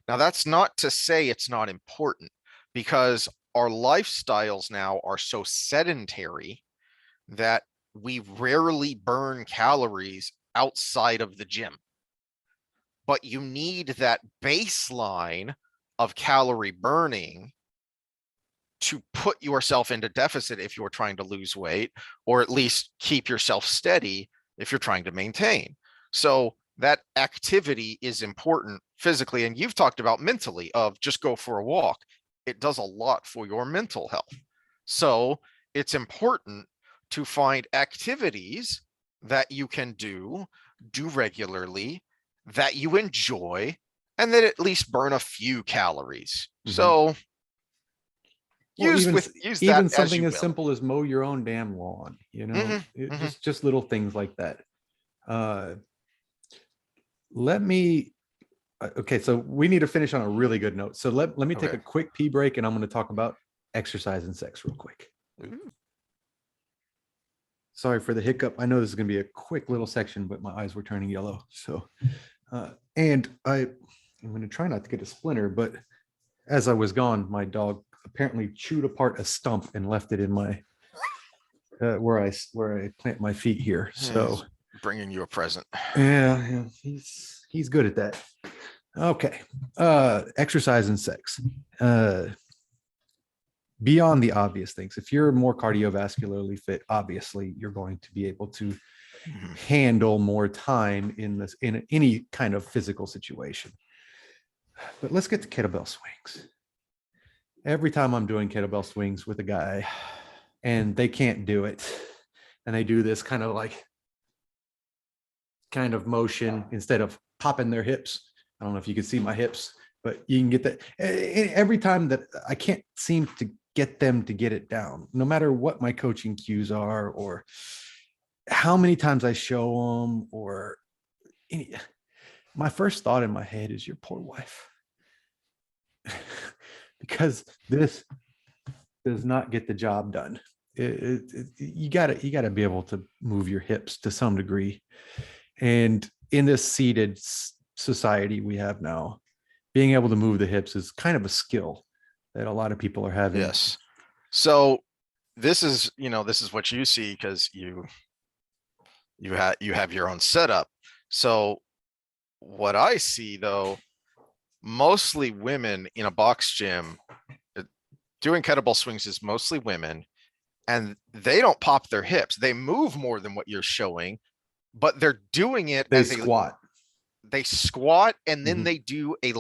Now, that's not to say it's not important, because our lifestyles now are so sedentary that we rarely burn calories outside of the gym. But you need that baseline of calorie burning to put yourself into deficit if you're trying to lose weight, or at least keep yourself steady if you're trying to maintain. So that activity is important physically. And you've talked about mentally, of just go for a walk. It does a lot for your mental health. So it's important to find activities that you can do regularly, that you enjoy, and that at least burn a few calories. Mm-hmm. So use even something as simple as mow your own damn lawn, just little things like that. Okay, so we need to finish on a really good note. So let me take a quick pee break, and I'm going to talk about exercise and sex real quick. Ooh. Sorry for the hiccup. I know this is going to be a quick little section, but my eyes were turning yellow. So, and I'm going to try not to get a splinter, but as I was gone, my dog apparently chewed apart a stump and left it in my where I plant my feet here. So bringing you a present. yeah, he's good at that. Okay. Exercise and sex. Beyond the obvious things, if you're more cardiovascularly fit, obviously you're going to be able to handle more time in any kind of physical situation. But let's get to kettlebell swings. Every time I'm doing kettlebell swings with a guy and they can't do it, and they do this kind of motion instead of popping their hips. I don't know if you can see my hips, but you can get that every time that I can't seem to get them to get it down, no matter what my coaching cues are or how many times I show them or my first thought in my head is your poor wife. Because this does not get the job done. You gotta be able to move your hips to some degree. And in this seated society we have now, being able to move the hips is kind of a skill that a lot of people are having. Yes. So this is what you see because you have your own setup. So what I see though, mostly women in a box gym doing kettlebell swings is mostly women, and they don't pop their hips. They move more than what you're showing, but they're doing it They as squat. They squat and then they do a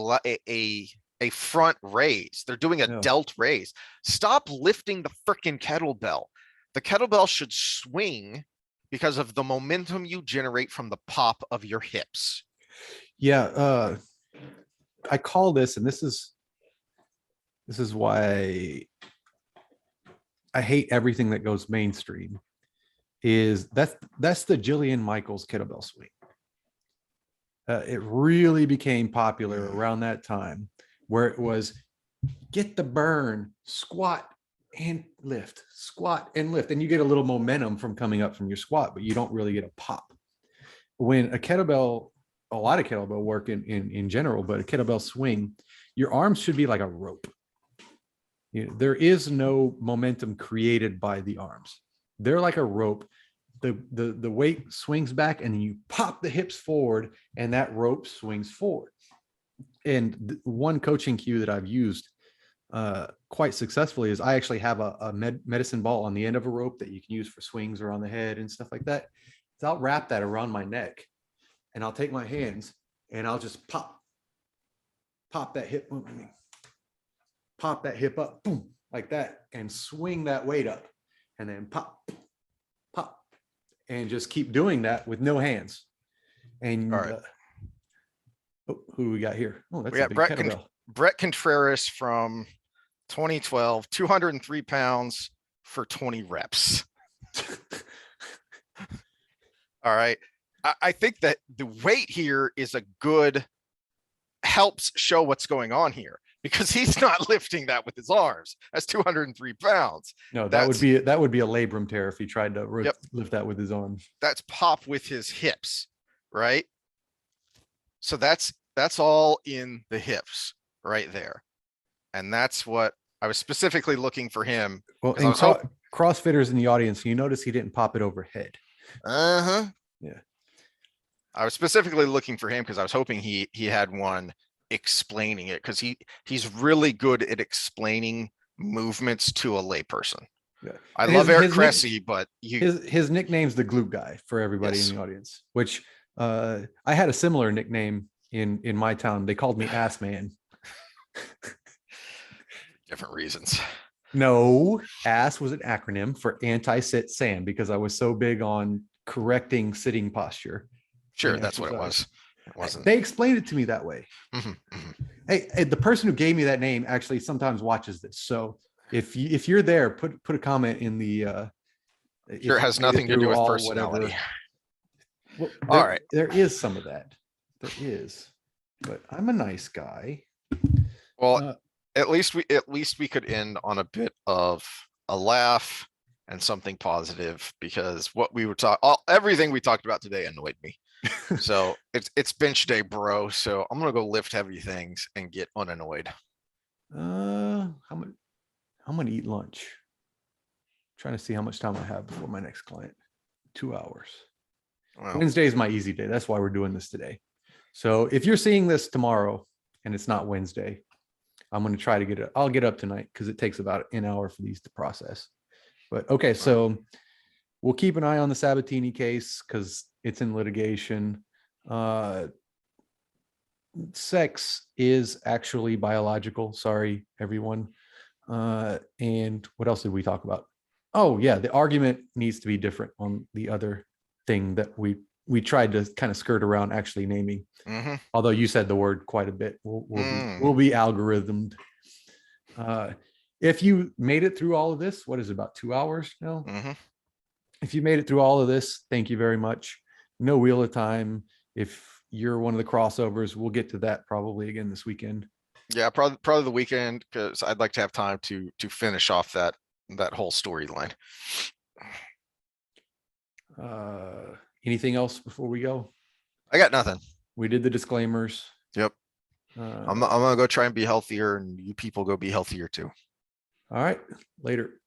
front raise. They're doing a delt raise. Stop lifting the freaking kettlebell. The kettlebell should swing because of the momentum you generate from the pop of your hips. Yeah, I call this, and this is why I hate everything that goes mainstream. That's the Jillian Michaels kettlebell swing. It really became popular around that time, where it was get the burn, squat and lift, and you get a little momentum from coming up from your squat, but you don't really get a pop. When a lot of kettlebell work in general, but a kettlebell swing, your arms should be like a rope. There is no momentum created by the arms. They're like a rope. The weight swings back and you pop the hips forward and that rope swings forward. And one coaching cue that I've used quite successfully is I actually have a medicine ball on the end of a rope that you can use for swings or on the head and stuff like that. So I'll wrap that around my neck and I'll take my hands and I'll just pop that hip, pop that hip up, boom, like that, and swing that weight up, and then pop, and just keep doing that with no hands. And all right, who we got here? Oh, that's we got Brett Contreras from 2012, 203 pounds for 20 reps. All right. I think that the weight here is helps show what's going on here, because he's not lifting that with his arms. That's 203 pounds. No, that would be a labrum tear if he tried to lift that with his arms. That's pop with his hips, right? So that's all in the hips right there. And that's what I was specifically looking for him. Well, and CrossFitters in the audience, you notice he didn't pop it overhead. Yeah. I was specifically looking for him because I was hoping he had one explaining it, because he's really good at explaining movements to a layperson. Yeah. I love Eric Cressy, but his nickname's the glute guy for everybody in the audience, which I had a similar nickname in my town. They called me Ass Man. Different reasons. No, ASS was an acronym for anti-sit Sam, because I was so big on correcting sitting posture. Sure, that's what it was. It wasn't. They explained it to me that way. Hey, the person who gave me that name actually sometimes watches this. So if you're there, put a comment in the. Sure, it has nothing to do with personality. Well, all right, there is some of that. There is, but I'm a nice guy. Well, at least we could end on a bit of a laugh and something positive, because what we were everything we talked about today annoyed me. So it's bench day, bro. So I'm gonna go lift heavy things and get unannoyed. How much? I'm gonna eat lunch. Trying to see how much time I have before my next client. 2 hours. Well, Wednesday is my easy day. That's why we're doing this today. So if you're seeing this tomorrow and it's not Wednesday, I'm going to try to get it. I'll get up tonight because it takes about an hour for these to process. But okay, so we'll keep an eye on the Sabatini case because it's in litigation. Sex is actually biological. Sorry, everyone. And what else did we talk about? Oh yeah, the argument needs to be different on the other thing that we tried to kind of skirt around actually naming. Although you said the word quite a bit. We'll be algorithmed. If you made it through all of this, what is it, about 2 hours now? If you made it through all of this, thank you very much. No Wheel of Time. If you're one of the crossovers, we'll get to that probably again this weekend. yeah, probably the weekend, because I'd like to have time to finish off that whole storyline. Anything else before we go? I got nothing. We did the disclaimers. Yep. I'm gonna go try and be healthier, and you people go be healthier too. All right, later.